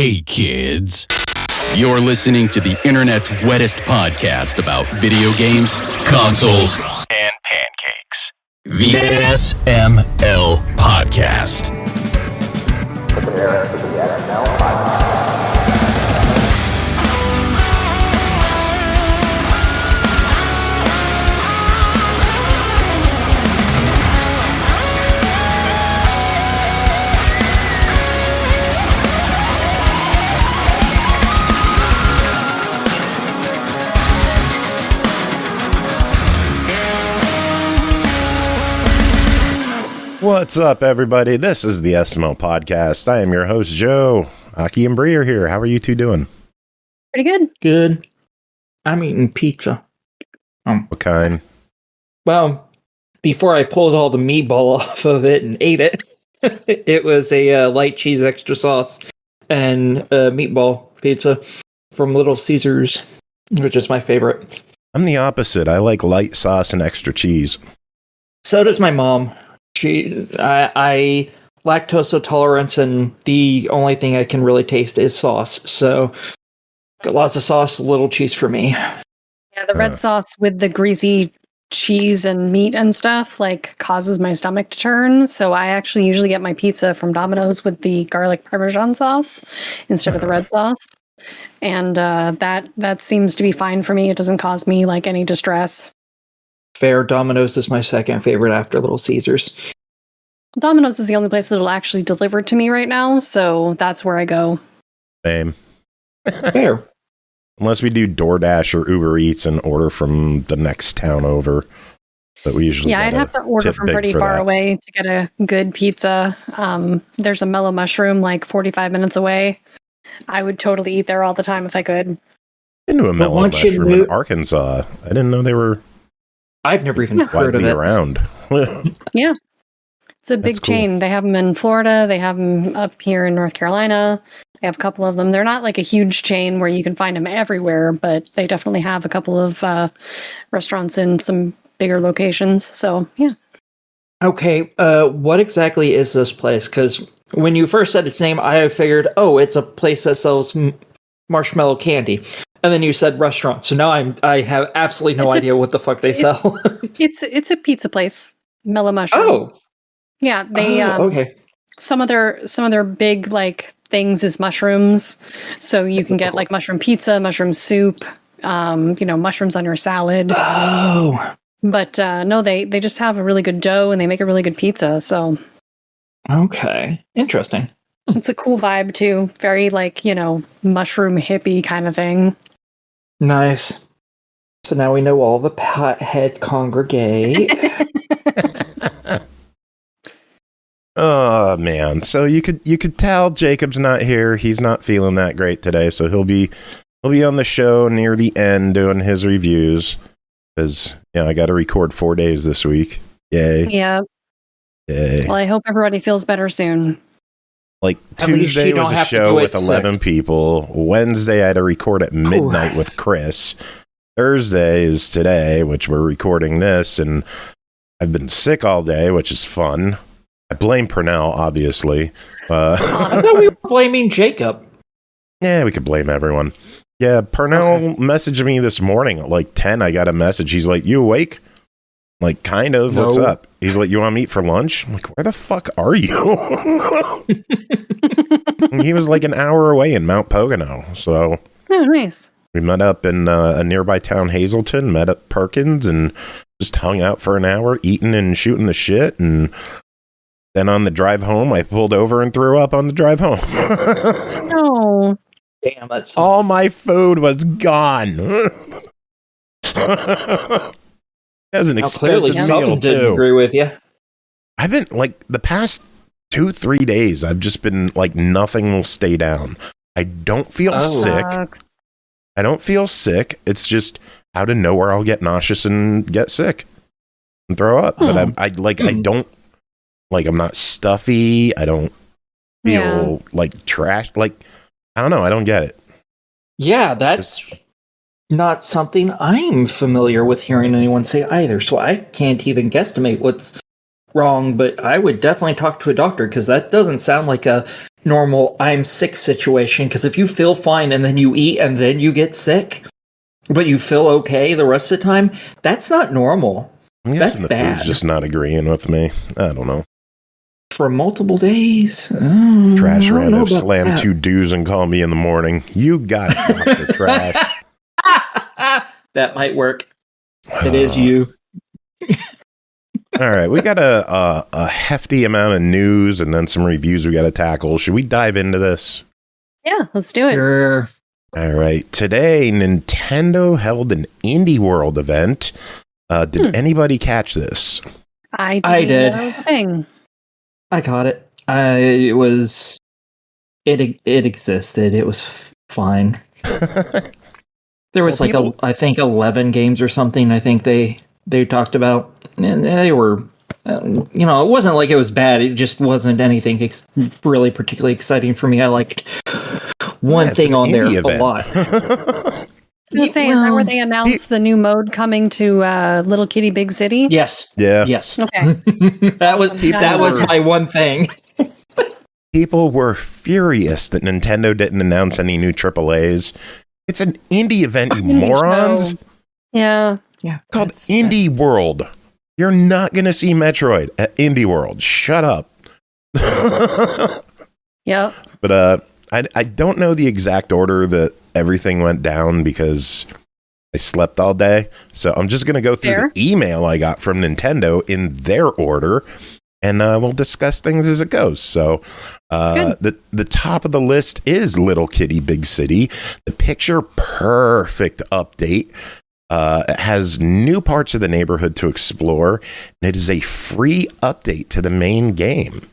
Hey kids, you're listening to the internet's wettest podcast about video games, consoles, and pancakes. The SML Podcast. Prepare for the SML Podcast. What's up, everybody? This is the SML Podcast. I am your host, Joe. Aki and Bri are here. How are you two doing? Pretty good. Good. I'm eating pizza. What kind? Well, before I pulled all the meatball off of it and ate it, it was a light cheese extra sauce and meatball pizza from Little Caesars, which is my favorite. I'm the opposite. I like light sauce and extra cheese. So does my mom. I lactose intolerance, and the only thing I can really taste is sauce. So, got lots of sauce, little cheese for me. Yeah, the red sauce with the greasy cheese and meat and stuff causes my stomach to turn. So I actually usually get my pizza from Domino's with the garlic parmesan sauce instead of the red sauce, and that seems to be fine for me. It doesn't cause me any distress. Fair. Domino's is my second favorite after Little Caesars. Domino's is the only place that'll actually deliver to me right now, so that's where I go. Same. Fair. Unless we do DoorDash or Uber Eats and order from the next town over. But we usually I'd have to order from pretty far away to get a good pizza. There's a Mellow Mushroom 45 minutes away. I would totally eat there all the time if I could. Into a Mellow Mushroom in Arkansas. I didn't know they were... I've never even heard of it. Around. Yeah. It's a big chain. They have them in Florida. They have them up here in North Carolina. They have a couple of them. They're not a huge chain where you can find them everywhere, but they definitely have a couple of restaurants in some bigger locations. So, yeah. Okay, what exactly is this place? Because when you first said its name, I figured, it's a place that sells marshmallow candy. And then you said restaurant. So now I have absolutely no idea what the fuck they sell. It's a pizza place. Mellow Mushroom. Oh. Yeah, they okay. Some of their big things is mushrooms. So you can get mushroom pizza, mushroom soup, mushrooms on your salad. Oh. But no, they just have a really good dough and they make a really good pizza. So okay. Interesting. It's a cool vibe too. Very mushroom hippie kind of thing. Nice. So now we know all the potheads congregate. Oh man. So you could tell Jacob's not here. He's not feeling that great today, so he'll be on the show near the end doing his reviews. Because I got to record 4 days this week. Yay. Yeah. Yay. Well, I hope everybody feels better soon. Tuesday was a show with 11 people. Wednesday I had to record at midnight with Chris. Thursday is today, which we're recording this, and I've been sick all day, which is fun. I blame Purnell, obviously. I thought we were blaming Jacob. Yeah, we could blame everyone. Yeah, Purnell messaged me this morning at 10. I got a message. He's like, "You awake?" Kind of. No. What's up? He's like, "You want to meet for lunch?" I'm like, "Where the fuck are you?" He was an hour away in Mount Pocono. So, oh, nice. We met up in a nearby town, Hazleton, met at Perkins, and just hung out for an hour, eating and shooting the shit. And then on the drive home, I pulled over and threw up on the drive home. No. Damn, that's... All my food was gone. That was an expensive meal, too. Didn't agree with you. I've been, the past 2-3 days, I've just been, nothing will stay down. I don't feel sick. I don't feel sick. It's just out of nowhere, I'll get nauseous and get sick and throw up. But I don't, I'm not stuffy. I don't feel trash. I don't know. I don't get it. Yeah, that's not something I'm familiar with hearing anyone say either. So I can't even guesstimate what's wrong, but I would definitely talk to a doctor, because that doesn't sound like a normal I'm sick situation. Because if you feel fine and then you eat and then you get sick, but you feel okay the rest of the time, that's not normal. That's the bad. food's just not agreeing with me. I don't know. For multiple days. Trash Rando slam 2 dues and call me in the morning. You got it, Dr. Trash. That might work. It is you. All right, we got a hefty amount of news and then some reviews we got to tackle. Should we dive into this? Yeah, let's do it. Sure. All right, today Nintendo held an Indie World event. Did anybody catch this? I did. Thing. I caught it. It existed. It was fine. There was I think 11 games or something. I think they talked about, and they were, it wasn't like it was bad. It just wasn't anything really particularly exciting for me. I liked one thing on there event. A lot. I was gonna say, is that where they announced the new mode coming to Little Kitty Big City? Yes. Yeah. Yes. Okay. that was my one thing. People were furious that Nintendo didn't announce any new AAAs. It's an indie event, you morons. Yeah. Yeah. Called Indie World. You're not going to see Metroid at Indie World. Shut up. Yep. But I don't know the exact order that everything went down because I slept all day. So I'm just going to go through the email I got from Nintendo in their order, and we'll discuss things as it goes. So the top of the list is Little Kitty Big City, the picture perfect update. It has new parts of the neighborhood to explore, and it is a free update to the main game.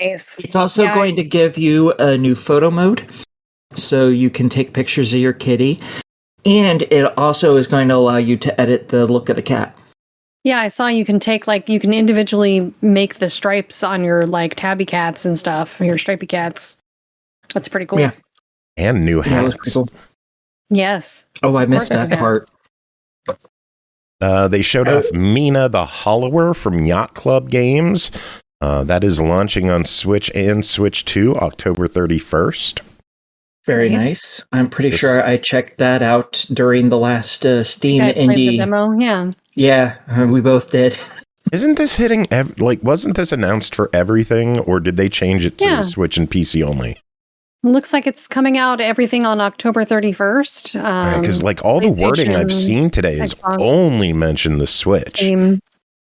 Nice. It's also going to give you a new photo mode, so you can take pictures of your kitty, and it also is going to allow you to edit the look of the cat. Yeah, I saw you can take, you can individually make the stripes on your, tabby cats and stuff, your stripy cats. That's pretty cool. Yeah. And new hats. Pretty cool. Yes. Oh, I missed that part. They showed off Mina the Hollower from Yacht Club Games. That is launching on Switch and Switch 2 October 31st. Very nice. I'm pretty sure I checked that out during the last Steam Indie demo. Yeah. Yeah, we both did. Isn't this hitting? Wasn't this announced for everything, or did they change it to Switch and PC only? Looks like it's coming out everything on October 31st. Because all the wording I've seen today is only mentioned the Switch. And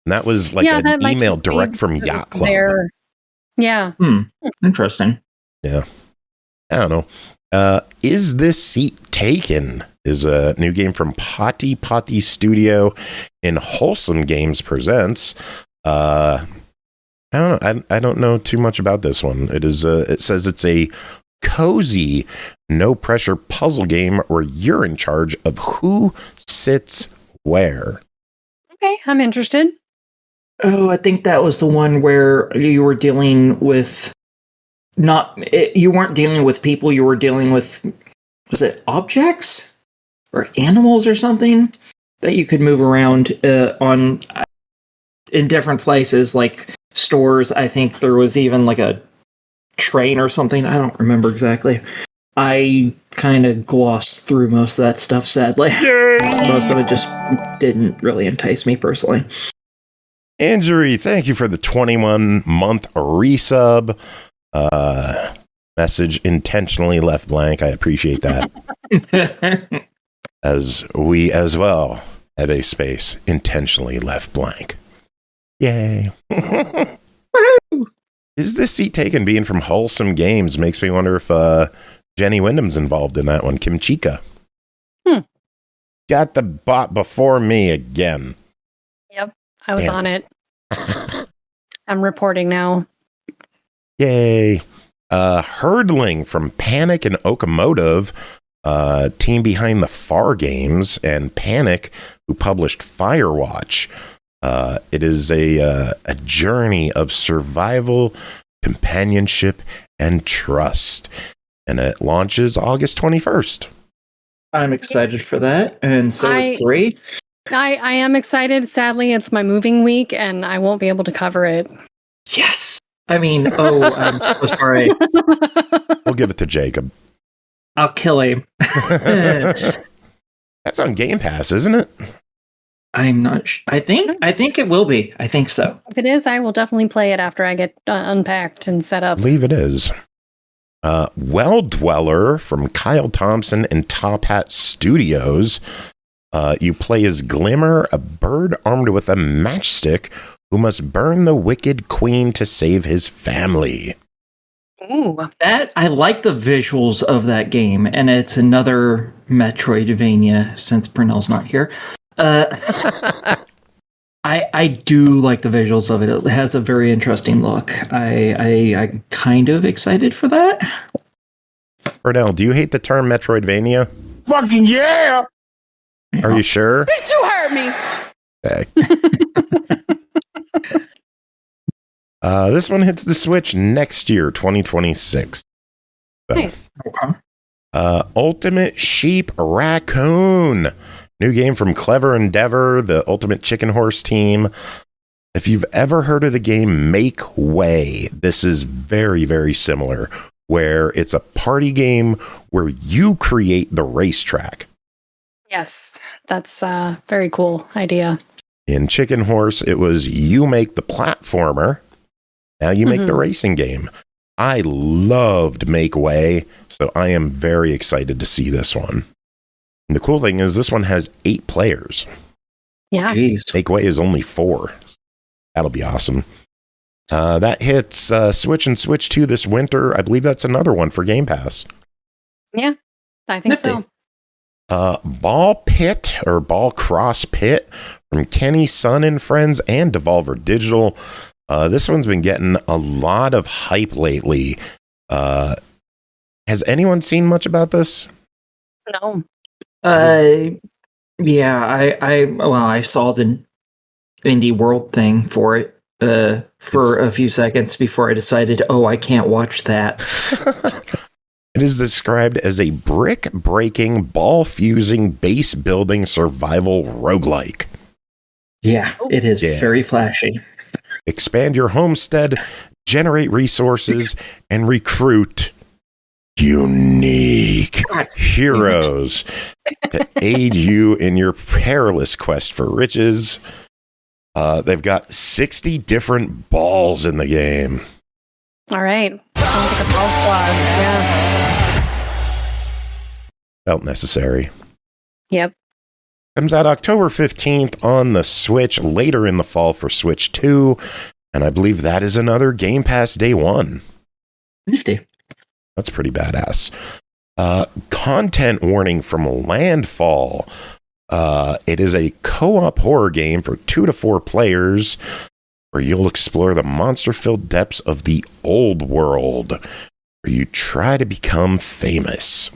that was an email direct from Yacht Club. Yeah. Interesting. Yeah. I don't know. Is This Seat Taken is a new game from Potty Studio in Wholesome Games Presents. I don't know. I don't know too much about this one. It is. It says it's a cozy, no pressure puzzle game where you're in charge of who sits where. Okay, I'm interested. Oh, I think that was the one where you were dealing with you weren't dealing with people, you were dealing with, was it objects or animals or something that you could move around in different places, like stores. I think there was even a train or something. I don't remember exactly. I kind of glossed through most of that stuff, sadly. Most of it just didn't really entice me personally. Injury, thank you for the 21-month resub. Message intentionally left blank. I appreciate that. As we as well have a space intentionally left blank. Yay. Is This Seat Taken being from Wholesome Games? Makes me wonder if Jenny Wyndham's involved in that one. Kim Chica. Got the bot before me again. Yep, I was on it. I'm reporting now. Yay. Hurdling from Panic and Okamotive, team behind the Far games, and Panic, who published Firewatch. It is a journey of survival, companionship, and trust. And it launches August 21st. I'm excited for that, and so is Bri. I am excited. Sadly, it's my moving week, and I won't be able to cover it. Yes. I mean, I'm so sorry. We'll give it to Jacob. I'll kill him. That's on Game Pass, isn't it? I'm not I think it will be. I think so. If it is, I will definitely play it after I get unpacked and set I up. believe it is. Well Dweller from Kyle Thompson and Top Hat Studios. You play as Glimmer, a bird armed with a matchstick who must burn the wicked queen to save his family. Ooh. That I like the visuals of that game, and it's another Metroidvania since Brunel's not here. I do like the visuals of it. It has a very interesting look. I'm kind of excited for that. Brunel, do you hate the term Metroidvania? Fucking yeah! Are you sure? Bitch, you heard me! Okay. This one hits the Switch next year, 2026. So, Nice. Okay. Ultimate Sheep Raccoon. New game from Clever Endeavor, the Ultimate Chicken Horse team. If you've ever heard of the game Make Way, this is very, very similar, where it's a party game where you create the racetrack. Yes, that's a very cool idea. In Chicken Horse, it was you make the platformer. Now you make the racing game. I loved Make Way, so I am very excited to see this one. And the cool thing is this one has 8 players. Yeah. Jeez. Make Way is only 4. That'll be awesome. That hits Switch and Switch 2 this winter. I believe that's another one for Game Pass. Yeah, I think so. Ball Pit or Ball Cross Pit from Kenney, Son and Friends and Devolver Digital. This one's been getting a lot of hype lately. Has anyone seen much about this? No. Yeah, I saw the Indie World thing for it for a few seconds before I decided, I can't watch that. It is described as a brick-breaking, ball-fusing, base-building survival roguelike. Yeah, it is very flashy. Expand your homestead, generate resources, and recruit unique heroes to aid you in your perilous quest for riches. They've got 60 different balls in the game. All right. Sounds like a ball squad. Yeah. Felt necessary. Yep. Comes out October 15th on the Switch, later in the fall for Switch 2. And I believe that is another Game Pass Day 1. Nifty. That's pretty badass. Content warning from Landfall. It is a co-op horror game for 2 to 4 players where you'll explore the monster-filled depths of the old world, where you try to become famous.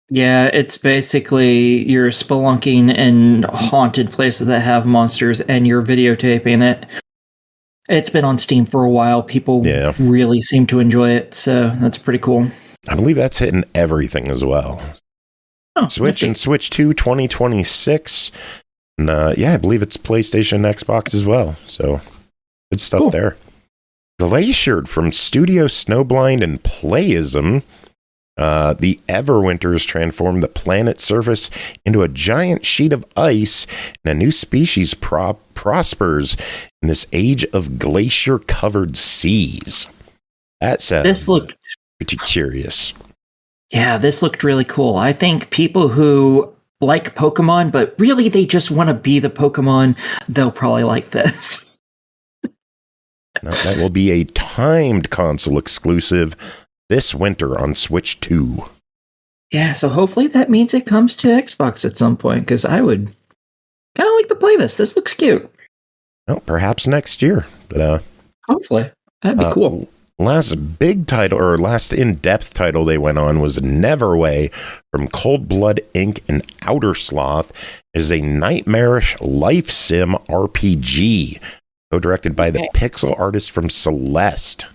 Yeah, it's basically you're spelunking in haunted places that have monsters and you're videotaping it. It's been on Steam for a while. People really seem to enjoy it, so that's pretty cool. I believe that's hitting everything as well. Oh, Switch nifty. and Switch 2 2026. And I believe it's PlayStation and Xbox as well. So good stuff there. Glaciered from Studio Snowblind and Playism. The Everwinters transform the planet's surface into a giant sheet of ice, and a new species prospers in this age of glacier-covered seas. That sounds pretty curious. Yeah, this looked really cool. I think people who like Pokemon, but really they just want to be the Pokemon, they'll probably like this. Now, that will be a timed console exclusive this winter on Switch 2. Yeah, so hopefully that means it comes to Xbox at some point, because I would kind of like to play this. This looks cute. Well, perhaps next year. But hopefully. That'd be cool. Last big title, or last in-depth title they went on was Neverway from Cold Blood Inc. and Outer Sloth. It is a nightmarish life sim RPG, co-directed by the pixel artist from Celeste.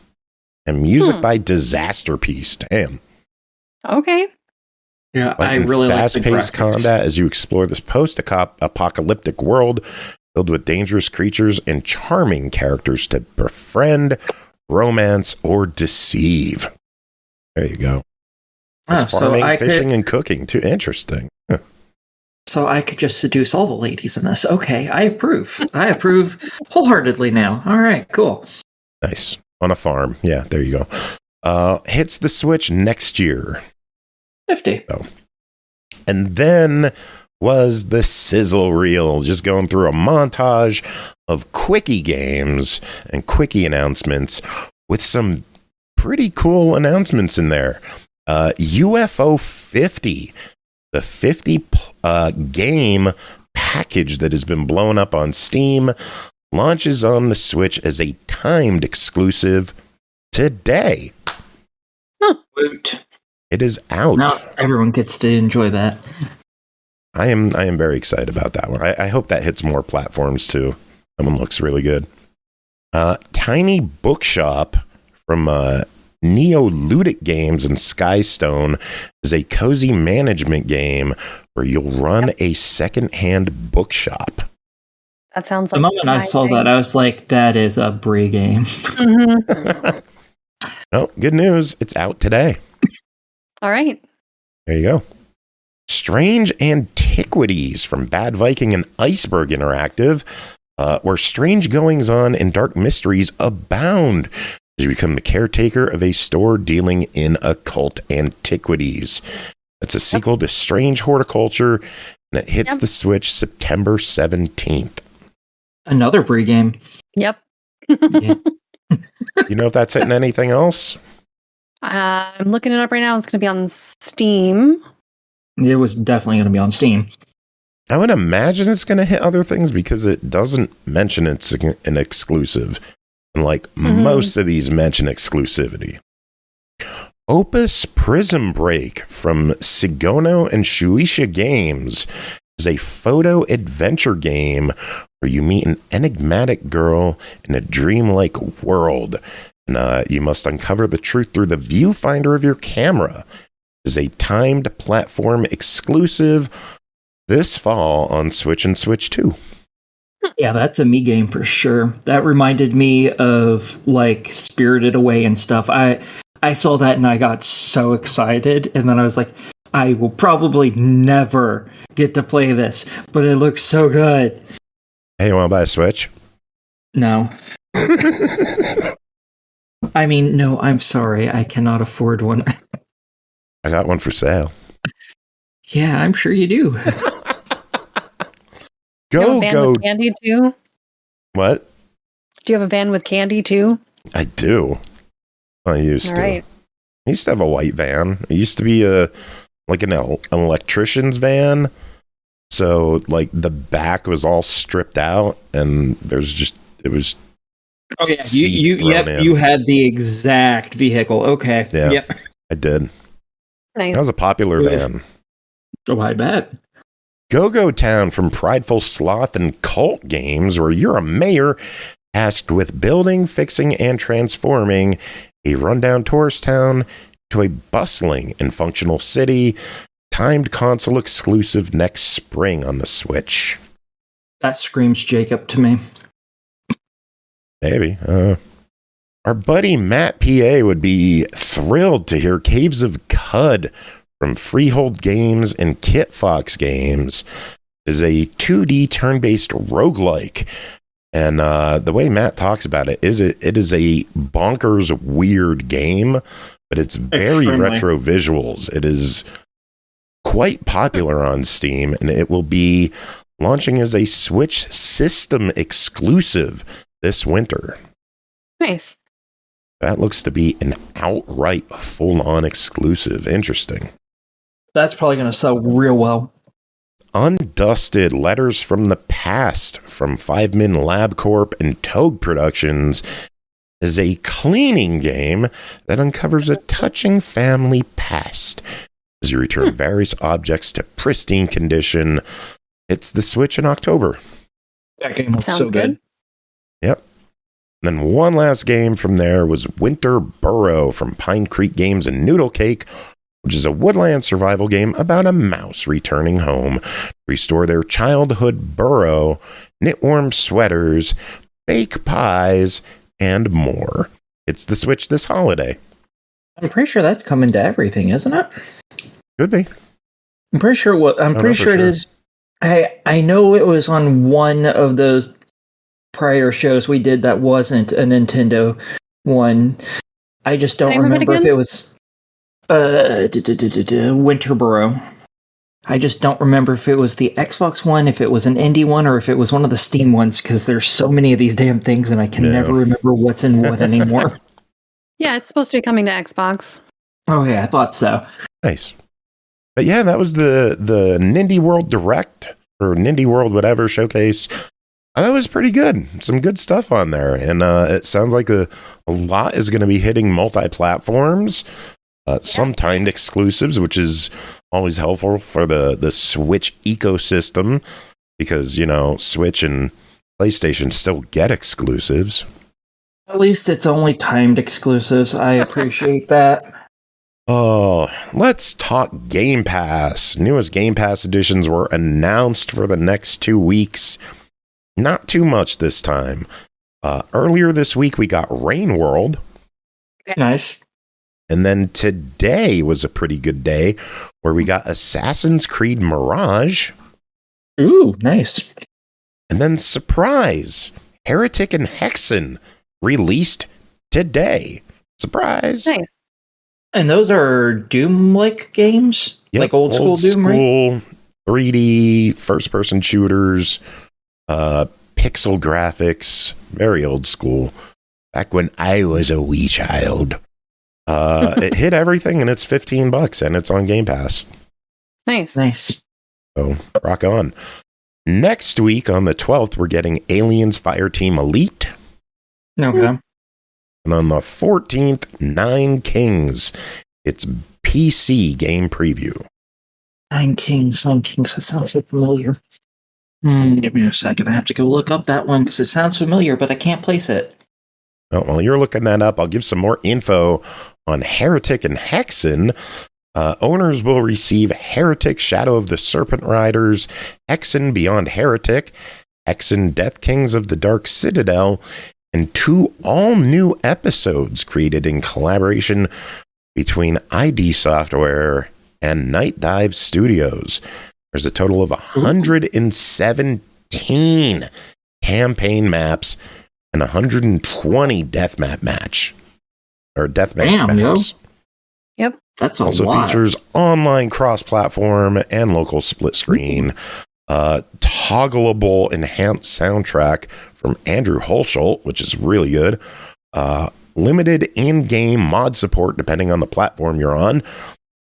And music by Disaster Piece. Damn. Okay. Yeah, I really like the fast-paced graphics. combat as you explore this post-apocalyptic world filled with dangerous creatures and charming characters to befriend, romance, or deceive. There you go. There's farming, fishing, and cooking too. Interesting. Huh. So I could just seduce all the ladies in this. Okay, I approve. I approve wholeheartedly now. All right, cool. Nice. On a farm. Yeah, there you go. Hits the Switch next year. 50. So. And then was the sizzle reel, just going through a montage of quickie games and quickie announcements with some pretty cool announcements in there. UFO 50, the 50 game package that has been blown up on Steam, launches on the Switch as a timed exclusive today. Woot. It is out. Now everyone gets to enjoy that. I am very excited about that one. I hope that hits more platforms too. That one looks really good. Tiny Bookshop from Neoludic Games and Skystone is a cozy management game where you'll run a second-hand bookshop. That sounds like the moment I saw that, I was like, that is a Bri game. Mm-hmm. Oh, good news. It's out today. All right. There you go. Strange Antiquities from Bad Viking and Iceberg Interactive, where strange goings-on and dark mysteries abound as you become the caretaker of a store dealing in occult antiquities. It's a sequel to Strange Horticulture, and it hits the Switch September 17th. Another Bri game. Yep. Yeah. You know if that's hitting anything else? I'm looking it up right now. It's going to be on Steam. It was definitely going to be on Steam. I would imagine it's going to hit other things because it doesn't mention it's an exclusive. And like most of these mention exclusivity. Opus Prism Break from Sigono and Shueisha Games is a photo adventure game where you meet an enigmatic girl in a dreamlike world. And you must uncover the truth through the viewfinder of your camera. It is a timed platform exclusive this fall on Switch and Switch 2. Yeah, that's a me game for sure. That reminded me of like Spirited Away and stuff. I saw that and I got so excited, and then I was like, I will probably never get to play this, but it looks so good. Hey, you want to buy a Switch? No. I mean, no, I'm sorry. I cannot afford one. I got one for sale. Yeah, I'm sure you do. Do you have a van with candy too? What? Do you have a van with candy too? I do. I used to. Right. I used to have a white van. It used to be an electrician's van. So like the back was all stripped out, and it was. Oh yeah, you had the exact vehicle. Okay. Yeah, yep. I did. Nice. That was a popular van. Oh, I bet. Go-Go Town from Prideful Sloth and Cult Games, where you're a mayor tasked with building, fixing, and transforming a rundown tourist town to a bustling and functional city. Timed console exclusive next spring on the Switch. That screams Jacob to me. Maybe. Our buddy Matt PA would be thrilled to hear Caves of Cud from Freehold Games and Kit Fox Games is a 2D turn-based roguelike. And the way Matt talks about it is it is a bonkers weird game, but it's very retro visuals. It is quite popular on Steam, and it will be launching as a Switch system exclusive this winter. Nice. That looks to be an outright full-on exclusive. Interesting. That's probably going to sell real well. Undusted Letters from the Past from 5 Min Lab Corp and Togue Productions is a cleaning game that uncovers a touching family past as you return various objects to pristine condition. It's the Switch in October. That game looks Sounds so good. Yep. And then one last game from there was Winter Burrow from Pine Creek Games and Noodle Cake, which is a woodland survival game about a mouse returning home to restore their childhood burrow, knit warm sweaters, bake pies, and more. It's the Switch this holiday. I'm pretty sure that's coming to everything, isn't it? Could be. I'm pretty sure it is. I know it was on one of those prior shows we did that wasn't a Nintendo one. I just don't remember if it was Winterboro. I just don't remember if it was the Xbox one, if it was an indie one, or if it was one of the Steam ones, because there's so many of these damn things and I can never remember what's in what anymore. Yeah, it's supposed to be coming to Xbox. Oh yeah, I thought so. Nice. But yeah, that was the Nindy World Direct, or Nindy World whatever showcase. That was pretty good. Some good stuff on there. And it sounds like a lot is going to be hitting multi-platforms. Some timed exclusives, which is always helpful for the Switch ecosystem. Because, Switch and PlayStation still get exclusives. At least it's only timed exclusives. I appreciate that. Oh, let's talk Game Pass. Newest Game Pass editions were announced for the next 2 weeks. Not too much this time. Earlier this week, we got Rain World. Nice. And then today was a pretty good day where we got Assassin's Creed Mirage. Ooh, nice. And then surprise, Heretic and Hexen released today. Surprise. Nice. And those are Doom-like games? Yep, like old school Doom, right? 3D, first-person shooters, pixel graphics, very old school. Back when I was a wee child. It hit everything, and it's $15, and it's on Game Pass. Nice. So, rock on. Next week, on the 12th, we're getting Aliens Fireteam Elite. Okay. And on the 14th, Nine Kings. It's PC game preview. Nine Kings. That sounds so familiar. Give me a second. I have to go look up that one because it sounds familiar, but I can't place it. Oh, while you're looking that up, I'll give some more info on Heretic and Hexen. Owners will receive Heretic Shadow of the Serpent Riders, Hexen Beyond Heretic, Hexen Death Kings of the Dark Citadel, and 2 all-new episodes created in collaboration between ID Software and Night Dive Studios. There's a total of 117 campaign maps and 120 deathmatch maps. Yep. That's also lot. features online cross-platform and local split screen. Toggleable enhanced soundtrack from Andrew Holschult, which is really good. Limited in-game mod support depending on the platform you're on,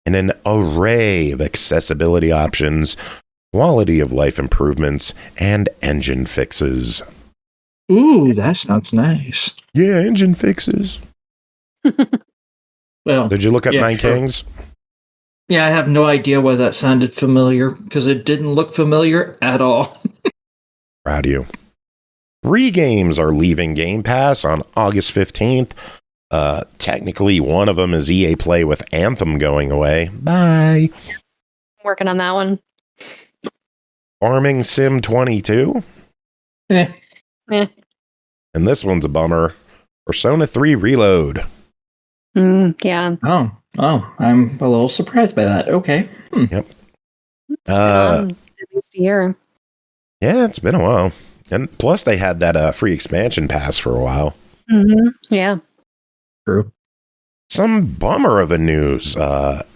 and an array of accessibility options, quality of life improvements, and engine fixes. Ooh, that sounds nice. Yeah, engine fixes. Well, Did you look at Nine sure. Kings? Yeah, I have no idea why that sounded familiar, because it didn't look familiar at all. Proud of you. 3 games are leaving Game Pass on August 15th. Technically, one of them is EA Play with Anthem going away. Bye. Working on that one. Farming Sim 22. Eh. Eh. And this one's a bummer. Persona 3 Reload. Yeah. Oh, I'm a little surprised by that. Okay. Yep. It's been on at least a year. Yeah, it's been a while. And plus, they had that free expansion pass for a while. Yeah. True. Some bummer of a news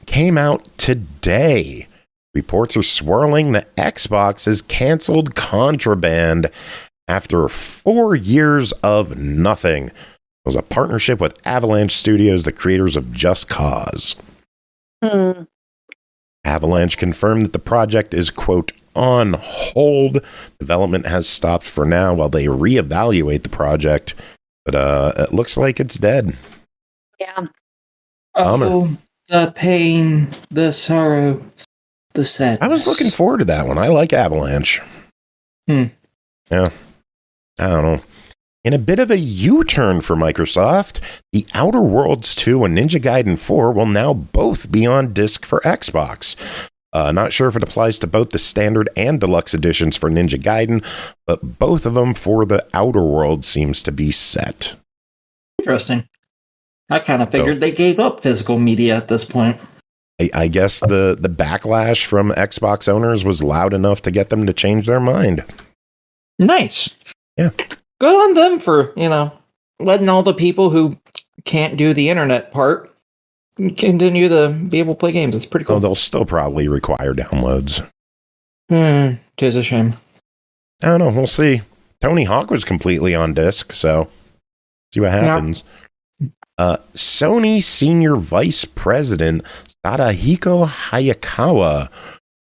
came out today. Reports are swirling that Xbox has canceled Contraband after 4 years of nothing. It was a partnership with Avalanche Studios, the creators of Just Cause. Avalanche confirmed that the project is, quote, on hold. Development has stopped for now while they reevaluate the project, but it looks like it's dead. Yeah. Bummer. Oh, the pain, the sorrow, the sadness. I was looking forward to that one. I like Avalanche. Yeah. I don't know. In a bit of a U-turn for Microsoft, The Outer Worlds 2 and Ninja Gaiden 4 will now both be on disc for Xbox. Not sure if it applies to both the standard and deluxe editions for Ninja Gaiden, but both of them for The Outer Worlds seems to be set. Interesting. I kind of figured they gave up physical media at this point. I guess the backlash from Xbox owners was loud enough to get them to change their mind. Nice. Yeah. Good on them for, letting all the people who can't do the internet part continue to be able to play games. It's pretty cool. Oh, they'll still probably require downloads. Tis a shame. I don't know. We'll see. Tony Hawk was completely on disc, so see what happens. Sony Senior Vice President Sadahiko Hayakawa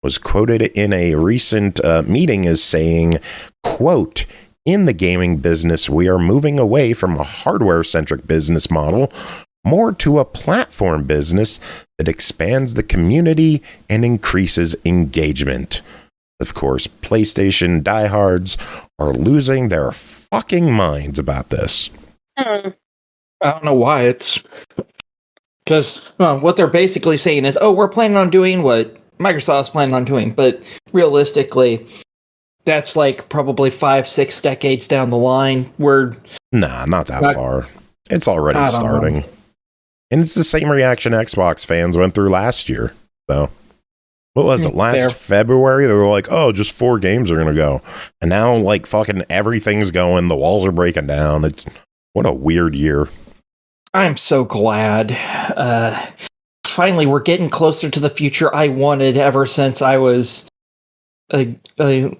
was quoted in a recent meeting as saying, quote, "In the gaming business, we are moving away from a hardware-centric business model more to a platform business that expands the community and increases engagement." Of course, PlayStation diehards are losing their fucking minds about this. I don't know why. It's because what they're basically saying is, we're planning on doing what Microsoft's planning on doing, but realistically, that's like probably 5-6 decades down the line. Nah, not that far. It's already starting. And it's the same reaction Xbox fans went through last year. So, what was it? Last February, they were like, just 4 games are going to go. And now, like, fucking everything's going. The walls are breaking down. What a weird year. I'm so glad. Finally, we're getting closer to the future I wanted ever since I was a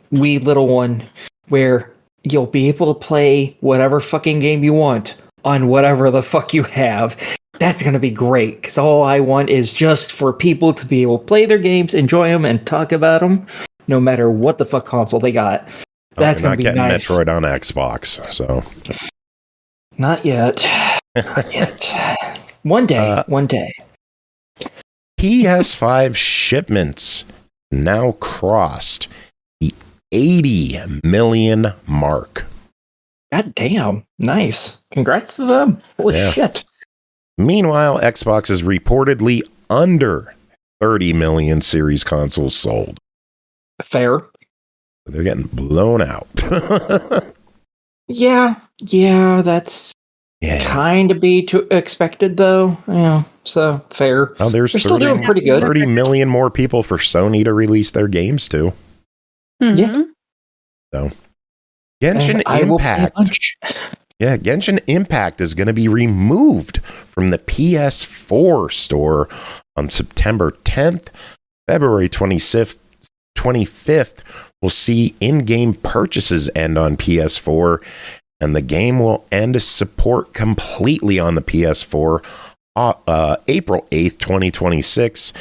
wee little one, where you'll be able to play whatever fucking game you want on whatever the fuck you have. That's going to be great, because all I want is just for people to be able to play their games, enjoy them, and talk about them, no matter what the fuck console they got. That's going to be nice. Metroid on Xbox, so. Not yet. Not yet. One day. One day. PS5 shipments now crossed the 80 million mark. God damn. Nice. Congrats to them. Holy shit. Meanwhile, Xbox is reportedly under 30 million series consoles sold. Fair. They're getting blown out. Yeah, that's kind of be expected, though. Yeah, so fair. Well, they're still doing pretty good. 30 million more people for Sony to release their games to. Mm-hmm. Yeah. So, Genshin Impact. Genshin Impact is going to be removed from the PS4 store on September 10th. February 25th will see in-game purchases end on PS4, and the game will end support completely on the PS4 April 8th, 2026.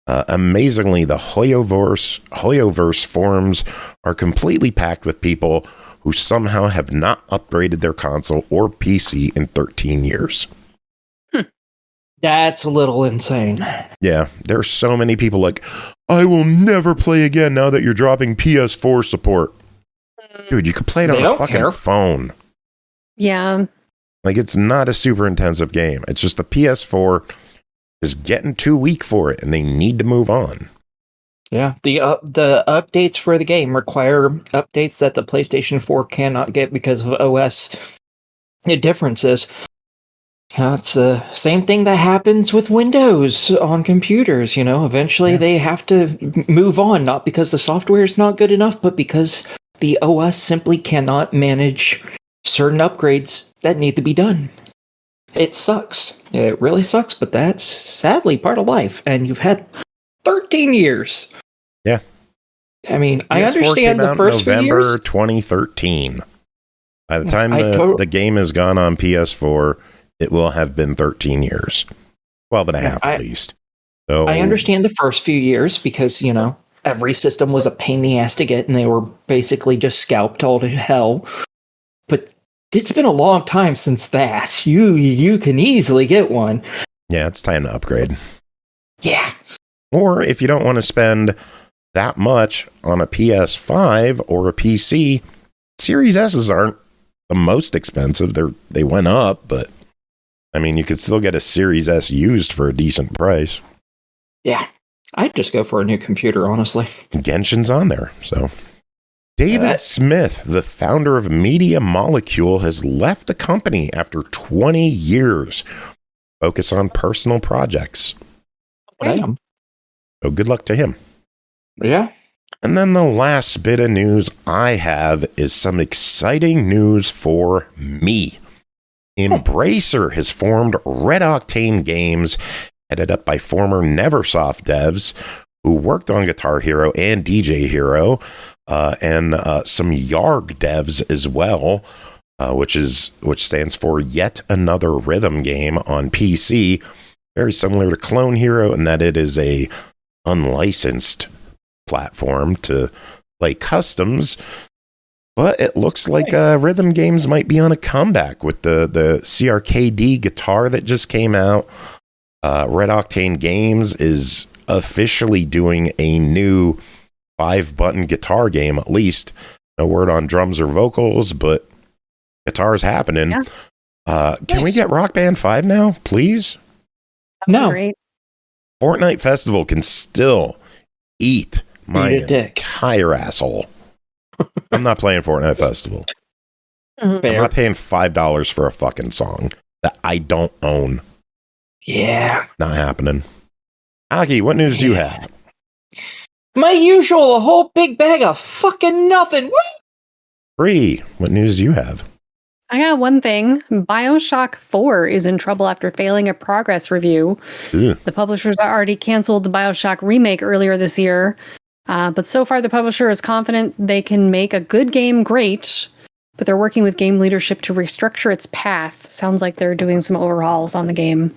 Amazingly, the Hoyoverse forums are completely packed with people who somehow have not upgraded their console or PC in 13 years. That's a little insane. Yeah, there's so many people like, I will never play again now that you're dropping PS4 support. Dude, you could play it on a fucking phone. Yeah. Like, it's not a super intensive game. It's just the PS4 is getting too weak for it, and they need to move on. Yeah, the updates for the game require updates that the PlayStation 4 cannot get because of OS differences. It's the same thing that happens with Windows on computers, Eventually they have to move on, not because the software is not good enough, but because the OS simply cannot manage certain upgrades that need to be done. It sucks. It really sucks, but that's sadly part of life, and you've had 13 years. Yeah. I mean, I understand the first few years. November 2013. By the time the game is gone on PS4, it will have been 13 years. 12 and a half at least. So I understand the first few years because, every system was a pain in the ass to get and they were basically just scalped all to hell. But it's been a long time since that. You can easily get one. Yeah, it's time to upgrade. Yeah. Or if you don't want to spend that much on a PS5 or a PC, Series S's aren't the most expensive. They went up, but I mean, you could still get a Series S used for a decent price. Yeah, I'd just go for a new computer, honestly. Genshin's on there, so. David Smith, the founder of Media Molecule, has left the company after 20 years. Focus on personal projects. Damn. So good luck to him. Yeah. And then the last bit of news I have is some exciting news for me. Embracer has formed RedOctane Games, headed up by former Neversoft devs who worked on Guitar Hero and DJ Hero, and some Yarg devs as well, which stands for Yet Another Rhythm Game on PC, very similar to Clone Hero in that it is a unlicensed platform to play customs. But it looks like rhythm games might be on a comeback with the CRKD guitar that just came out. RedOctane Games is officially doing a new 5-button guitar game, at least. No word on drums or vocals, but guitar's happening. Yeah. Can we get Rock Band 5 now, please? No. Great. Fortnite Festival can still eat my entire asshole. I'm not playing Fortnite Festival. I'm not paying $5 for a fucking song that I don't own. Yeah. Not happening. Aki, what news do you have? My usual, a whole big bag of fucking nothing. Woo! Bri, what news do you have? I got one thing. BioShock 4 is in trouble after failing a progress review. Ugh. The publishers already canceled the BioShock remake earlier this year. But so far, the publisher is confident they can make a good game great, but they're working with game leadership to restructure its path. Sounds like they're doing some overhauls on the game.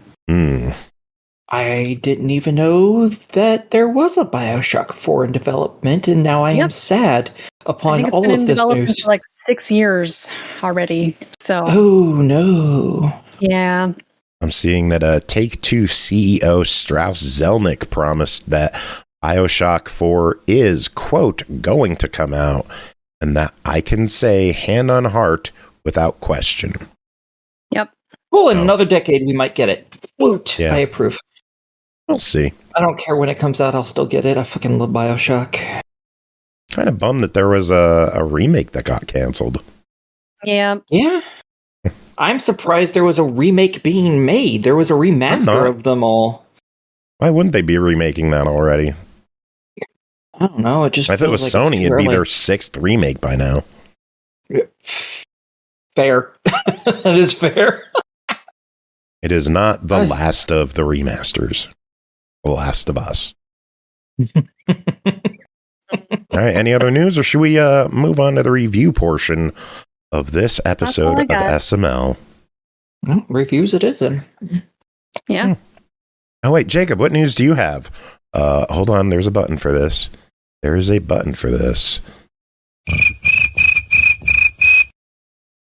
I didn't even know that there was a BioShock 4 in development, and now I am sad upon all of this news. For like 6 years already. So. Oh no! Yeah. I'm seeing that Take-Two CEO Strauss Zelnick promised that BioShock 4 is, quote, going to come out, and that I can say hand on heart without question. Yep. Well, in another decade, we might get it. Woot! Yeah. I approve. We'll see. I don't care when it comes out. I'll still get it. I fucking love BioShock. Kind of bummed that there was a remake that got canceled. Yeah. Yeah. I'm surprised there was a remake being made. There was a remaster of them all. Why wouldn't they be remaking that already? I don't know. It just if it was Sony, it'd be their 6th remake by now. Fair. That is fair. It is not the last of the remasters. The Last of Us. All right. Any other news, or should we move on to the review portion of this episode of SML? Well, reviews it is then. Yeah. Oh wait, Jacob, what news do you have? Hold on. There's a button for this. There is a button for this.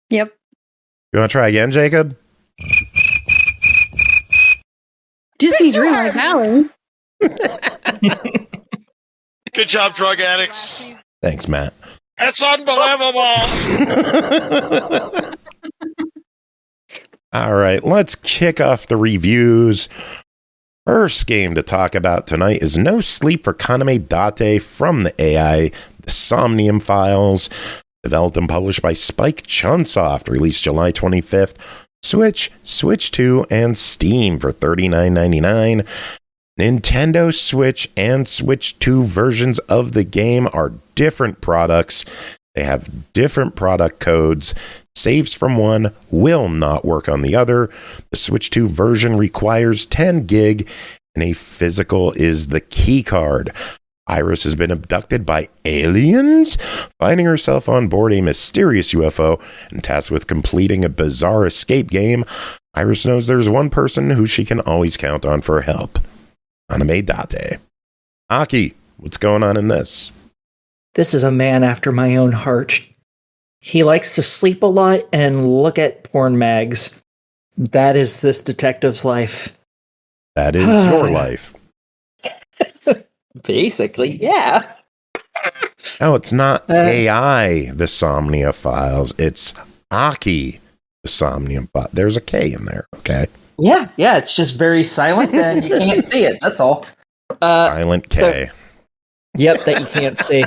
Yep. You want to try again, Jacob? Disney Dreamlight Valley. Good job, drug addicts. Thanks, Matt. That's unbelievable. All right, let's kick off the reviews. First game to talk about tonight is No Sleep for Kaname Date from the AI, the Somnium Files, developed and published by Spike Chunsoft, released July 25th, Switch, Switch 2, and Steam for $39.99. Nintendo Switch and Switch 2 versions of the game are different products. They have different product codes. Saves from one will not work on the other. The Switch 2 version requires 10 gig, and a physical is the key card. Iris has been abducted by aliens, finding herself on board a mysterious UFO and tasked with completing a bizarre escape game. Iris knows there's one person who she can always count on for help. Kaname Date. Aki, what's going on in this? This is a man after my own heart. He likes to sleep a lot and look at porn mags. That is this detective's life. That is your life. Basically, yeah. Oh, it's not AI, the Somnia Files. It's Aki, the Somnium Bot. There's a K in there, okay? Yeah, it's just very silent and you can't see it. That's all. Silent K. Yep, that you can't see.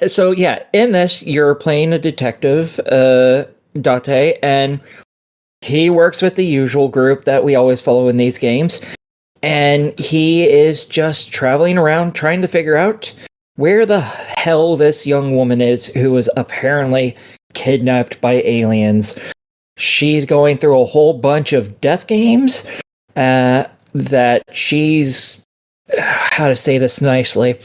So yeah, in this, you're playing a detective, Date, and he works with the usual group that we always follow in these games. And he is just traveling around trying to figure out where the hell this young woman is who was apparently kidnapped by aliens. She's going through a whole bunch of death games that she's, how to say this nicely,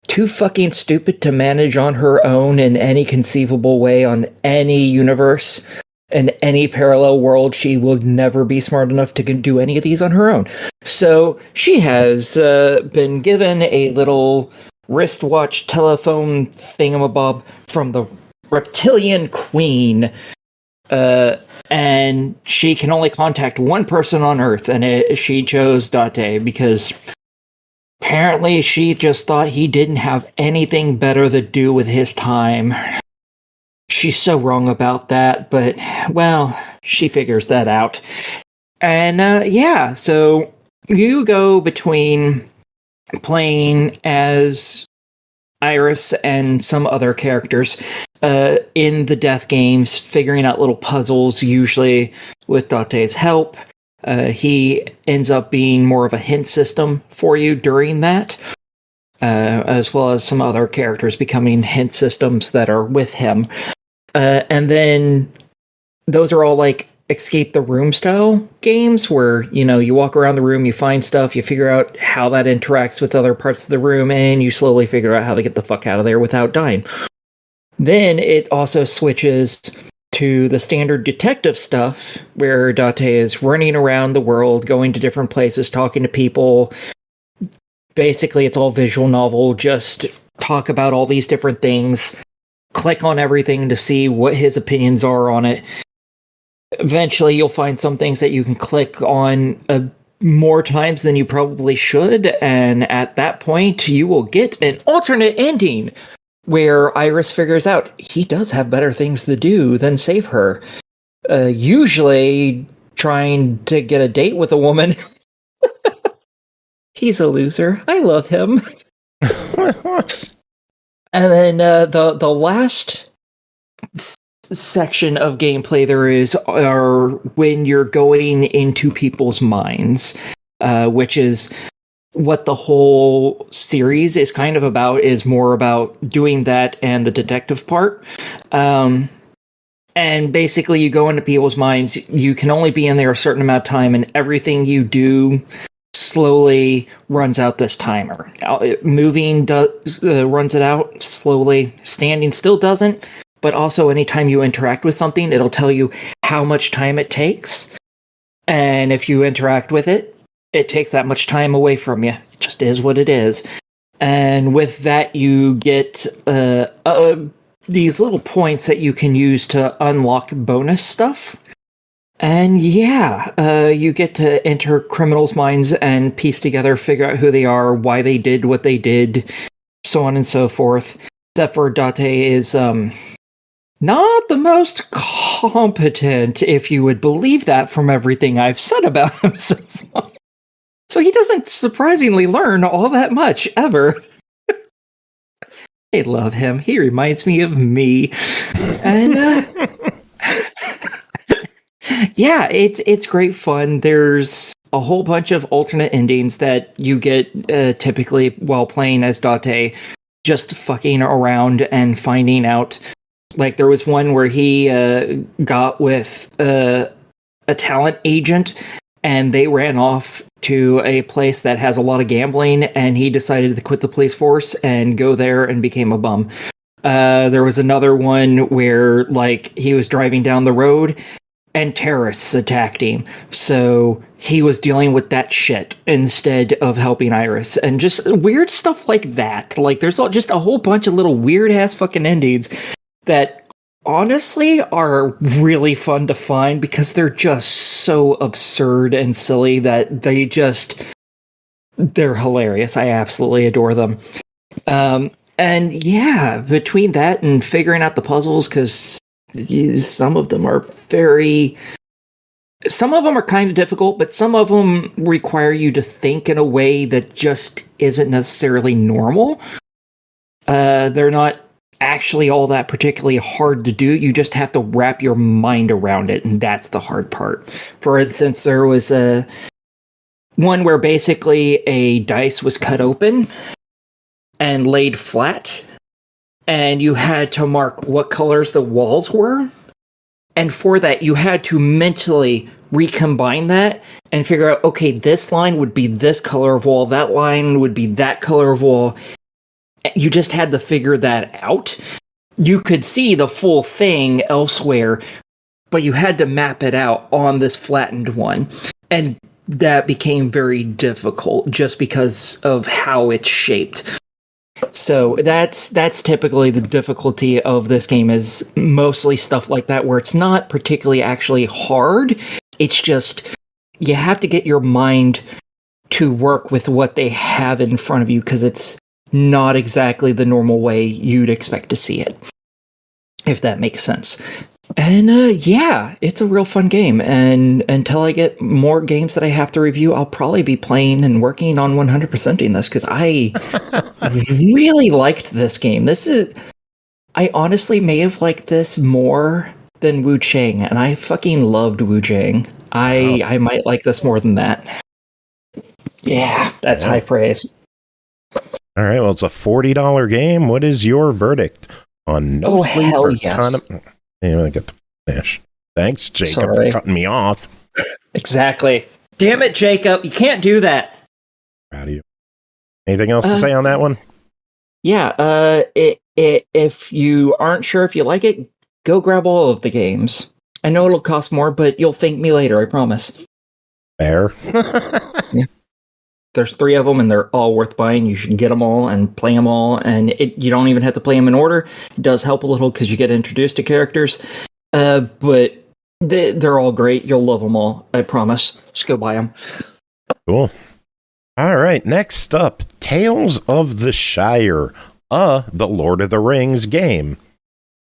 too fucking stupid to manage on her own in any conceivable way on any universe. In any parallel world, she will never be smart enough to do any of these on her own. So she has been given a little wristwatch telephone thingamabob from the reptilian queen. And she can only contact one person on Earth, and she chose Date because apparently she just thought he didn't have anything better to do with his time. She's so wrong about that, but, well, she figures that out. And, yeah, so you go between playing as Iris and some other characters in the death games, figuring out little puzzles, usually with Date's help. He ends up being more of a hint system for you during that, as well as some other characters becoming hint systems that are with him. And then those are all like escape the room style games where, you know, you walk around the room, you find stuff, you figure out how that interacts with other parts of the room, and you slowly figure out how to get the fuck out of there without dying. Then it also switches to the standard detective stuff where Date is running around the world, going to different places, talking to people. Basically, it's all visual novel, just talk about all these different things. Click on everything to see what his opinions are on it. Eventually, you'll find some things that you can click on more times than you probably should, and at that point, you will get an alternate ending where Iris figures out he does have better things to do than save her. Usually, trying to get a date with a woman. He's a loser. I love him. And then the last section of gameplay there are when you're going into people's minds, which is what the whole series is kind of about, is more about doing that and the detective part. And basically you go into people's minds, you can only be in there a certain amount of time, and everything you do slowly runs out this timer. Moving runs it out slowly. Standing still doesn't, but also anytime you interact with something, it'll tell you how much time it takes. And if you interact with it, it takes that much time away from you. It just is what it is. And with that, you get these little points that you can use to unlock bonus stuff. And yeah, you get to enter criminals' minds and piece together, figure out who they are, why they did what they did, so on and so forth. Except for Date is not the most competent, if you would believe that from everything I've said about him so far. So he doesn't surprisingly learn all that much, ever. I love him. He reminds me of me. And, yeah, it's great fun. There's a whole bunch of alternate endings that you get typically while playing as Date, just fucking around and finding out. Like, there was one where he got with a talent agent, and they ran off to a place that has a lot of gambling, and he decided to quit the police force and go there and became a bum. There was another one where, like, he was driving down the road and terrorists attacked him. So he was dealing with that shit instead of helping Iris. And just weird stuff like that. Like, there's just a whole bunch of little weird-ass fucking endings that honestly are really fun to find because they're just so absurd and silly that they're hilarious. I absolutely adore them. And yeah, between that and figuring out the puzzles, because some of them are kind of difficult, but some of them require you to think in a way that just isn't necessarily normal. They're not actually all that particularly hard to do. You just have to wrap your mind around it, and that's the hard part. For instance, there was one where basically a dice was cut open and laid flat, and you had to mark what colors the walls were. And for that, you had to mentally recombine that and figure out, okay, this line would be this color of wall, that line would be that color of wall. You just had to figure that out. You could see the full thing elsewhere, but you had to map it out on this flattened one. And that became very difficult just because of how it's shaped. So that's typically the difficulty of this game, is mostly stuff like that where it's not particularly actually hard. It's just you have to get your mind to work with what they have in front of you, because it's not exactly the normal way you'd expect to see it, if that makes sense. And yeah, it's a real fun game. And until I get more games that I have to review, I'll probably be playing and working on 100%ing this, because I really liked this game. I honestly may have liked this more than Wu Chang, and I fucking loved Wu Chang. I might like this more than that. Yeah, that's high praise. All right, well, it's a $40 game. What is your verdict on No Sleep hell for yes. Kaname? I get the finish. Thanks, Jacob, Sorry. for cutting me off. Exactly. Damn it, Jacob. You can't do that. Proud of you. Anything else to say on that one? Yeah, if you aren't sure if you like it, go grab all of the games. I know it'll cost more, but you'll thank me later, I promise. Fair. Yeah. There's 3 of them, and they're all worth buying. You should get them all and play them all, and you don't even have to play them in order. It does help a little because you get introduced to characters, but they're all great. You'll love them all, I promise. Just go buy them. Cool. All right, next up, Tales of the Shire, the Lord of the Rings game.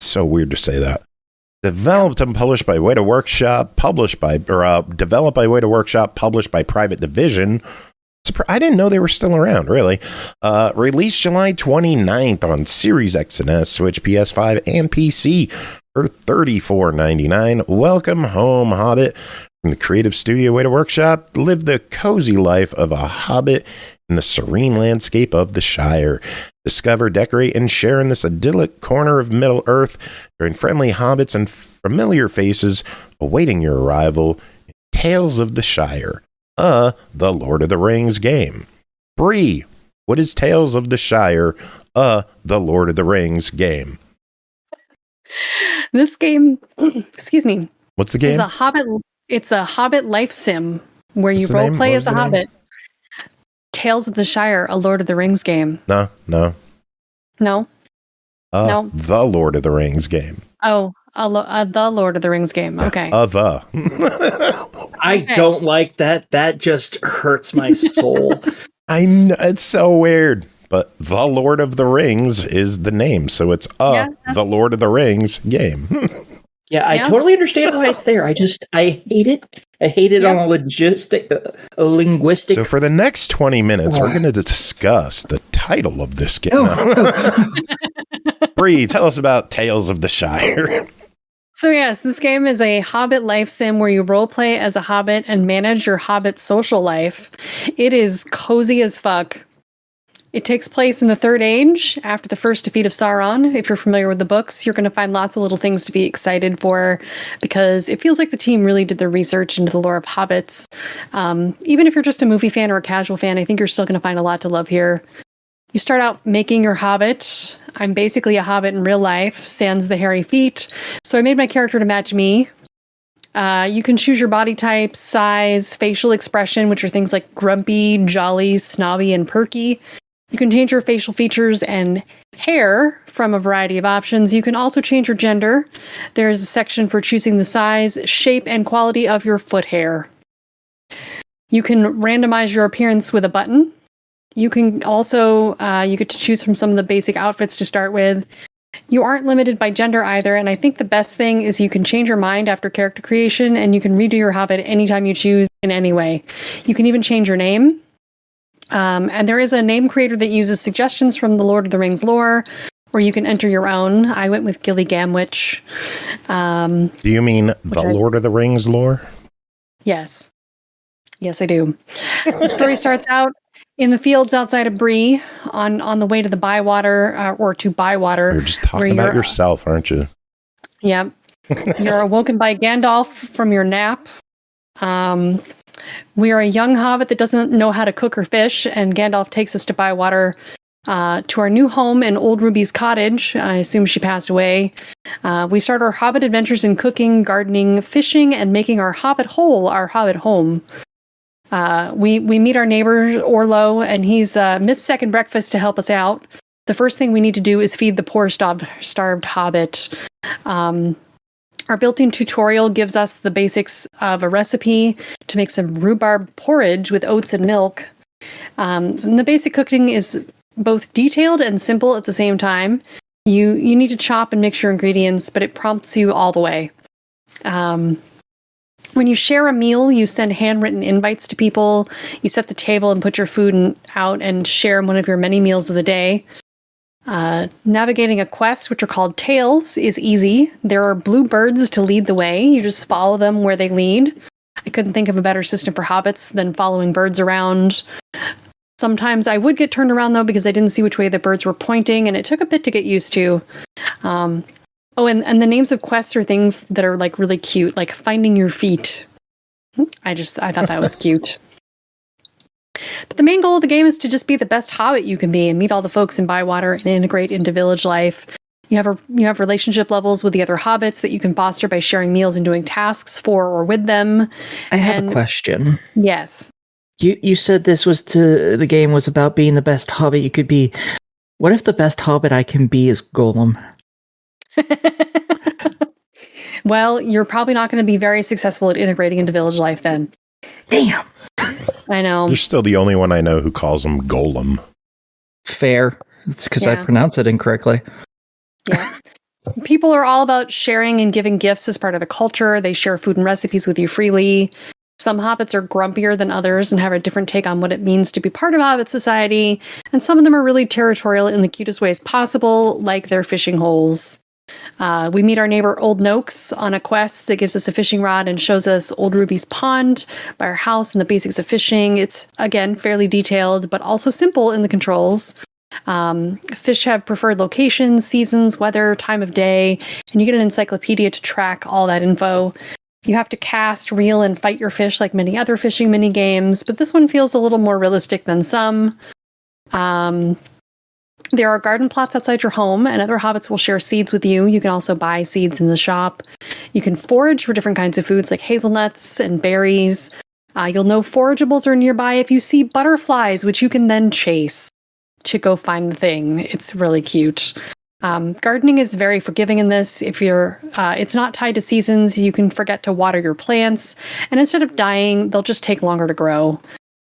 It's so weird to say that. Developed and published by Wētā Workshop, developed by Wētā Workshop, published by Private Division. I didn't know they were still around, really. Released July 29th on Series X and S, Switch, PS5, and PC for $34.99. Welcome home, Hobbit. From the creative studio Wētā Workshop, live the cozy life of a hobbit in the serene landscape of the Shire. Discover, decorate, and share in this idyllic corner of Middle-earth. Join friendly hobbits and familiar faces awaiting your arrival in Tales of the Shire, the Lord of the Rings game. Bri, what is Tales of the Shire, the Lord of the Rings game? This game, excuse me. What's the game? It's a Hobbit life sim where you role play as a Hobbit. Tales of the Shire, a Lord of the Rings game. No. No. No. The Lord of the Rings game. Oh, the Lord of the Rings game. Okay. I don't like that. That just hurts my soul. I know, it's so weird. But The Lord of the Rings is the name, so it's The Lord of the Rings game. Yeah, I totally understand why it's there. I hate it. I hate it on a linguistic. So for the next 20 minutes, we're going to discuss the title of this game. Bri, tell us about Tales of the Shire. So yes, this game is a Hobbit life sim where you roleplay as a Hobbit and manage your Hobbit social life. It is cozy as fuck. It takes place in the Third Age, after the first defeat of Sauron. If you're familiar with the books, you're going to find lots of little things to be excited for, because it feels like the team really did their research into the lore of hobbits. Even if you're just a movie fan or a casual fan, I think you're still going to find a lot to love here. You start out making your hobbit. I'm basically a hobbit in real life, sans the hairy feet. So I made my character to match me. You can choose your body type, size, facial expression, which are things like grumpy, jolly, snobby, and perky. You can change your facial features and hair from a variety of options. You can also change your gender. There's a section for choosing the size, shape, and quality of your foot hair. You can randomize your appearance with a button. You can also, you get to choose from some of the basic outfits to start with. You aren't limited by gender either, and I think the best thing is you can change your mind after character creation, and you can redo your Hobbit anytime you choose in any way. You can even change your name. And there is a name creator that uses suggestions from the Lord of the Rings lore, or you can enter your own. I went with Gilly Gamwich. Do you mean the Lord of the Rings lore? Yes. Yes, I do. The story starts out in the fields outside of Bri on the way to the Bywater, or to Bywater. You're just talking about yourself, aren't you? Yep. You're awoken by Gandalf from your nap. We are a young hobbit that doesn't know how to cook or fish, and Gandalf takes us to Bywater, to our new home in Old Ruby's cottage. I assume she passed away. We start our hobbit adventures in cooking, gardening, fishing, and making our hobbit hole our hobbit home. We meet our neighbor Orlo, and he's missed second breakfast to help us out. The first thing we need to do is feed the poor starved hobbit. Our built-in tutorial gives us the basics of a recipe to make some rhubarb porridge with oats and milk. And the basic cooking is both detailed and simple at the same time. You need to chop and mix your ingredients, but it prompts you all the way. When you share a meal, you send handwritten invites to people. You set the table and put your food out and share one of your many meals of the day. Navigating a quest, which are called tales, is easy. There are blue birds to lead the way. You just follow them where they lead. I couldn't think of a better system for hobbits than following birds around. Sometimes I would get turned around, though, because I didn't see which way the birds were pointing, and it took a bit to get used to. And the names of quests are things that are like really cute, like finding your feet. I thought that was cute. But the main goal of the game is to just be the best hobbit you can be and meet all the folks in Bywater and integrate into village life. You have relationship levels with the other hobbits that you can foster by sharing meals and doing tasks for or with them. I have a question. Yes. You said the game was about being the best hobbit you could be. What if the best hobbit I can be is Golem? Well, you're probably not going to be very successful at integrating into village life then. Damn. I know. You're still the only one I know who calls him Golem. Fair. It's because I pronounce it incorrectly. Yeah. People are all about sharing and giving gifts as part of the culture. They share food and recipes with you freely. Some hobbits are grumpier than others and have a different take on what it means to be part of hobbit society. And some of them are really territorial in the cutest ways possible, like their fishing holes. We meet our neighbor Old Noakes on a quest that gives us a fishing rod and shows us Old Ruby's pond by our house and the basics of fishing. It's, again, fairly detailed, but also simple in the controls. Fish have preferred locations, seasons, weather, time of day, and you get an encyclopedia to track all that info. You have to cast, reel, and fight your fish like many other fishing mini games, but this one feels a little more realistic than some. There are garden plots outside your home, and other hobbits will share seeds with you. You can also buy seeds in the shop. You can forage for different kinds of foods like hazelnuts and berries. You'll know forageables are nearby if you see butterflies, which you can then chase to go find the thing. It's really cute. Gardening is very forgiving in this. If it's not tied to seasons, you can forget to water your plants, and instead of dying, they'll just take longer to grow.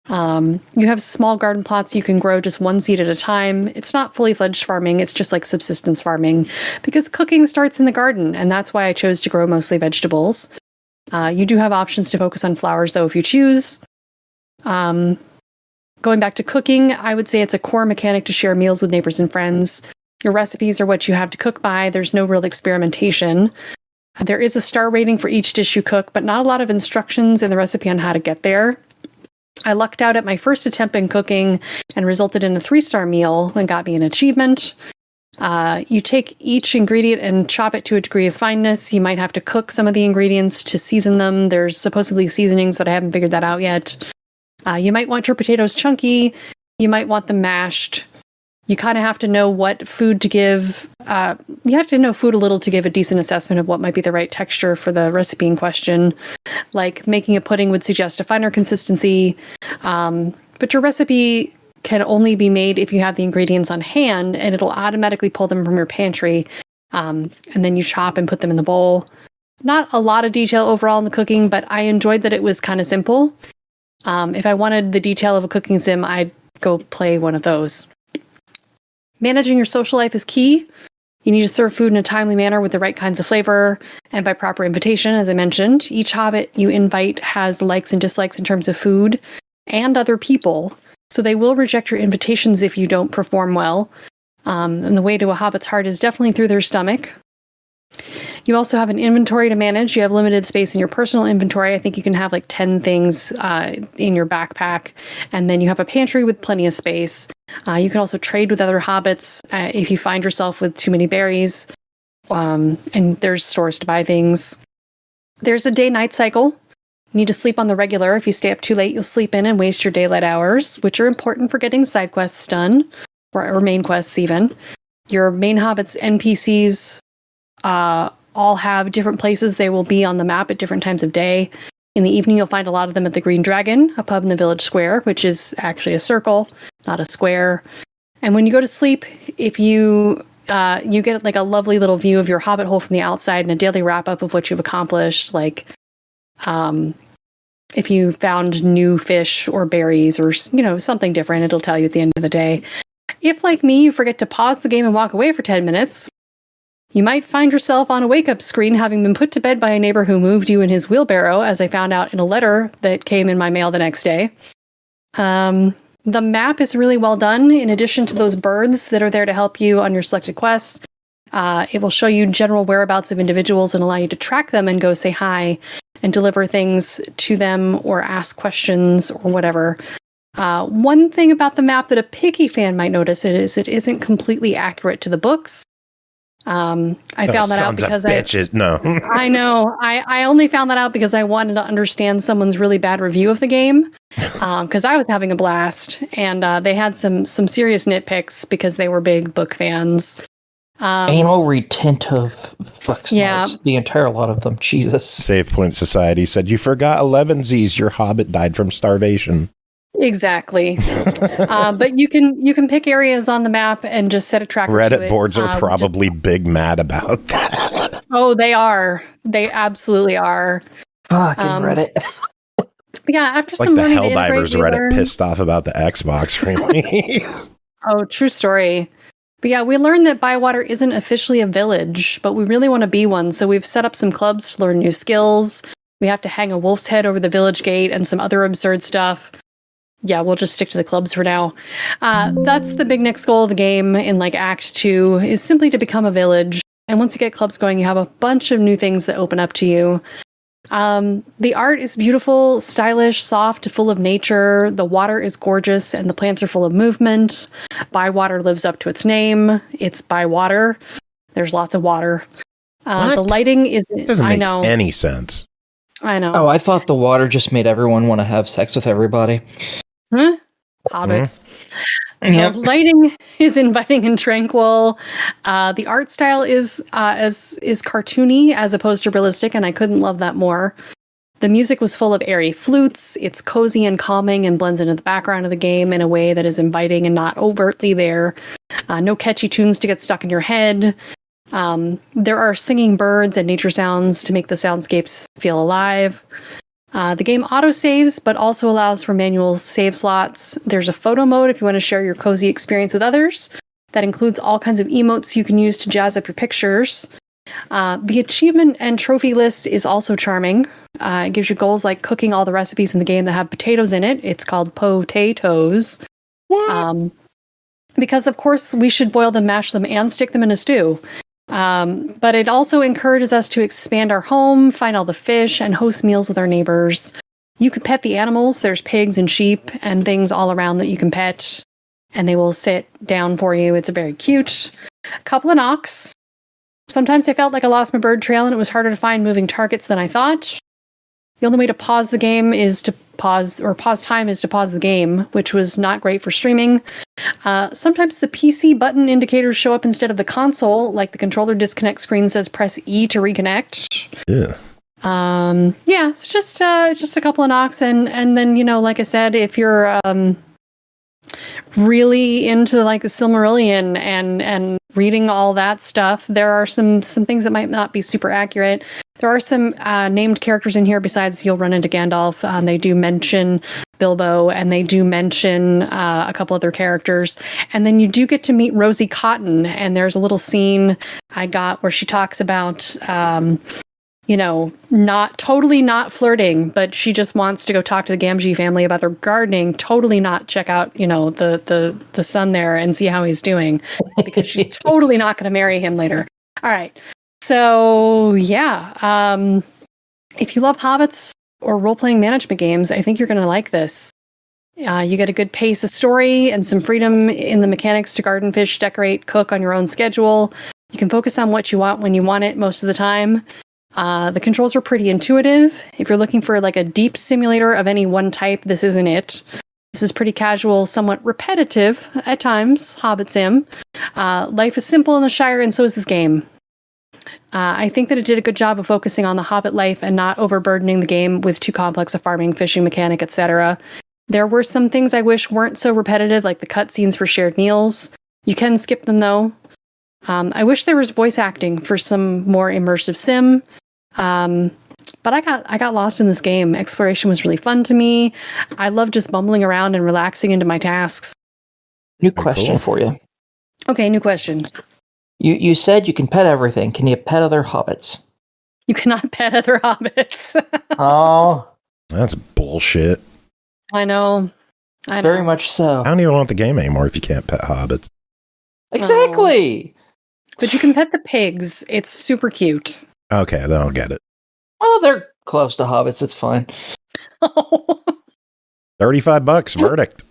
You have small garden plots you can grow just one seed at a time. It's not fully fledged farming, it's just like subsistence farming, because cooking starts in the garden, and that's why I chose to grow mostly vegetables. You do have options to focus on flowers, though, if you choose. Going back to cooking, I would say it's a core mechanic to share meals with neighbors and friends. Your recipes are what you have to cook by. There's no real experimentation. There is a star rating for each dish you cook, but not a lot of instructions in the recipe on how to get there. I lucked out at my first attempt in cooking and resulted in a 3-star meal and got me an achievement. You take each ingredient and chop it to a degree of fineness. You might have to cook some of the ingredients to season them. There's supposedly seasonings, but I haven't figured that out yet. You might want your potatoes chunky. You might want them mashed. You kind of have to know what food to give. You have to know food a little to give a decent assessment of what might be the right texture for the recipe in question. Like making a pudding would suggest a finer consistency. But your recipe can only be made if you have the ingredients on hand, and it'll automatically pull them from your pantry. And then you chop and put them in the bowl. Not a lot of detail overall in the cooking, but I enjoyed that it was kind of simple. If I wanted the detail of a cooking sim, I'd go play one of those. Managing your social life is key. You need to serve food in a timely manner with the right kinds of flavor and by proper invitation, as I mentioned. Each hobbit you invite has likes and dislikes in terms of food and other people, so they will reject your invitations if you don't perform well. And the way to a hobbit's heart is definitely through their stomach. You also have an inventory to manage. You have limited space in your personal inventory. I think you can have like 10 things in your backpack. And then you have a pantry with plenty of space. You can also trade with other hobbits if you find yourself with too many berries. And there's stores to buy things. There's a day-night cycle. You need to sleep on the regular. If you stay up too late, you'll sleep in and waste your daylight hours, which are important for getting side quests done, or main quests even. Your main hobbits NPCs all have different places they will be on the map at different times of day. In the evening, you'll find a lot of them at the Green Dragon, a pub in the village square, which is actually a circle, not a square. And when you go to sleep, if you get like a lovely little view of your hobbit hole from the outside and a daily wrap up of what you've accomplished, like if you found new fish or berries or something different, it'll tell you at the end of the day. If, like me, you forget to pause the game and walk away for 10 minutes, you might find yourself on a wake-up screen having been put to bed by a neighbor who moved you in his wheelbarrow, as I found out in a letter that came in my mail the next day. The map is really well done. In addition to those birds that are there to help you on your selected quests, it will show you general whereabouts of individuals and allow you to track them and go say hi and deliver things to them or ask questions or whatever. One thing about the map that a picky fan might notice is it isn't completely accurate to the books. I found that out because I know. I only found that out because I wanted to understand someone's really bad review of the game. Because I was having a blast, and they had some serious nitpicks because they were big book fans. Anal retentive fucks. Yeah, the entire lot of them. Jesus. Save Point Society said, "You forgot 11Z's. Your hobbit died from starvation." Exactly. But you can pick areas on the map and just set a tracker to it. Reddit boards are probably big mad about that. Oh, they are. They absolutely are. Fucking Reddit. Yeah, after like some the learning to integrate, Helldivers Reddit pissed off about the Xbox release. Oh, true story. But yeah, we learned that Bywater isn't officially a village, but we really want to be one. So we've set up some clubs to learn new skills. We have to hang a wolf's head over the village gate and some other absurd stuff. Yeah, we'll just stick to the clubs for now. That's the big next goal of the game in like Act 2 is simply to become a village. And once you get clubs going, you have a bunch of new things that open up to you. The art is beautiful, stylish, soft, full of nature. The water is gorgeous and the plants are full of movement. Bywater lives up to its name. It's Bywater. There's lots of water. The lighting is... Doesn't make any sense. I know. Oh, I thought the water just made everyone want to have sex with everybody. Huh? Hobbits. Yep. The lighting is inviting and tranquil. The art style is cartoony as opposed to realistic, and I couldn't love that more. The music was full of airy flutes. It's cozy and calming and blends into the background of the game in a way that is inviting and not overtly there. No catchy tunes to get stuck in your head. There are singing birds and nature sounds to make the soundscapes feel alive. The game auto-saves, but also allows for manual save slots. There's a photo mode if you want to share your cozy experience with others. That includes all kinds of emotes you can use to jazz up your pictures. The achievement and trophy list is also charming. It gives you goals like cooking all the recipes in the game that have potatoes in it. It's called potatoes. Because, of course, we should boil them, mash them, and stick them in a stew. But it also encourages us to expand our home, find all the fish, and host meals with our neighbors. You can pet the animals. There's pigs and sheep and things all around that you can pet, and they will sit down for you. It's very cute. A couple of knocks. Sometimes I felt like I lost my bird trail, and it was harder to find moving targets than I thought. The only way to pause the game is to pause time is to pause the game, which was not great for streaming. Sometimes the PC button indicators show up instead of the console, like the controller disconnect screen says press E to reconnect. Yeah. It's just a couple of knocks, and then, like I said, if you're really into like the Silmarillion and reading all that stuff, there are some things that might not be super accurate. There are some named characters in here besides you'll run into Gandalf. They do mention Bilbo, and they do mention a couple other characters. And then you do get to meet Rosie Cotton, and there's a little scene I got where she talks about, not flirting, but she just wants to go talk to the Gamgee family about their gardening, totally not check out, the son there and see how he's doing, because she's totally not going to marry him later. All right. So, yeah, if you love Hobbits or role-playing management games, I think you're going to like this. You get a good pace of story and some freedom in the mechanics to garden, fish, decorate, cook on your own schedule. You can focus on what you want when you want it most of the time. The controls are pretty intuitive. If you're looking for like a deep simulator of any one type, this isn't it. This is pretty casual, somewhat repetitive at times, Hobbit Sim. Life is simple in the Shire, and so is this game. I think that it did a good job of focusing on the Hobbit life and not overburdening the game with too complex a farming, fishing mechanic, etc. There were some things I wish weren't so repetitive, like the cutscenes for shared meals. You can skip them, though. I wish there was voice acting for some more immersive sim. But I got lost in this game. Exploration was really fun to me. I love just bumbling around and relaxing into my tasks. New question for you. Okay, new question. You said you can pet everything. Can you pet other hobbits? You cannot pet other hobbits. Oh. That's bullshit. I know. Very much so. I don't even want the game anymore if you can't pet hobbits. Exactly. But you can pet the pigs. It's super cute. Okay, then I'll get it. Oh, they're close to hobbits. It's fine. $35 verdict.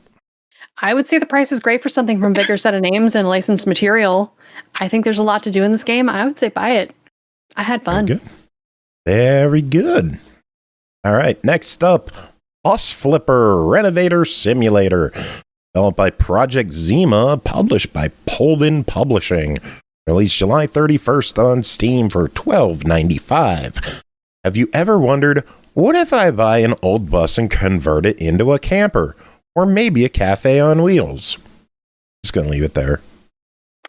I would say the price is great for something from bigger set of names and licensed material. I think there's a lot to do in this game. I would say buy it. I had fun. Very good. Very good. All right, next up, Bus Flipper Renovator Simulator. Developed by Project Zima, published by Polden Publishing. Released July 31st on Steam for $12.95. Have you ever wondered, what if I buy an old bus and convert it into a camper? Or maybe a cafe on wheels? Just going to leave it there.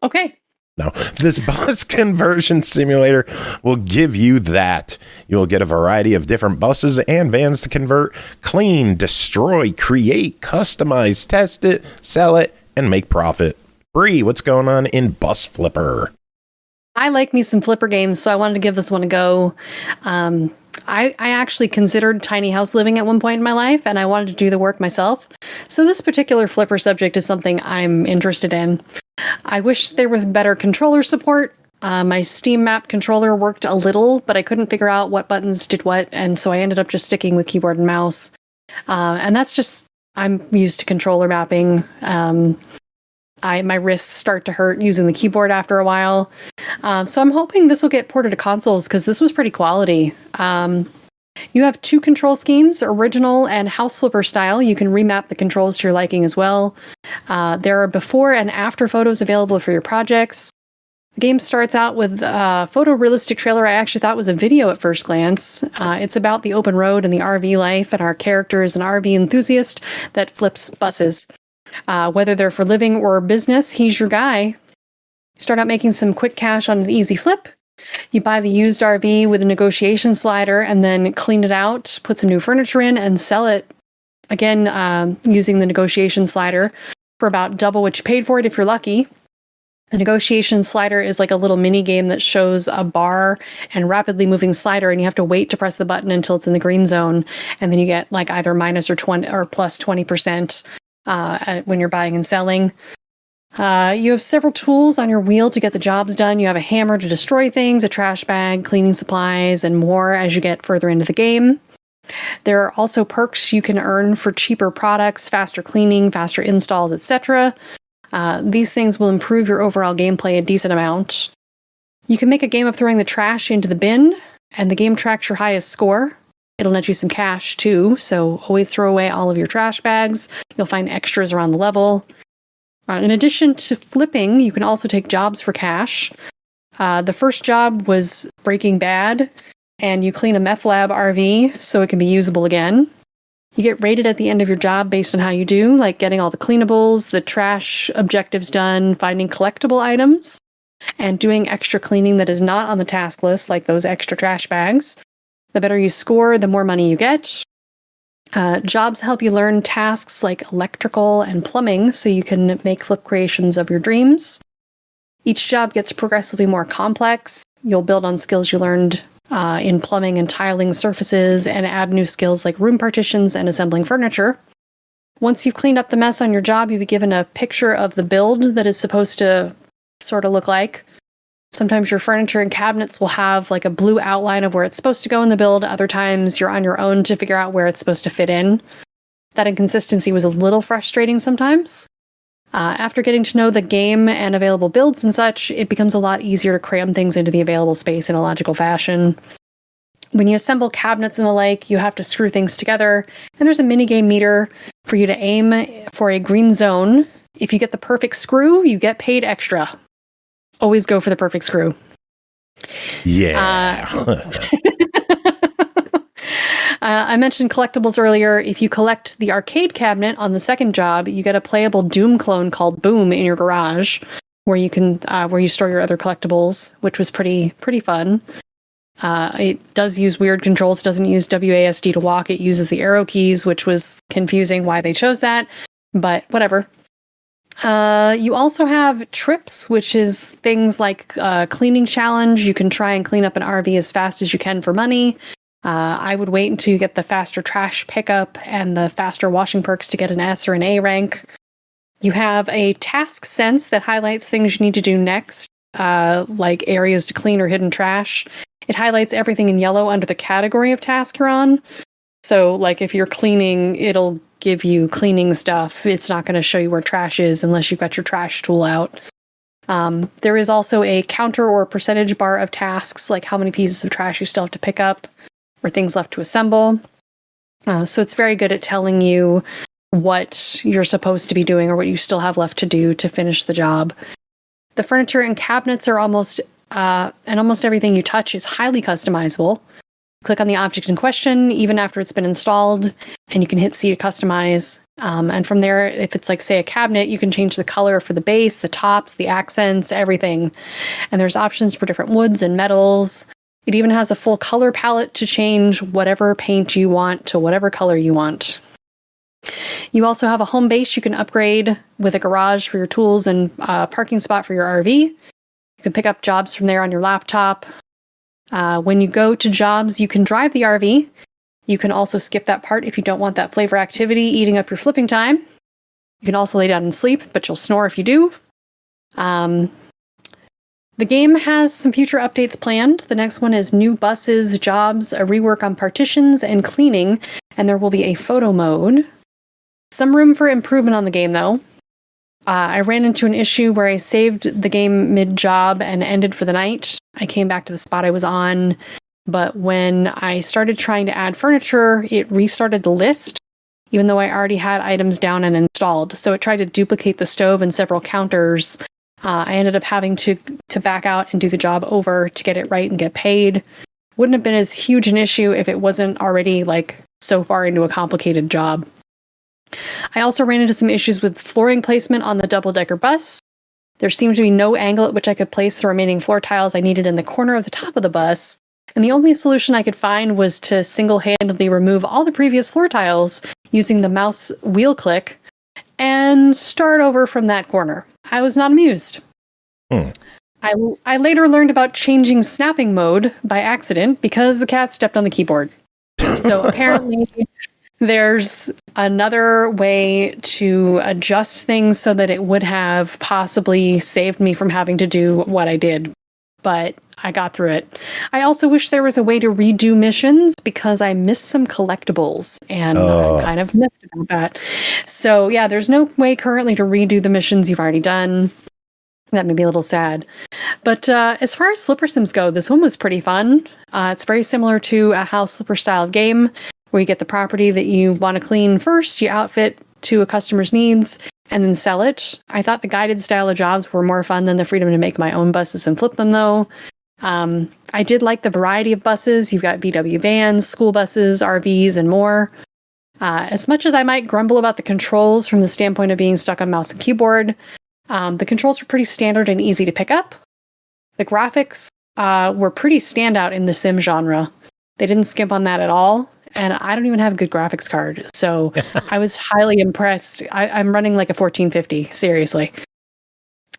Okay. Now, this bus conversion simulator will give you that. You will get a variety of different buses and vans to convert, clean, destroy, create, customize, test it, sell it, and make profit. Bri, what's going on in Bus Flipper? I like me some flipper games, so I wanted to give this one a go. I actually considered tiny house living at one point in my life, and I wanted to do the work myself. So this particular flipper subject is something I'm interested in. I wish there was better controller support. My Steam Map controller worked a little, but I couldn't figure out what buttons did what, and so I ended up just sticking with keyboard and mouse. And that's just, I'm used to controller mapping. My wrists start to hurt using the keyboard after a while. So I'm hoping this will get ported to consoles, because this was pretty quality. You have two control schemes, original and house flipper style. You can remap the controls to your liking as well. There are before and after photos available for your projects. The game starts out with a photorealistic trailer I actually thought was a video at first glance. It's about the open road and the RV life, and our character is an RV enthusiast that flips buses. Whether they're for living or business, he's your guy. You start out making some quick cash on an easy flip. You buy the used RV with a negotiation slider and then clean it out, put some new furniture in, and sell it. Again, using the negotiation slider for about double what you paid for it if you're lucky. The negotiation slider is like a little mini game that shows a bar and rapidly moving slider, and you have to wait to press the button until it's in the green zone, and then you get like either minus or 20 or plus 20% when you're buying and selling. You have several tools on your wheel to get the jobs done. You have a hammer to destroy things, a trash bag, cleaning supplies, and more as you get further into the game. There are also perks you can earn for cheaper products, faster cleaning, faster installs, etc. These things will improve your overall gameplay a decent amount. You can make a game of throwing the trash into the bin, and the game tracks your highest score. It'll net you some cash too, so always throw away all of your trash bags. You'll find extras around the level. In addition to flipping, you can also take jobs for cash. The first job was Breaking Bad, and you clean a meth lab RV so it can be usable again. You get rated at the end of your job based on how you do, like getting all the cleanables, the trash objectives done, finding collectible items. and doing extra cleaning that is not on the task list, like those extra trash bags. The better you score, the more money you get. Jobs help you learn tasks like electrical and plumbing so you can make flip creations of your dreams. Each job gets progressively more complex. You'll build on skills you learned in plumbing and tiling surfaces and add new skills like room partitions and assembling furniture. Once you've cleaned up the mess on your job, you'll be given a picture of the build that is supposed to sort of look like. Sometimes your furniture and cabinets will have like a blue outline of where it's supposed to go in the build. Other times you're on your own to figure out where it's supposed to fit in. That inconsistency was a little frustrating sometimes. After getting to know the game and available builds and such, it becomes a lot easier to cram things into the available space in a logical fashion. When you assemble cabinets and the like, you have to screw things together, and there's a minigame meter for you to aim for a green zone. If you get the perfect screw, you get paid extra. Always go for the perfect screw. Yeah. I mentioned collectibles earlier. If you collect the arcade cabinet on the second job, you get a playable Doom clone called Boom in your garage, where you can where you store your other collectibles, which was pretty fun. It does use weird controls. It doesn't use WASD to walk. It uses the arrow keys, which was confusing why they chose that, but whatever. You also have trips, which is things like cleaning challenge. You can try and clean up an RV as fast as you can for money. I would wait until you get the faster trash pickup and the faster washing perks to get an S or an A rank. You have a task sense that highlights things you need to do next, like areas to clean or hidden trash. It highlights everything in yellow under the category of task you're on. So, like, if you're cleaning, it'll give you cleaning stuff. It's not going to show you where trash is unless you've got your trash tool out. There is also a counter or percentage bar of tasks, like how many pieces of trash you still have to pick up or things left to assemble. So it's very good at telling you what you're supposed to be doing or what you still have left to do to finish the job. The furniture and cabinets are almost everything you touch is highly customizable. Click on the object in question, even after it's been installed, and you can hit C to customize. And from there, if it's like, say, a cabinet, you can change the color for the base, the tops, the accents, everything. And there's options for different woods and metals. It even has a full color palette to change whatever paint you want to whatever color you want. You also have a home base you can upgrade with a garage for your tools and a parking spot for your RV. You can pick up jobs from there on your laptop. When you go to jobs, you can drive the RV. You can also skip that part if you don't want that flavor activity eating up your flipping time. You can also lay down and sleep, but you'll snore if you do. The game has some future updates planned. The next one is new buses, jobs, a rework on partitions, and cleaning, and there will be a photo mode. Some room for improvement on the game, though. I ran into an issue where I saved the game mid-job and ended for the night. I came back to the spot I was on, but when I started trying to add furniture, it restarted the list, even though I already had items down and installed. So it tried to duplicate the stove and several counters. I ended up having to back out and do the job over to get it right and get paid. Wouldn't have been as huge an issue if it wasn't already so far into a complicated job. I also ran into some issues with flooring placement on the double-decker bus. There seemed to be no angle at which I could place the remaining floor tiles I needed in the corner of the top of the bus, and the only solution I could find was to single-handedly remove all the previous floor tiles using the mouse wheel click and start over from that corner. I was not amused. I later learned about changing snapping mode by accident because the cat stepped on the keyboard. So apparently there's another way to adjust things so that it would have possibly saved me from having to do what I did. But I got through it. I also wish there was a way to redo missions because I missed some collectibles and I'm kind of miffed about that. So yeah, there's no way currently to redo the missions you've already done. That made me a little sad. But as far as Flipper Sims go, this one was pretty fun. It's very similar to a house flipper style game where you get the property that you want to clean first, you outfit to a customer's needs, and then sell it. I thought the guided style of jobs were more fun than the freedom to make my own buses and flip them, though. I did like the variety of buses. You've got VW vans, school buses, RVs, and more. As much as I might grumble about the controls from the standpoint of being stuck on mouse and keyboard, the controls were pretty standard and easy to pick up. The graphics were pretty standout in the sim genre. They didn't skimp on that at all. And I don't even have a good graphics card. So I was highly impressed. I'm running like a 1450, seriously.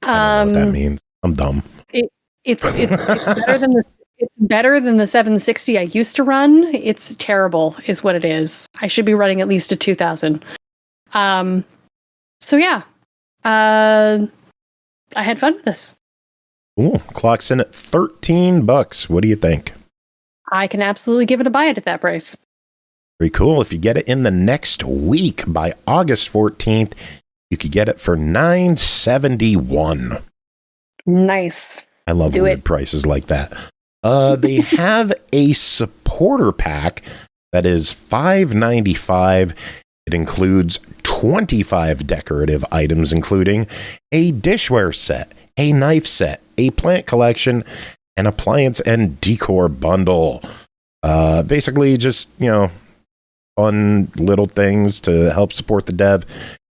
I don't know what that means. I'm dumb. It's better than the 760 I used to run. It's terrible, is what it is. I should be running at least a 2000. So yeah, I had fun with this. Ooh, clocks in at $13. What do you think? I can absolutely give it a buy it at that price. Very cool. If you get it in the next week by August 14th, you could get it for $9.71. Nice. I love weird prices like that. They have a supporter pack that is $5.95. It includes 25 decorative items, including a dishware set, a knife set, a plant collection, an appliance and decor bundle. Basically just, fun little things to help support the dev.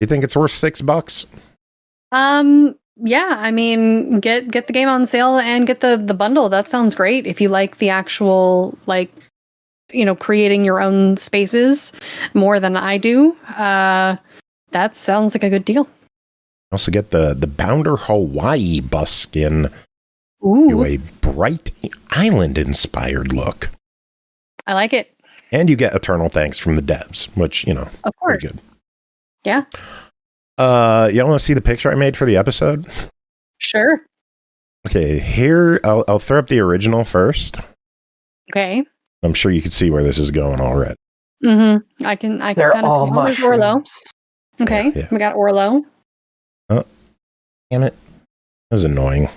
You think it's worth $6? Yeah, I mean, get the game on sale and get the bundle. That sounds great. If you like the actual, creating your own spaces more than I do, that sounds like a good deal. Also get the Bounder Hawaii bus skin. Ooh. To a bright island-inspired look. I like it. And you get eternal thanks from the devs, which, of course. Good. Yeah. Y'all want to see the picture I made for the episode? Sure. Okay, here, I'll throw up the original first. Okay. I'm sure you can see where this is going already. Mm-hmm. I can They're kind of all see. mushrooms. Orlo. Okay. Yeah. We got Orlo. Oh, damn it. That was annoying.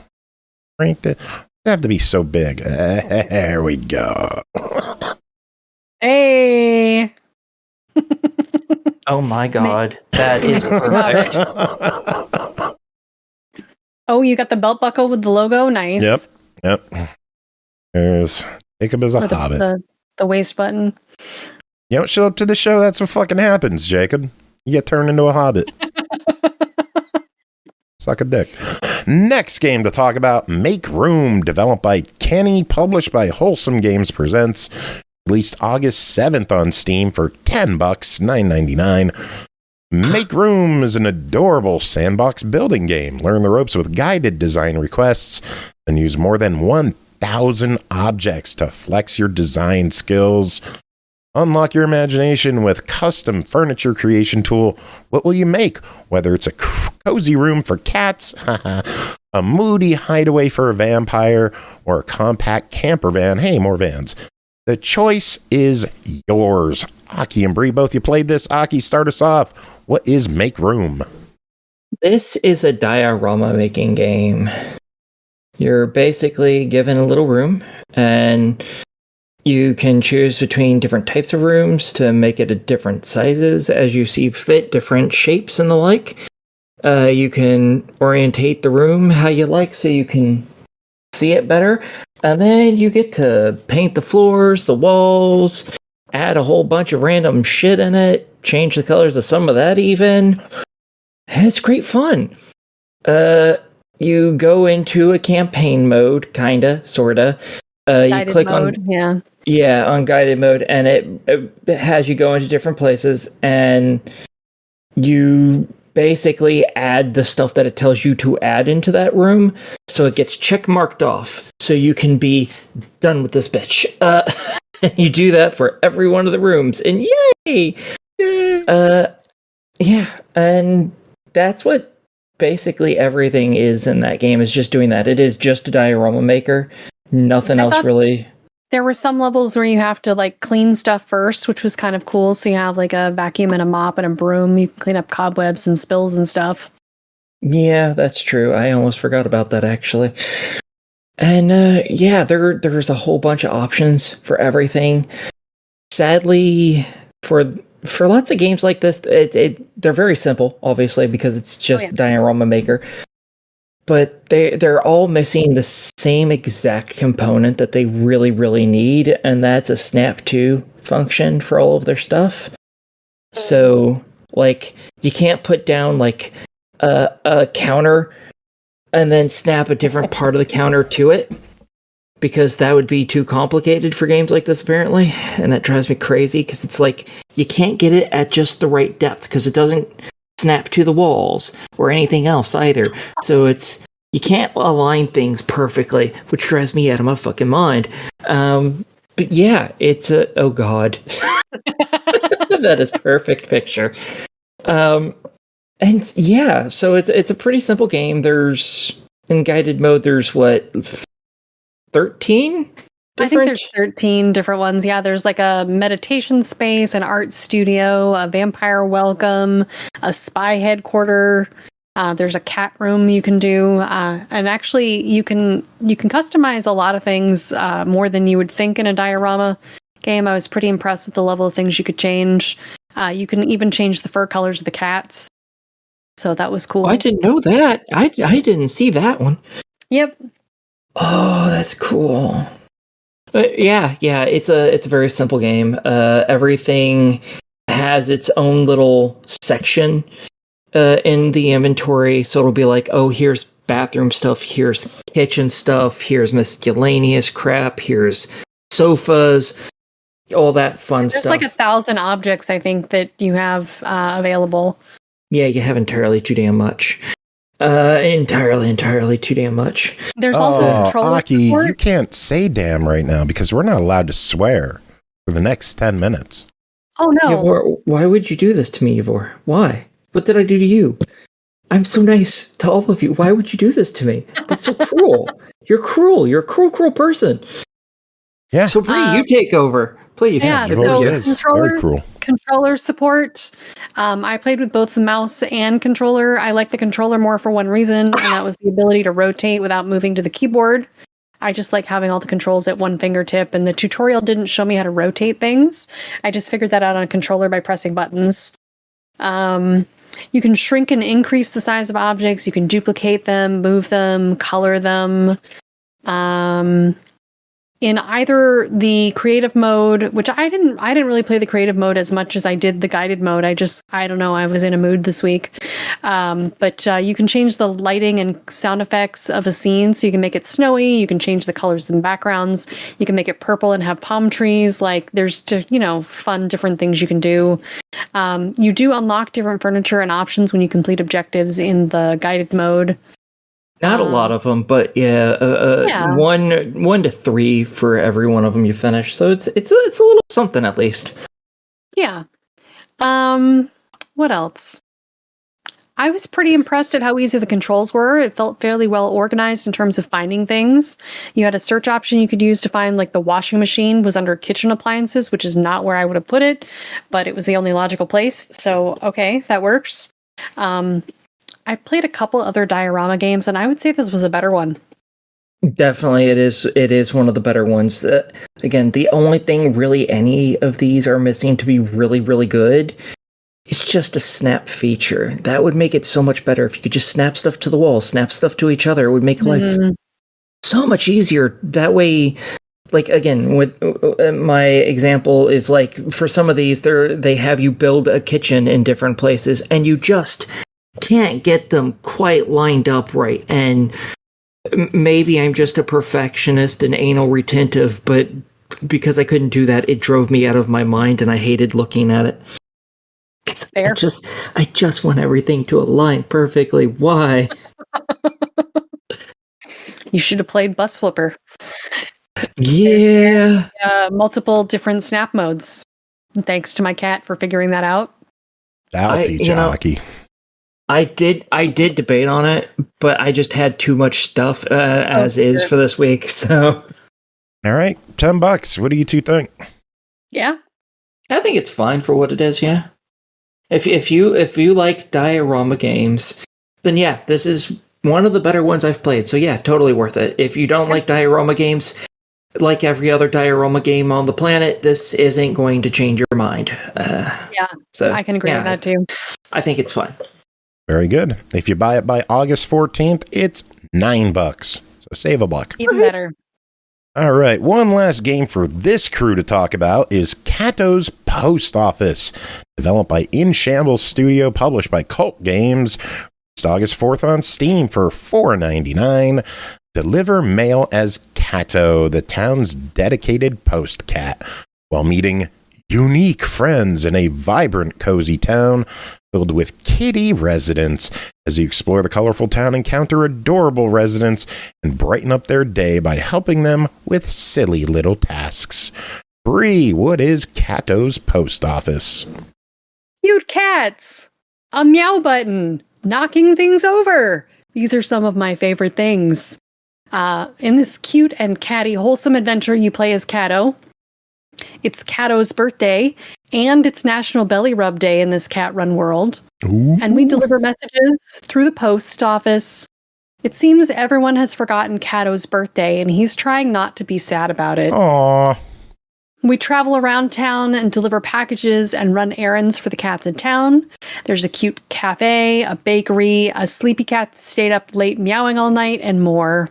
Cranked it. They have to be so big. There we go. Hey. Oh my god, that is perfect. Oh, you got the belt buckle with the logo. Nice. Yep. There's Jacob as a hobbit. The waist button. You don't show up to the show, that's what fucking happens, Jacob. You get turned into a hobbit. Suck a dick. Next game to talk about, MakeRoom, developed by Kenney, published by Wholesome Games Presents, released August 7th on Steam for $10, $9.99. MakeRoom is an adorable sandbox building game. Learn the ropes with guided design requests and use more than 1,000 objects to flex your design skills. Unlock your imagination with custom furniture creation tool. What will you make? Whether it's a cozy room for cats, a moody hideaway for a vampire, or a compact camper van. Hey, more vans. The choice is yours. Aki and Bri, both you played this. Aki, start us off. What is MakeRoom? This is a diorama making game. You're basically given a little room, and you can choose between different types of rooms to make it at different sizes as you see fit, different shapes and the like. You can orientate the room how you like so you can see it better. And then you get to paint the floors, the walls, add a whole bunch of random shit in it, change the colors of some of that even. And it's great fun. You go into a campaign mode, kinda, sorta. You click mode, on on guided mode, and it has you go into different places, and you basically add the stuff that it tells you to add into that room, so it gets check marked off, so you can be done with this bitch. You do that for every one of the rooms, and yay! And that's what basically everything is in that game, is just doing that. It is just a diorama maker. Nothing else really. There were some levels where you have to clean stuff first, which was kind of cool. So you have a vacuum and a mop and a broom. You can clean up cobwebs and spills and stuff. Yeah, that's true. I almost forgot about that actually. And there's a whole bunch of options for everything. Sadly, for lots of games like this, they're very simple, obviously, because it's just diorama maker. But they're all missing the same exact component that they really, really need, and that's a snap to function for all of their stuff. So, you can't put down a counter and then snap a different part of the counter to it, because that would be too complicated for games like this, apparently. And that drives me crazy, because it's like, you can't get it at just the right depth, because it doesn't snap to the walls or anything else either. So you can't align things perfectly, which drives me out of my fucking mind. But yeah, oh god. That is perfect picture. And yeah, so it's a pretty simple game. In guided mode, there's what, 13? I think there's 13 different ones. Yeah, there's like a meditation space, an art studio, a vampire welcome, a spy headquarter. There's a cat room you can do, and actually you can customize a lot of things more than you would think in a diorama game. I was pretty impressed with the level of things you could change. You can even change the fur colors of the cats, so that was cool. I didn't know that. I didn't see that one. Yep. Oh, that's cool. Yeah, it's a very simple game. Everything has its own little section in the inventory, so it'll be like, oh, here's bathroom stuff, here's kitchen stuff, here's miscellaneous crap, here's sofas, all that fun stuff. There's like 1,000 objects, I think, that you have available. Yeah, you have entirely too damn much. Entirely too damn much. There's also controller Aki, support. you can't say damn right now because we're not allowed to swear for the next 10 minutes. Oh, no. Ivor, why would you do this to me, Ivor? Why? What did I do to you? I'm so nice to all of you. Why would you do this to me? That's so cruel. You're cruel. You're a cruel person. Yeah. So, Bri, you take over. Please. Yeah, so very cruel. Controller support. I played with both the mouse and controller. I like the controller more for one reason, and that was the ability to rotate without moving to the keyboard. I just like having all the controls at one fingertip, and the tutorial didn't show me how to rotate things. I just figured that out on a controller by pressing buttons. You can shrink and increase the size of objects. You can duplicate them, move them, color them. In either the creative mode, which I didn't really play the creative mode as much as I did the guided mode. I don't know, I was in a mood this week. But you can change the lighting and sound effects of a scene, so you can make it snowy. You can change the colors and backgrounds. You can make it purple and have palm trees. Like, there's fun different things you can do. You do unlock different furniture and options when you complete objectives in the guided mode. Not a lot of them, but yeah. 1 to 3 for every one of them you finish. So it's a little something at least. Yeah. What else? I was pretty impressed at how easy the controls were. It felt fairly well organized in terms of finding things. You had a search option you could use to find, like, the washing machine was under kitchen appliances, which is not where I would have put it, but it was the only logical place. So, okay, that works. I've played a couple other diorama games, and I would say this was a better one. Definitely, it is one of the better ones. Again, the only thing really any of these are missing to be really, really good is just a snap feature. That would make it so much better if you could just snap stuff to the wall, snap stuff to each other. It would make life so much easier. That way, like, again, with my example is, like, for some of these, they have you build a kitchen in different places, and you just can't get them quite lined up right. And maybe I'm just a perfectionist and anal retentive, but because I couldn't do that, it drove me out of my mind, and I hated looking at it. Fair. I just want everything to align perfectly. Why? You should have played Bus Flipper. Yeah. Multiple different snap modes. Thanks to my cat for figuring that out. That'll teach you, Aki. I did debate on it, but I just had too much stuff as is for this week. So, all right, $10. What do you two think? Yeah, I think it's fine for what it is. Yeah, if you like diorama games, then yeah, this is one of the better ones I've played. So yeah, totally worth it. If you don't like diorama games, like every other diorama game on the planet, this isn't going to change your mind. So I can agree with that too. I think it's fun. Very good. If you buy it by August 14th, it's $9. So save $1. Even better. All right. One last game for this crew to talk about is Catto's Post Office. Developed by In Shambles Studio, published by Cult Games. It's August 4th on Steam for $4.99. Deliver mail as Catto, the town's dedicated post cat, while meeting unique friends in a vibrant, cozy town filled with kitty residents. As you explore the colorful town, encounter adorable residents and brighten up their day by helping them with silly little tasks. Bri, what is Catto's post office? Cute cats! A meow button! Knocking things over! These are some of my favorite things. In this cute and catty wholesome adventure, you play as Catto. It's Catto's birthday, and it's National Belly Rub Day in this cat run world. Ooh. And we deliver messages through the post office. It seems everyone has forgotten Catto's birthday, and he's trying not to be sad about it. Aww. We travel around town and deliver packages and run errands for the cats in town. There's a cute cafe, a bakery, a sleepy cat that stayed up late meowing all night, and more.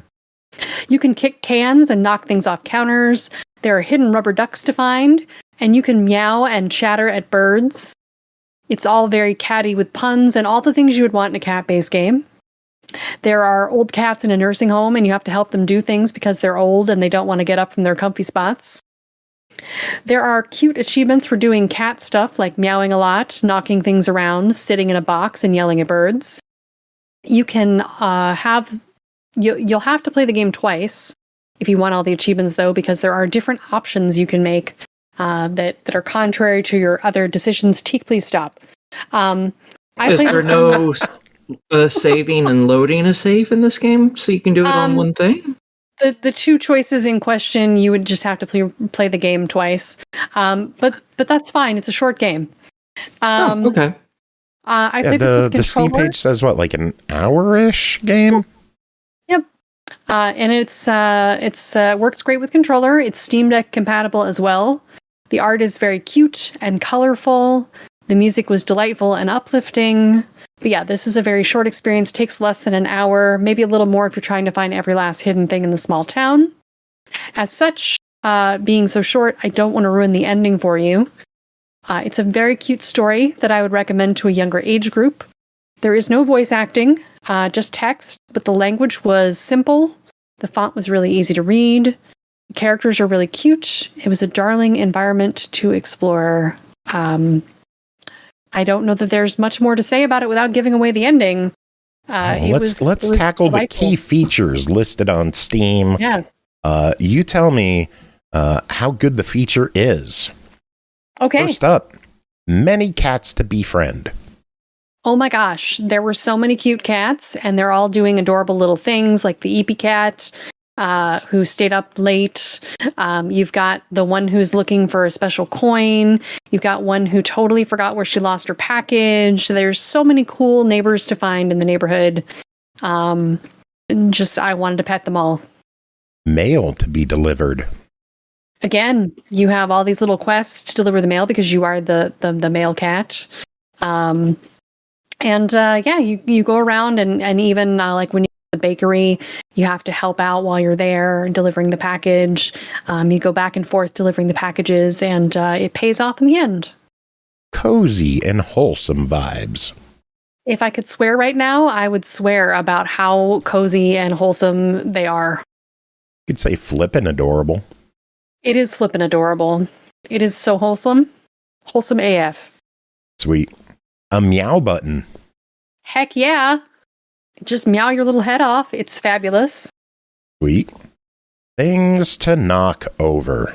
You can kick cans and knock things off counters. There are hidden rubber ducks to find, and you can meow and chatter at birds. It's all very catty with puns and all the things you would want in a cat-based game. There are old cats in a nursing home, and you have to help them do things because they're old and they don't want to get up from their comfy spots. There are cute achievements for doing cat stuff like meowing a lot, knocking things around, sitting in a box, and yelling at birds. You can you'll have to play the game twice if you want all the achievements, though, because there are different options you can make that are contrary to your other decisions. Teak, please stop. Is there no saving and loading a save in this game, so you can do it on one thing? The two choices in question, you would just have to play the game twice. But that's fine. It's a short game. Okay. I played this with the Steam controller. page says what, like an hour-ish game? Yep. And it's works great with controller. It's Steam Deck compatible as well. The art is very cute and colorful. The music was delightful and uplifting. But yeah, this is a very short experience. Takes less than an hour, maybe a little more if you're trying to find every last hidden thing in the small town. As such, being so short, I don't want to ruin the ending for you. It's a very cute story that I would recommend to a younger age group. There is no voice acting, just text, but the language was simple. The font was really easy to read. The characters are really cute. It was a darling environment to explore. I don't know that there's much more to say about it without giving away the ending. Let's tackle the key features listed on Steam. Yes. You tell me how good the feature is. Okay. First up, many cats to befriend. Oh my gosh, there were so many cute cats, and they're all doing adorable little things, like the Eepy cat, who stayed up late. You've got the one who's looking for a special coin. You've got one who totally forgot where she lost her package. There's so many cool neighbors to find in the neighborhood. I wanted to pet them all. Mail to be delivered. Again, you have all these little quests to deliver the mail because you are the mail cat. You go around and even like when you're at the bakery, you have to help out while you're there delivering the package. You go back and forth delivering the packages, and it pays off in the end. Cozy and wholesome vibes. If I could swear right now, I would swear about how cozy and wholesome they are. You could say flippin' adorable. It is flippin' adorable. It is so wholesome. Wholesome AF. Sweet. A meow button. Heck yeah. Just meow your little head off. It's fabulous. Sweet. Things to knock over.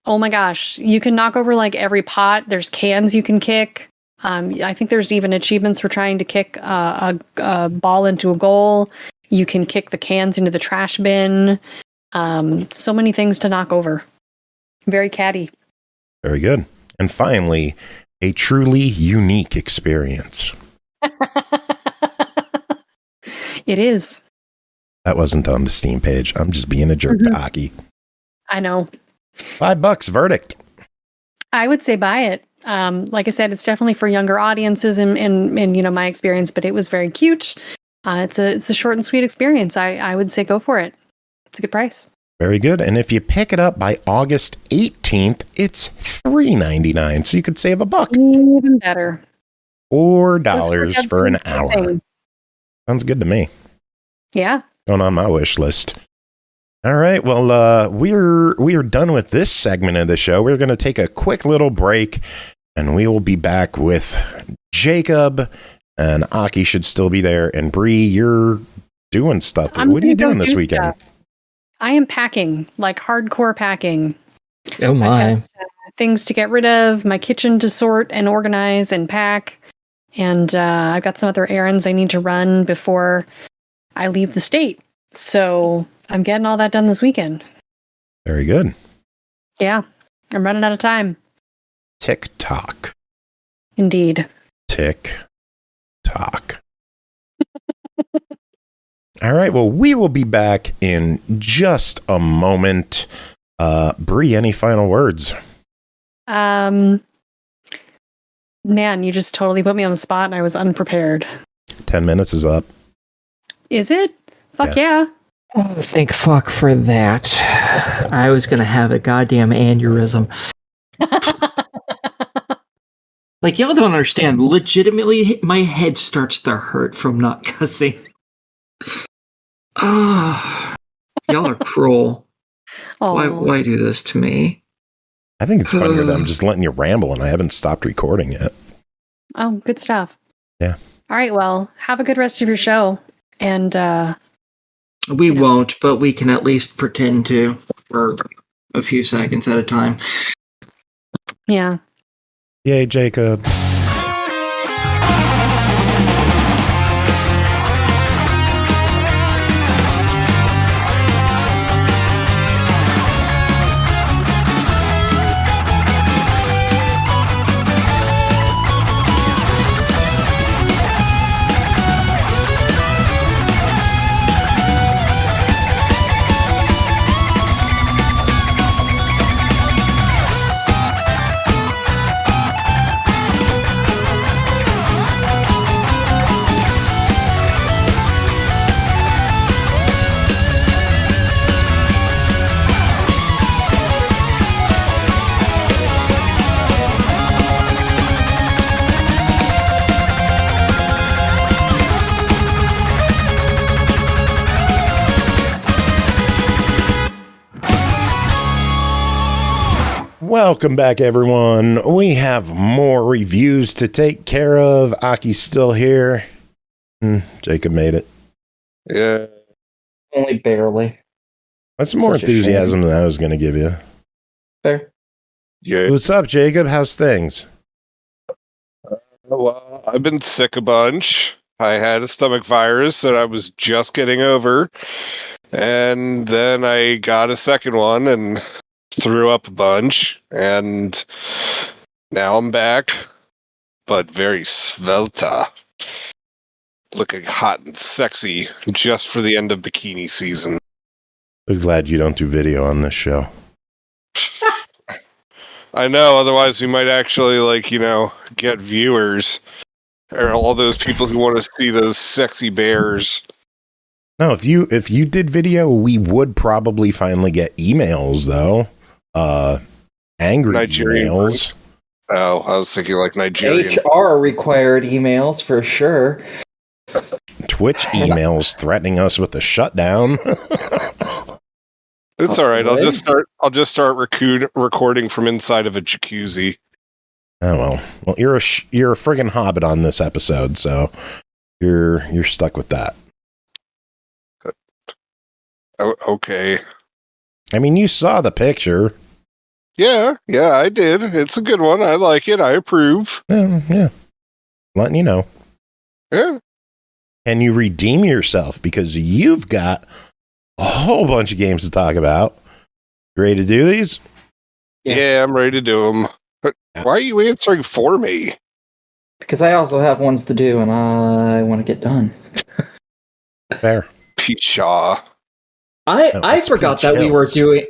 Oh my gosh. You can knock over like every pot. There's cans you can kick. I think there's even achievements for trying to kick a ball into a goal. You can kick the cans into the trash bin. So many things to knock over. Very catty. Very good. And finally, a truly unique experience. It is. That wasn't on the Steam page. I'm just being a jerk to Aki. I know. $5 verdict. I would say buy it. Like I said, it's definitely for younger audiences in my experience, but it was very cute. It's a short and sweet experience. I would say go for it. It's a good price. Very good. And if you pick it up by August 18th, it's $3.99. So you could save $1. Even better. $4 for an hour. Sounds good to me. Yeah. Going on my wish list. All right. Well, we are done with this segment of the show. We're going to take a quick little break, and we will be back with Jacob, and Aki should still be there. And Bri, you're doing stuff. What are you doing this weekend? I am packing, like hardcore packing. Oh my. I've got, things to get rid of, my kitchen to sort and organize and pack. And I've got some other errands I need to run before I leave the state. So I'm getting all that done this weekend. Very good. Yeah, I'm running out of time. TikTok. Indeed. TikTok. All right. Well, we will be back in just a moment. Bri, any final words? Man, you just totally put me on the spot and I was unprepared. 10 minutes is up. Is it? Fuck yeah. Oh, thank fuck for that. I was going to have a goddamn aneurysm. Like, y'all don't understand. Legitimately, my head starts to hurt from not cussing. Oh, y'all are cruel. Why do this to me? I think it's funnier that I'm just letting you ramble and I haven't stopped recording yet. Oh, good stuff. Yeah. All right, well, have a good rest of your show. And we won't, but we can at least pretend to for a few seconds at a time. Yeah. Yay, Jacob. Welcome back, everyone. We have more reviews to take care of. Aki's still here. Jacob made it. Yeah. Only barely. That's more enthusiasm than I was going to give you. Fair. Yeah. What's up, Jacob? How's things? Well, I've been sick a bunch. I had a stomach virus that I was just getting over. And then I got a second one and threw up a bunch. And now I'm back, but very svelte. Looking hot and sexy just for the end of bikini season. I'm glad you don't do video on this show. I know, otherwise we might actually, get viewers. Or all those people who want to see those sexy bears. No, if you did video, we would probably finally get emails, though. Angry Nigerian emails. Oh, I was thinking like Nigerian. HR required emails for sure. Twitch emails threatening us with a shutdown. It's all right. I'll just start recording from inside of a jacuzzi. Oh well, you're a friggin' hobbit on this episode, so you're stuck with that. Oh, okay. I mean, you saw the picture. Yeah, I did. It's a good one. I like it. I approve. Yeah. Letting you know. Yeah. Can you redeem yourself? Because you've got a whole bunch of games to talk about. You ready to do these? Yeah, I'm ready to do them. But why are you answering for me? Because I also have ones to do, and I want to get done. Fair. Pete Shaw. I forgot that we were doing.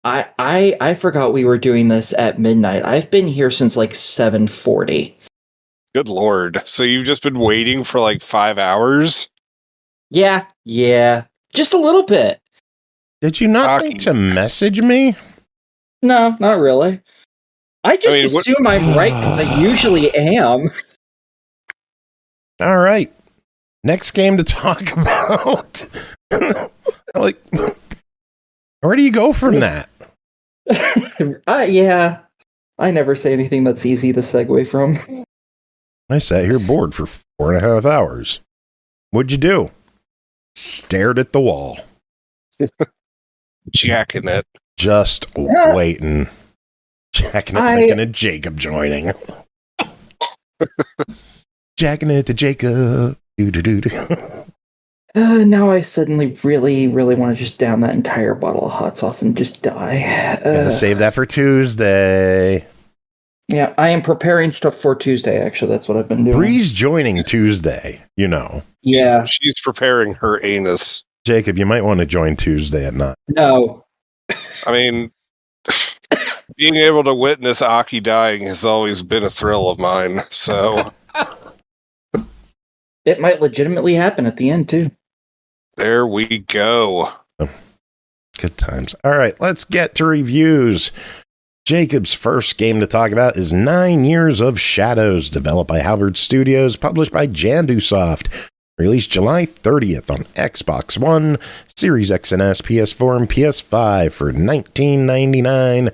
I forgot we were doing this at midnight. I've been here since like 7:40. Good lord. So you've just been waiting for like 5 hours? Yeah. Just a little bit. Did you not think to message me? No, not really. I just assume I'm right because I usually am. All right. Next game to talk about. Like, where do you go from that? Yeah. I never say anything that's easy to segue from. I sat here bored for 4.5 hours. What'd you do? Stared at the wall. Jacking it. Just waiting. Jacking it, thinking of Jacob joining. Jacking it to Jacob. Now I suddenly really, really want to just down that entire bottle of hot sauce and just die. Gotta save that for Tuesday. Yeah, I am preparing stuff for Tuesday, actually. That's what I've been doing. Bree's joining Tuesday, you know. Yeah. She's preparing her anus. Jacob, you might want to join Tuesday at 9. No. I mean, being able to witness Aki dying has always been a thrill of mine, so... It might legitimately happen at the end, too. There we go. Good times. All right, let's get to reviews. Jacob's first game to talk about is 9 Years of Shadows, developed by Halberd Studios, published by JanduSoft. Released July 30th on Xbox One, Series X and S, PS4, and PS5 for $19.99.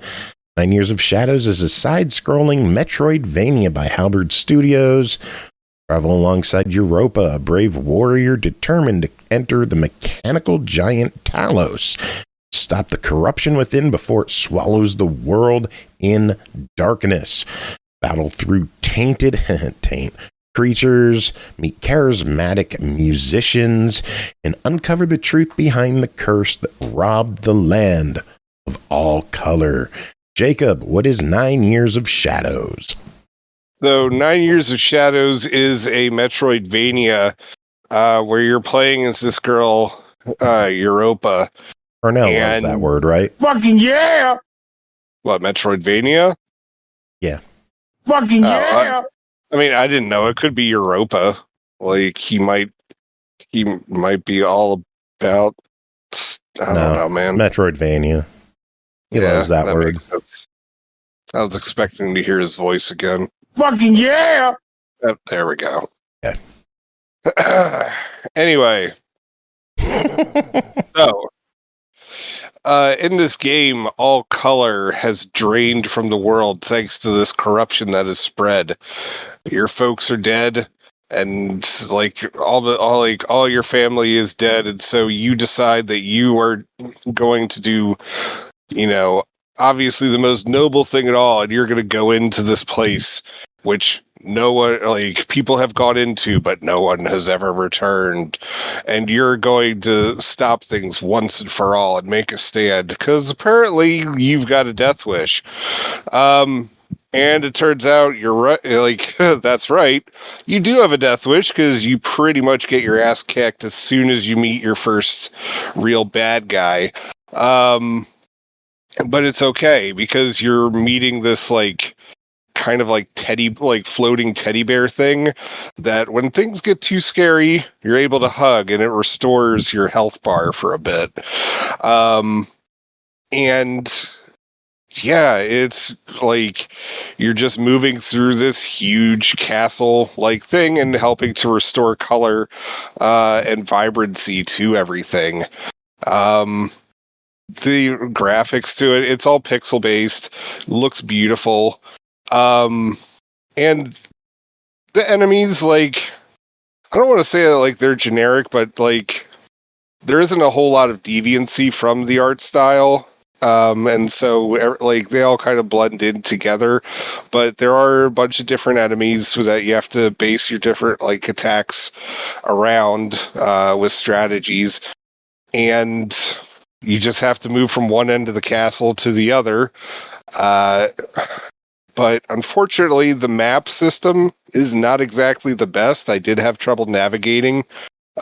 9 Years of Shadows is a side-scrolling Metroidvania by Halberd Studios. Travel alongside Europa, a brave warrior determined to enter the mechanical giant Talos. Stop the corruption within before it swallows the world in darkness. Battle through tainted creatures, meet charismatic musicians, and uncover the truth behind the curse that robbed the land of all color. Jacob, what is 9 Years of Shadows? So 9 Years of Shadows is a Metroidvania where you're playing as this girl, Europa. Cornell loves that word, right? Fucking yeah! What, Metroidvania? Yeah. Fucking yeah! I mean, I didn't know. It could be Europa. Like, he might be all about... I don't know, man. Metroidvania. He loves that word. Makes sense. I was expecting to hear his voice again. Fucking yeah! There we go. Okay. Anyway. So, in this game, all color has drained from the world thanks to this corruption that has spread. Your folks are dead, and like all your family is dead, and so you decide that you are going to do, obviously the most noble thing at all, and you're going to go into this place, which no one, people have gone into, but no one has ever returned. And you're going to stop things once and for all and make a stand, because apparently you've got a death wish. And it turns out you're right. That's right. You do have a death wish, because you pretty much get your ass kicked as soon as you meet your first real bad guy. But it's okay, because you're meeting this kind of floating teddy bear thing that when things get too scary, you're able to hug and it restores your health bar for a bit. And yeah, it's you're just moving through this huge castle thing and helping to restore color and vibrancy to everything. The graphics to it, it's all pixel based, looks beautiful. And the enemies, I don't want to say they're generic, but there isn't a whole lot of deviancy from the art style. And so they all kind of blend in together, but there are a bunch of different enemies that you have to base your different attacks around with strategies, and you just have to move from one end of the castle to the other. But unfortunately, the map system is not exactly the best. I did have trouble navigating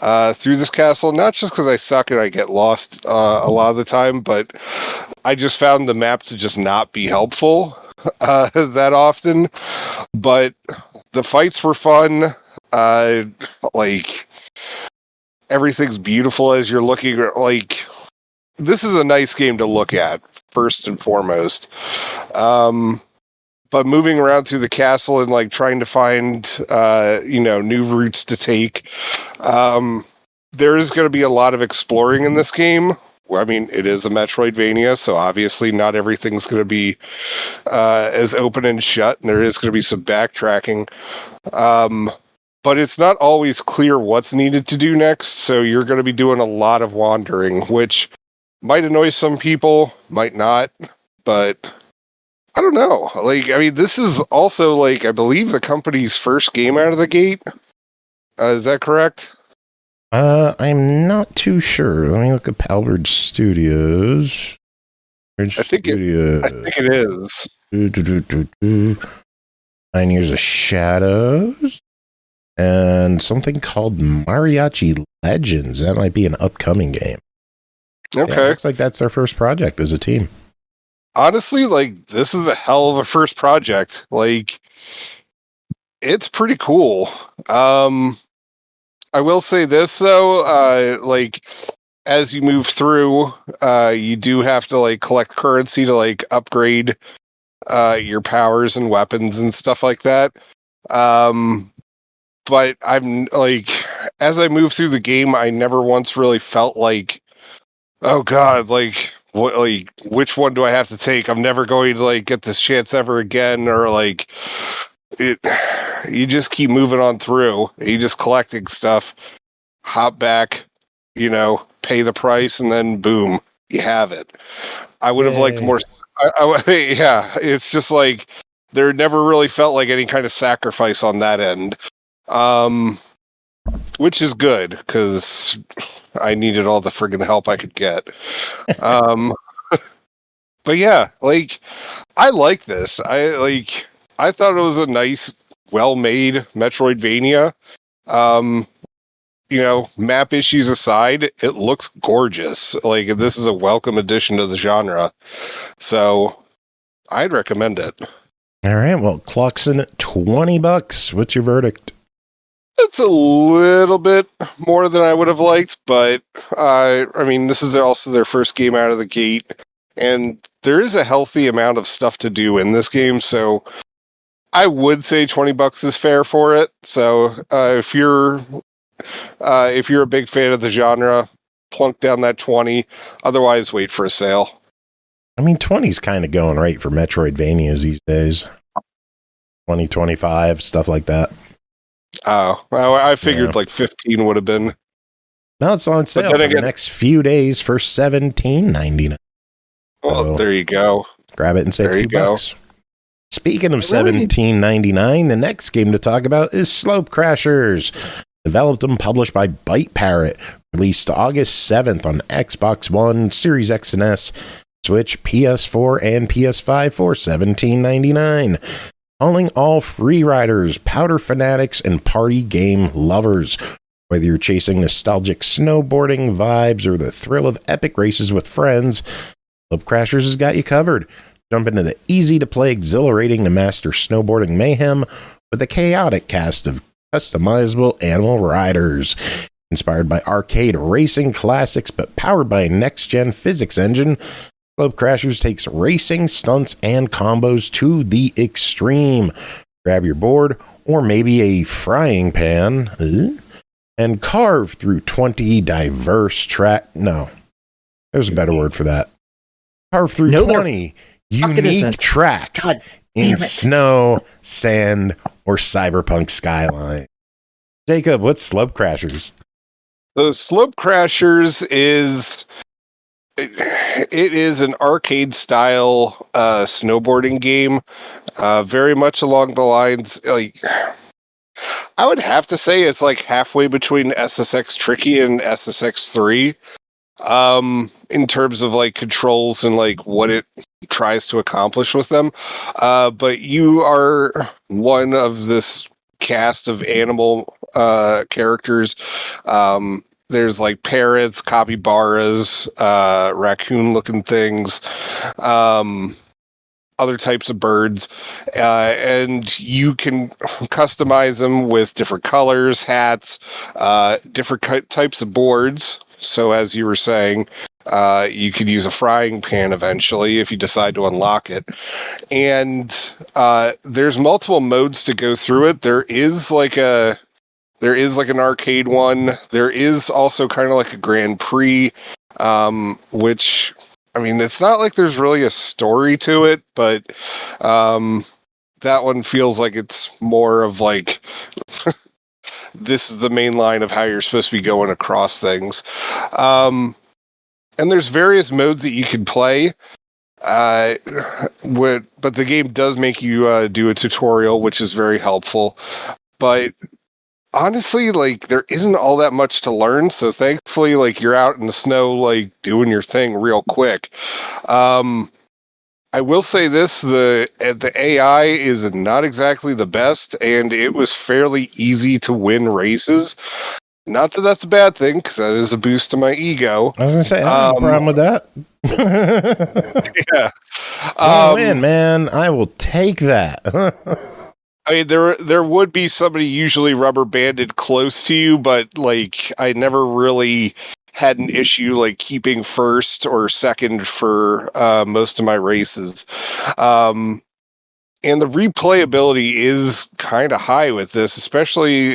through this castle, not just because I suck and I get lost a lot of the time, but I just found the map to just not be helpful that often. But the fights were fun. Everything's beautiful as you're looking. This is a nice game to look at, first and foremost. but moving around through the castle and like trying to find, new routes to take. There is going to be a lot of exploring in this game. I mean, it is a Metroidvania, so obviously not everything's going to be as open and shut, and there is going to be some backtracking. But it's not always clear what's needed to do next, so you're going to be doing a lot of wandering, which might annoy some people, might not, but I don't know. Like, I mean, this is also, like, I believe the company's first game out of the gate. Is that correct? I'm not too sure. Let me look at Halberd Studios. I think it is. 9 Years of Shadows. And something called Mariachi Legends. That might be an upcoming game. Okay. Yeah, looks like that's their first project as a team. Honestly, like, this is a hell of a first project. Like, it's pretty cool. I will say this, though, like, as you move through, you do have to, like, collect currency to, like, upgrade your powers and weapons and stuff like that. But I'm, like, as I move through the game, I never once really felt like, oh, God, like, what, like, which one do I have to take? I'm never going to, like, get this chance ever again, or, like, you just keep moving on through. You just collecting stuff, hop back, pay the price, and then boom, you have it. I would have liked more. Yeah, it's just like there never really felt like any kind of sacrifice on that end, which is good because I needed all the friggin' help I could get. But yeah, like, I like this. I thought it was a nice, well-made Metroidvania. Map issues aside, it looks gorgeous. Like, this is a welcome addition to the genre. So, I'd recommend it. All right, well, clock's in at $20. What's your verdict? It's a little bit more than I would have liked, but, I mean, this is also their first game out of the gate, and there is a healthy amount of stuff to do in this game, so I would say $20 is fair for it. So if you're a big fan of the genre, plunk down that 20. Otherwise, wait for a sale. I mean, 20's kind of going right for Metroidvanias these days. 20, 25, stuff like that. Oh, well, I figured like 15 would have been. Now it's on sale for the next few days for $17.99. Well, so, there you go. Grab it and save $2. Speaking of $17.99, the next game to talk about is Slopecrashers. Developed and published by byteparrot. Released August 7th on Xbox One, Series X and S, Switch, PS4, and PS5 for $17.99. Calling all free riders, powder fanatics, and party game lovers. Whether you're chasing nostalgic snowboarding vibes or the thrill of epic races with friends, Slopecrashers has got you covered. Jump into the easy-to-play, exhilarating-to-master snowboarding mayhem with a chaotic cast of customizable animal riders. Inspired by arcade racing classics, but powered by a next-gen physics engine, Slopecrashers takes racing, stunts, and combos to the extreme. Grab your board, or maybe a frying pan, and carve through 20 diverse No, there's a better word for that. Carve through 20 unique tracks in snow, sand, or cyberpunk skyline. Jacob, what's Slopecrashers? So Slopecrashers is an arcade style snowboarding game, very much along the lines, like, I would have to say it's like halfway between SSX Tricky and SSX 3. In terms of like controls and like what it tries to accomplish with them. But you are one of this cast of animal characters. There's like parrots, capybaras, raccoon looking things, other types of birds, and you can customize them with different colors, hats, different types of boards. So as you were saying, You could use a frying pan eventually if you decide to unlock it. And there's multiple modes to go through it. There is like an arcade one. There is also kind of like a Grand Prix, which, I mean, it's not like there's really a story to it, but that one feels like it's more of like this is the main line of how you're supposed to be going across things. And there's various modes that you can play. But the game does make you do a tutorial, which is very helpful. But honestly, like, there isn't all that much to learn. So thankfully, like, you're out in the snow, like, doing your thing real quick. I will say this, the AI is not exactly the best, and it was fairly easy to win races. Not that that's a bad thing, because that is a boost to my ego. I was going to say, I have no problem with that. Yeah. Win, man. I will take that. I mean, there would be somebody usually rubber banded close to you, but, like, I never really had an issue, like, keeping first or second for most of my races. And the replayability is kind of high with this, especially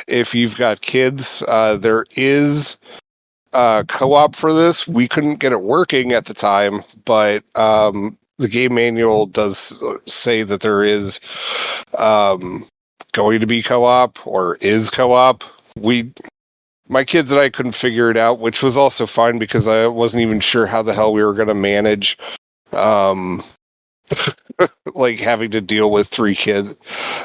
if you've got kids. There is co-op for this. We couldn't get it working at the time, but the game manual does say that there is going to be co-op or is co-op. My kids and I couldn't figure it out, which was also fine because I wasn't even sure how the hell we were going to manage like having to deal with three kids,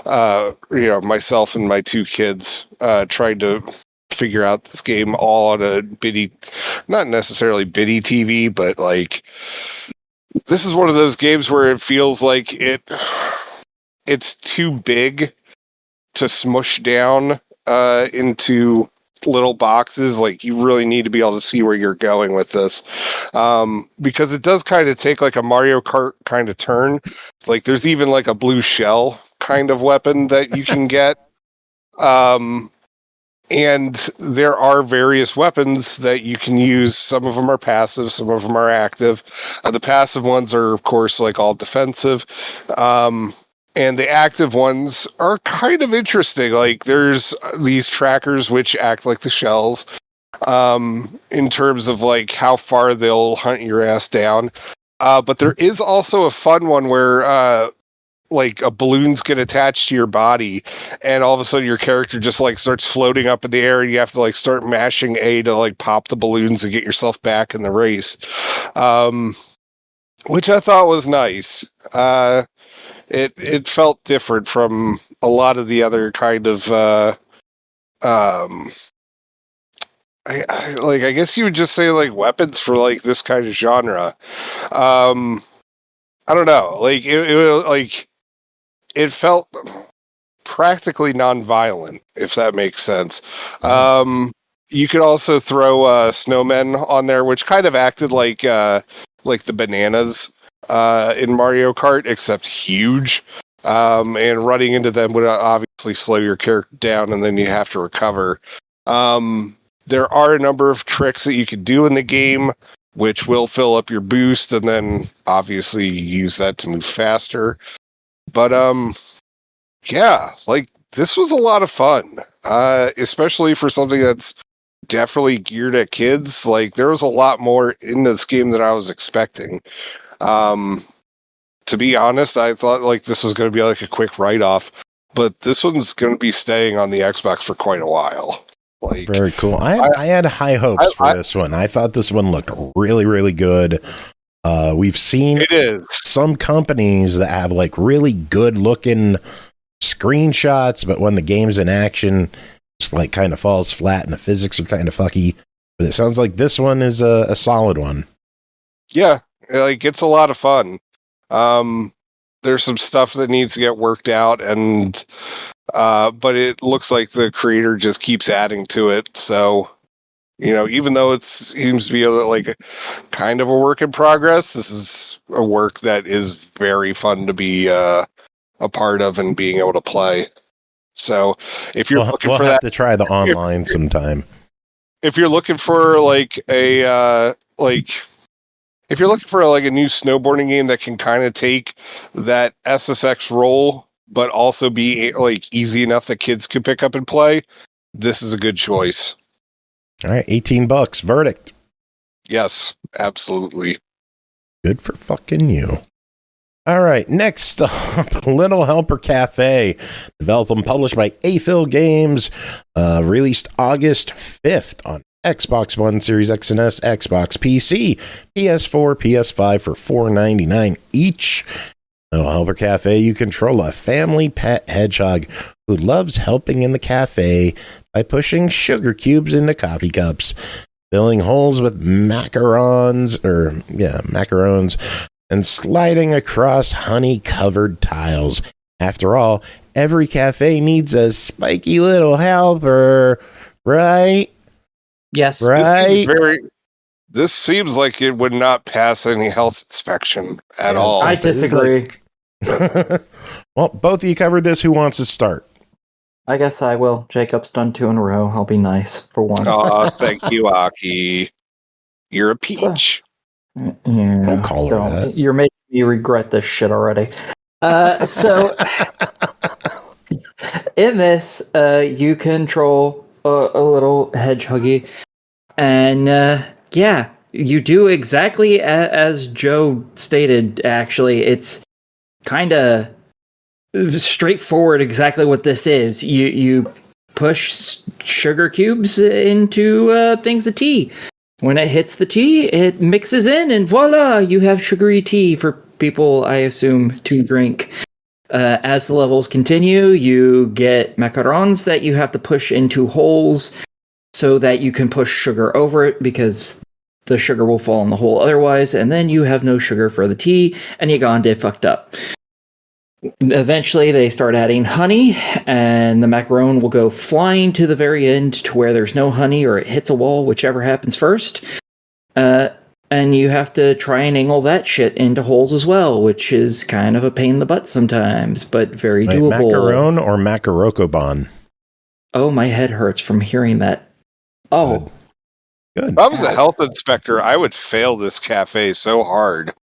myself and my two kids, trying to figure out this game all on a bitty, not necessarily bitty TV, but like, this is one of those games where it feels like it's too big to smush down into little boxes. Like, you really need to be able to see where you're going with this, because it does kind of take like a Mario Kart kind of turn. Like, there's even like a blue shell kind of weapon that you can get, and there are various weapons that you can use. Some of them are passive, some of them are active. The passive ones are, of course, like all defensive. And the active ones are kind of interesting. Like, there's these trackers which act like the shells, in terms of like how far they'll hunt your ass down. But there is also a fun one where like a balloons get attached to your body, and all of a sudden your character just like starts floating up in the air, and you have to like start mashing A to like pop the balloons and get yourself back in the race, which I thought was nice. It felt different from a lot of the other kind of I guess you would just say like weapons for like this kind of genre. I don't know, like it felt practically non-violent, if that makes sense. You could also throw snowmen on there, which kind of acted like the bananas in Mario Kart, except huge. And running into them would obviously slow your character down, and then you have to recover. There are a number of tricks that you can do in the game, which will fill up your boost, and then obviously use that to move faster. But yeah, like, this was a lot of fun, especially for something that's definitely geared at kids. Like, there was a lot more in this game than I was expecting. To be honest, I thought like this was going to be like a quick write-off, but this one's going to be staying on the Xbox for quite a while. Like, very cool. I had high hopes for this one. I thought this one looked really, really good. We've seen some companies that have like really good looking screenshots, but when the game's in action, it's like kind of falls flat and the physics are kind of fucky. But it sounds like this one is a solid one. Yeah, like, it's a lot of fun. There's some stuff that needs to get worked out, and but it looks like the creator just keeps adding to it. So, even though it seems to be like kind of a work in progress, this is a work that is very fun to be a part of and being able to play. So, if you're looking for to try the online sometime. If you're looking for like a like, if you're looking for like a new snowboarding game that can kind of take that SSX role, but also be like easy enough that kids could pick up and play, this is a good choice. All right, $18. Verdict. Yes, absolutely. Good for fucking you. All right, next up, Little Helper Café, developed and published by AFIL Games, released August 5th on Xbox One, Series X and S, Xbox PC, PS4, PS5 for $4.99 each. Little Helper Cafe, you control a family pet hedgehog who loves helping in the cafe by pushing sugar cubes into coffee cups, filling holes with macarons, and sliding across honey-covered tiles. After all, every cafe needs a spiky little helper, right? Yes. Right? This seems like it would not pass any health inspection at all. I disagree. Well, both of you covered this. Who wants to start? I guess I will. Jacob's done 2 in a row. I'll be nice for once. Oh, thank you, Aki. You're a peach. Yeah, Don't call her that. You're making me regret this shit already. So, in this, you control a little hedgehoggy, and yeah, you do exactly as Joe stated. Actually, it's kind of straightforward. Exactly what this is. You push sugar cubes into things of tea. When it hits the tea, it mixes in, and voila, you have sugary tea for people, I assume, to drink. As the levels continue, you get macarons that you have to push into holes so that you can push sugar over it, because the sugar will fall in the hole otherwise, and then you have no sugar for the tea, and you gone de fucked up. Eventually, they start adding honey, and the macaron will go flying to the very end to where there's no honey, or it hits a wall, whichever happens first. And you have to try and angle that shit into holes as well, which is kind of a pain in the butt sometimes, but very doable. Macaron or Macarokoban? Oh, my head hurts from hearing that. Oh. Good. If I was a health inspector, I would fail this cafe so hard.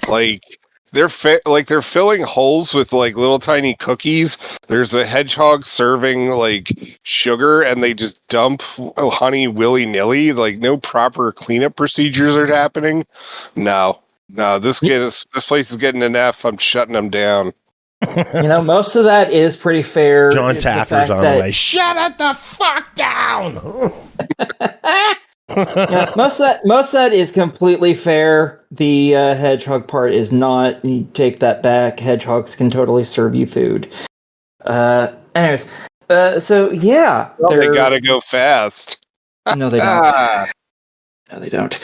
Like, they're filling holes with like little tiny cookies. There's a hedgehog serving like sugar, and they just dump honey willy nilly. Like, no proper cleanup procedures are happening. No, this place is getting an F. I'm shutting them down. You know, most of that is pretty fair. John Taffer's on the way. Shut it the fuck down. Yeah, most of that is completely fair. The hedgehog part is not. You take that back. Hedgehogs can totally serve you food. Anyways, so yeah, well, they gotta go fast. No, they don't. No, they don't.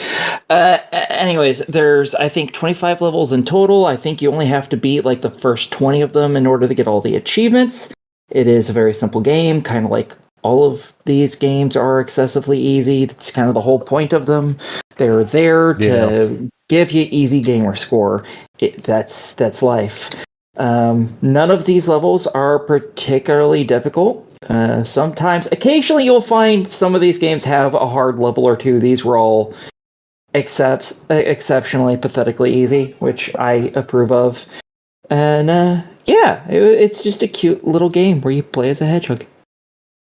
Anyways, there's, I think, 25 levels in total. I think you only have to beat like the first 20 of them in order to get all the achievements. It is a very simple game, kind of like all of these games are excessively easy. That's kind of the whole point of them. They're there to give you easy gamer score. That's life. None of these levels are particularly difficult. Occasionally you'll find some of these games have a hard level or two. These were all exceptionally pathetically easy, which I approve of. And it's just a cute little game where you play as a hedgehog.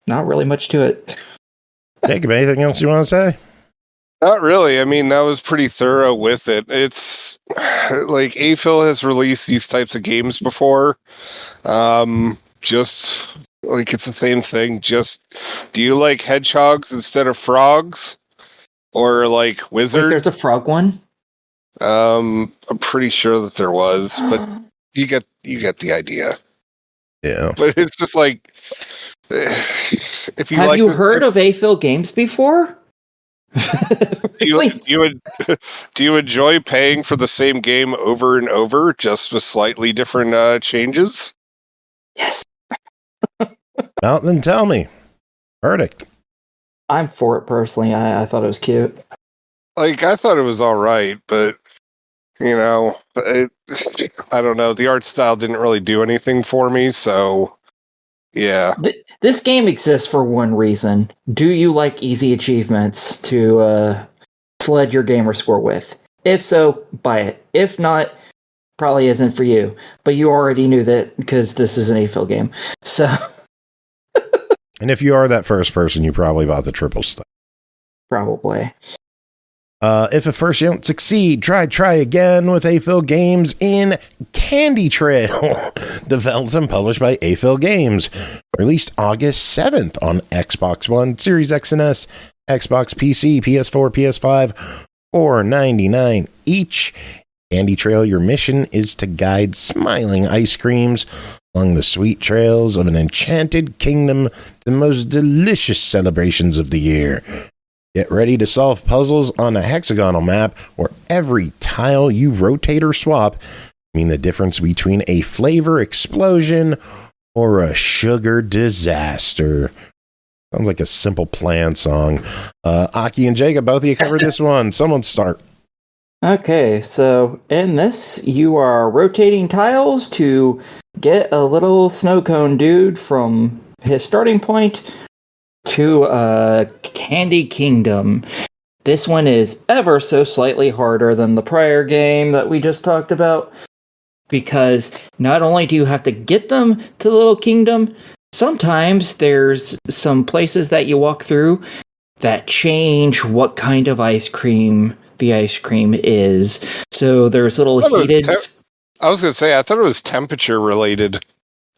Not really much to it. Jacob, anything else you want to say? Not really. I mean, that was pretty thorough with it. It's like AFIL has released these types of games before. Just like, it's the same thing. Just, do you like hedgehogs instead of frogs? Or like wizards? Wait, there's a frog one? I'm pretty sure that there was, but you get the idea. Yeah. But it's just like, if you have you heard of AFIL games before? do you enjoy paying for the same game over and over, just with slightly different changes? Yes. Well, then tell me. Verdict. I'm for it personally. I thought it was cute. Like, I thought it was all right, but you know, I don't know. The art style didn't really do anything for me, so yeah. This game exists for one reason. Do you like easy achievements to flood your gamer score with. If so, buy it. If not, probably isn't for you. But you already knew that because this is an AFIL game. So, And if you are that first person, you probably bought the triple stack. probably. If at first you don't succeed, try again with AFIL Games in Candy Trail. Developed and published by AFIL Games. Released August 7th on Xbox One, Series X and S, Xbox PC, PS4, PS5, $4.99 each. Candy Trail, your mission is to guide smiling ice creams along the sweet trails of an enchanted kingdom to the most delicious celebrations of the year. Get ready to solve puzzles on a hexagonal map where every tile you rotate or swap mean the difference between a flavor explosion or a sugar disaster. Sounds like a Simple Plan song. Aki and Jacob, both of you covered this one. Someone start. Okay, so in this, you are rotating tiles to get a little snow cone dude from his starting point to Candy Kingdom. This one is ever so slightly harder than the prior game that we just talked about, because not only do you have to get them to the little kingdom, sometimes there's some places that you walk through that change what kind of ice cream the ice cream is. So there's little heated... I was going to say, I thought it was temperature related.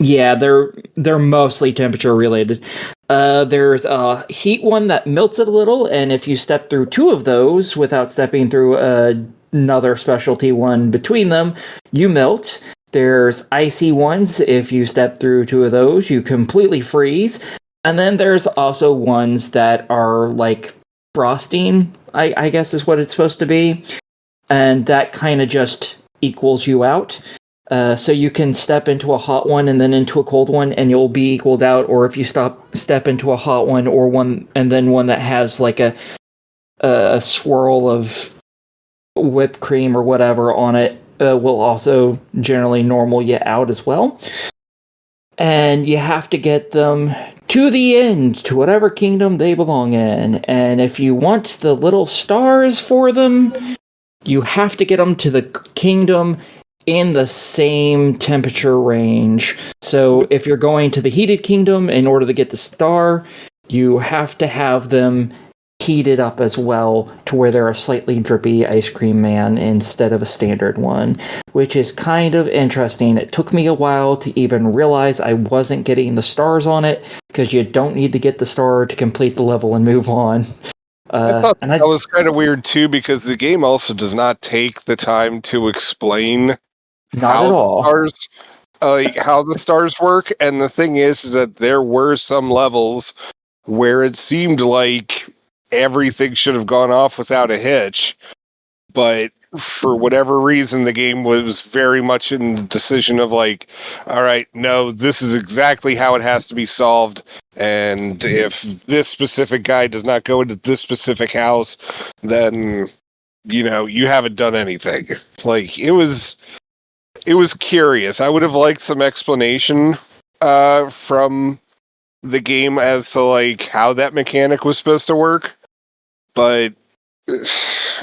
Yeah, they're mostly temperature related. There's a heat one that melts it a little, and if you step through two of those without stepping through another specialty one between them, you melt. There's icy ones. If you step through two of those, you completely freeze. And then there's also ones that are like frosting, I guess is what it's supposed to be. And that kind of just equals you out. So you can step into a hot one and then into a cold one and you'll be equaled out. Or if you step into a hot one or one and then one that has like a swirl of whipped cream or whatever on it, will also generally normal you out as well. And you have to get them to the end, to whatever kingdom they belong in. And if you want the little stars for them, you have to get them to the kingdom in the same temperature range. So if you're going to the heated kingdom in order to get the star, you have to have them heated up as well to where they're a slightly drippy ice cream man instead of a standard one, which is kind of interesting. It took me a while to even realize I wasn't getting the stars on it, because you don't need to get the star to complete the level and move on. I thought that was kind of weird too, because the game also does not take the time to explain how the stars work. And the thing is that there were some levels where it seemed like everything should have gone off without a hitch, but for whatever reason the game was very much in the decision of like, all right, no, this is exactly how it has to be solved, and if this specific guy does not go into this specific house, then you haven't done anything. Like, it was curious. I would have liked some explanation from the game as to like how that mechanic was supposed to work. But I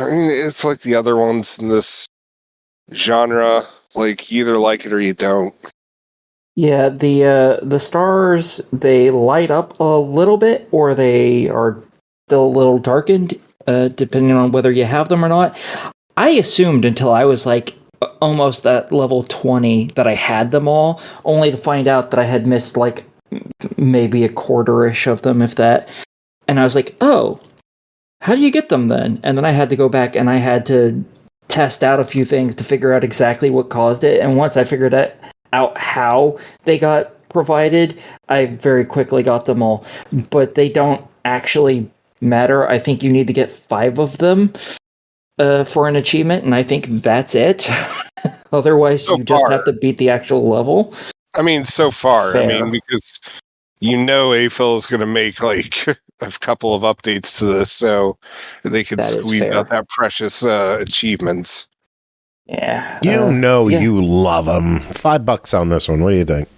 mean, it's like the other ones in this genre. Like, you either like it or you don't. Yeah, the stars, they light up a little bit, or they are still a little darkened, depending on whether you have them or not. I assumed until I was like almost at level 20 that I had them all, only to find out that I had missed like maybe a quarter-ish of them, if that. And I was like, oh, how do you get them then? And then I had to go back and I had to test out a few things to figure out exactly what caused it. And once I figured out how they got provided, I very quickly got them all. But they don't actually matter. I think you need to get 5 of them for an achievement, and I think that's it. Otherwise, so you just far. have to beat the actual level. I mean, so far. Fair. I mean, because AFIL is going to make like a couple of updates to this, so they can squeeze out that precious achievements. Yeah, you love them. $5 on this one. What do you think?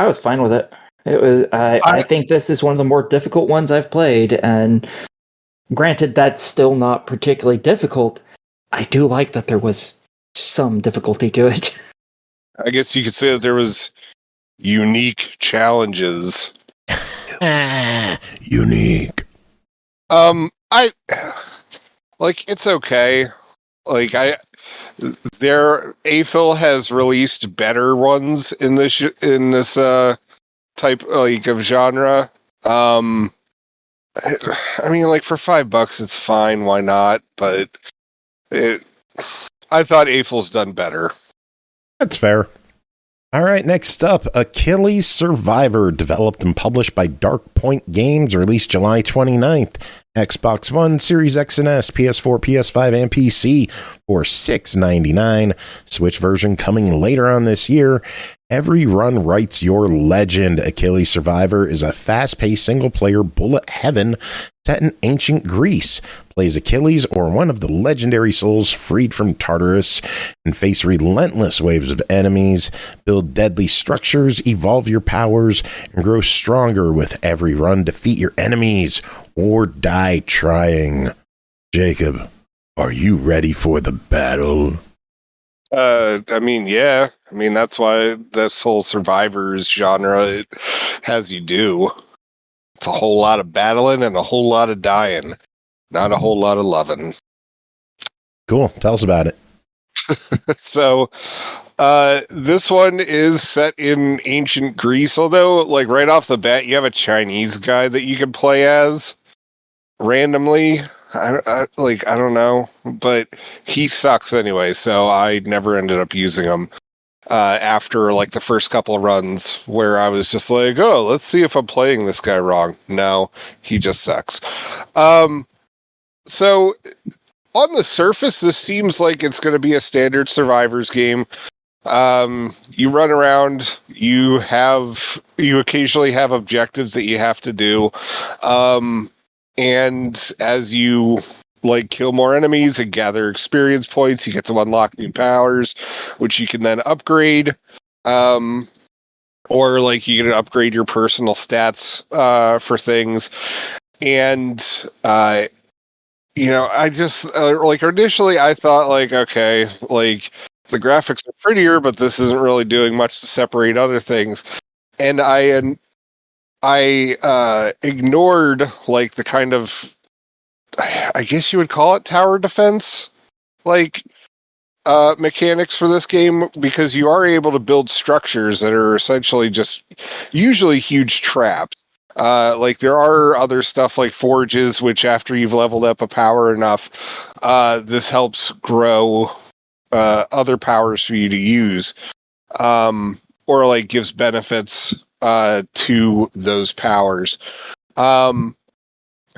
I was fine with it. It was. I think this is one of the more difficult ones I've played, and Granted, that's still not particularly difficult. I do like that there was some difficulty to it. I guess you could say that there was unique challenges. Unique. I like it's okay. Like their AFIL has released better ones in this type like of genre. I mean, like for $5, it's fine. Why not? But I thought AFIL's done better. That's fair. All right, next up, Achilles Survivor, developed and published by Dark Point Games, released July 29th. Xbox One, Series X and S, PS4, PS5, and PC for $6.99. Switch version coming later on this year. Every run writes your legend. Achilles Survivor is a fast-paced single-player bullet heaven set in ancient Greece. Plays Achilles or one of the legendary souls freed from Tartarus and face relentless waves of enemies. Build deadly structures, evolve your powers, and grow stronger with every run. Defeat your enemies or die trying. Jacob, are you ready for the battle? I mean, yeah. I mean, that's why this whole survivors genre it has you do. It's a whole lot of battling and a whole lot of dying. Not a whole lot of loving. Cool. Tell us about it. So, this one is set in ancient Greece, although, like, right off the bat, you have a Chinese guy that you can play as randomly. I don't know, but he sucks anyway, so I never ended up using him after, like, the first couple of runs where I was just like, oh, let's see if I'm playing this guy wrong. No, he just sucks. So, on the surface, this seems like it's going to be a standard survivors game. You run around, you occasionally have objectives that you have to do. And as you like kill more enemies and gather experience points, you get to unlock new powers, which you can then upgrade. Or like you can upgrade your personal stats for things. And I just like initially I thought like, okay, like the graphics are prettier, but this isn't really doing much to separate other things. And I ignored like the kind of, I guess you would call it tower defense, like mechanics for this game, because you are able to build structures that are essentially just usually huge traps. Like there are other stuff like forges, which after you've leveled up a power enough, this helps grow other powers for you to use, or like gives benefits to those powers.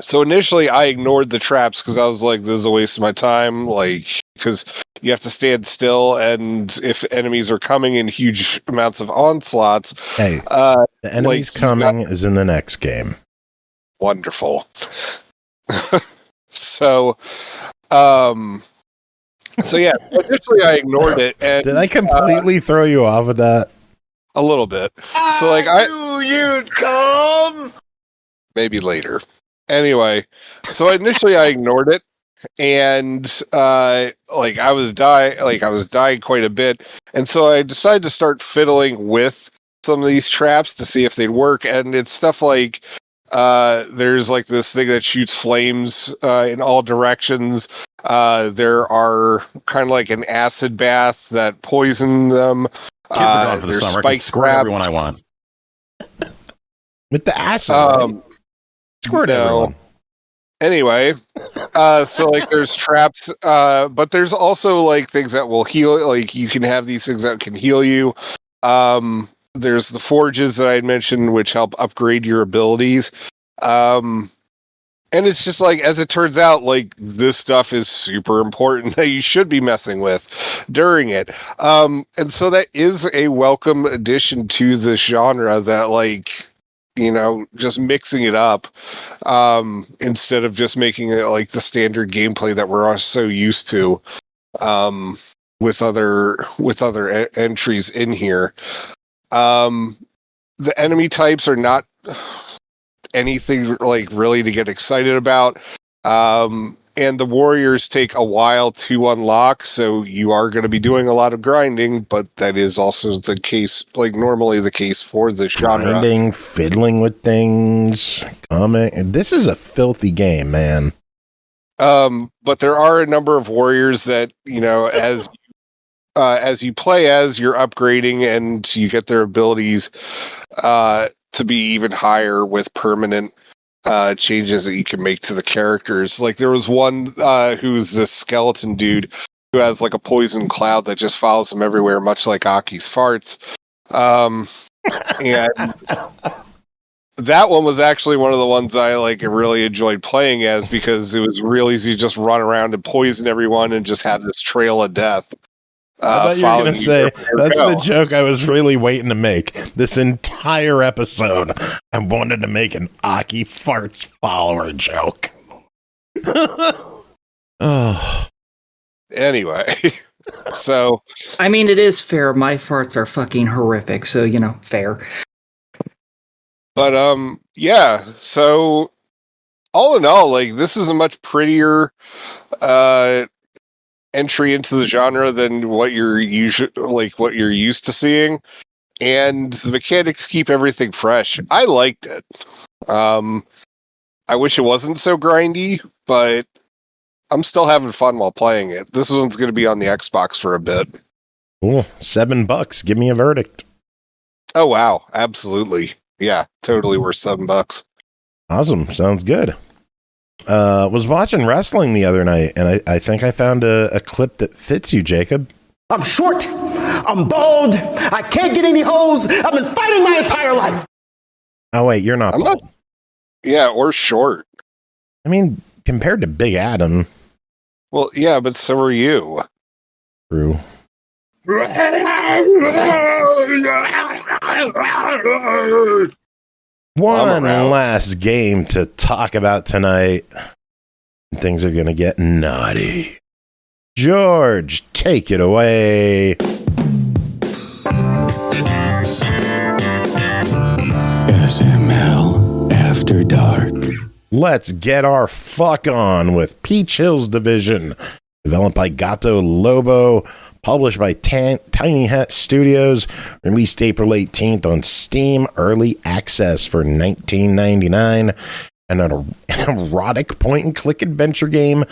So initially I ignored the traps because I was like, this is a waste of my time, like, because you have to stand still, and if enemies are coming in huge amounts of onslaughts, hey, the enemies coming is in the next game. Wonderful. So yeah, initially I ignored it. And, did I completely throw you off with that? A little bit. So like I knew you'd come. Maybe later. Anyway, so initially I ignored it, and I was dying quite a bit, and so I decided to start fiddling with some of these traps to see if they'd work. And it's stuff like there's like this thing that shoots flames in all directions. There are kind of like an acid bath that poison them. Kids are gone for the summer. I can squirt everyone I want. With the acid, right? Squirt everyone. Anyway, so like there's traps, but there's also like things that will heal. Like you can have these things that can heal you. There's the forges that I had mentioned, which help upgrade your abilities. And it's just like, as it turns out, like this stuff is super important that you should be messing with during it. And so that is a welcome addition to the genre, that like, just mixing it up, instead of just making it like the standard gameplay that we're all so used to, with other entries in here. The enemy types are not anything like really to get excited about. And the warriors take a while to unlock, so you are going to be doing a lot of grinding, but that is also the case, like normally the case for the genre. Grinding, fiddling with things, this is a filthy game, man. But there are a number of warriors that, as you play as, you're upgrading and you get their abilities to be even higher with permanent changes that you can make to the characters. Like there was one who's this skeleton dude who has like a poison cloud that just follows him everywhere, much like Aki's farts. And that one was actually one of the ones I really enjoyed playing as, because it was real easy to just run around and poison everyone and just have this trail of death. I thought you were going to say, that's the joke I was really waiting to make. This entire episode, I wanted to make an Aki farts follower joke. Oh. Anyway, so. I mean, it is fair. My farts are fucking horrific, so, fair. But, yeah, so all in all, this is a much prettier, entry into the genre than what you're used to seeing, and the mechanics keep everything fresh. I liked it. I wish it wasn't so grindy, but I'm still having fun while playing it. This one's going to be on the Xbox for a bit. Cool. $7. Give me a verdict. Oh wow, absolutely. Yeah, totally worth $7. Awesome. Sounds good. Was watching wrestling the other night, and I think I found a clip that fits you, Jacob. I'm short. I'm bald. I can't get any hoes. I've been fighting my entire life. Oh, wait, you're not bald. Yeah, or short. I mean, compared to Big Adam. Well, yeah, but so are you. True. One last game to talk about tonight. Things are going to get naughty. George, take it away. SML After Dark. Let's get our fuck on with Peach Hills Division. Developed by GatoLobo. Published by TinyHat Studios, released April 18th on Steam, early access for $19.99, and an erotic point-and-click adventure game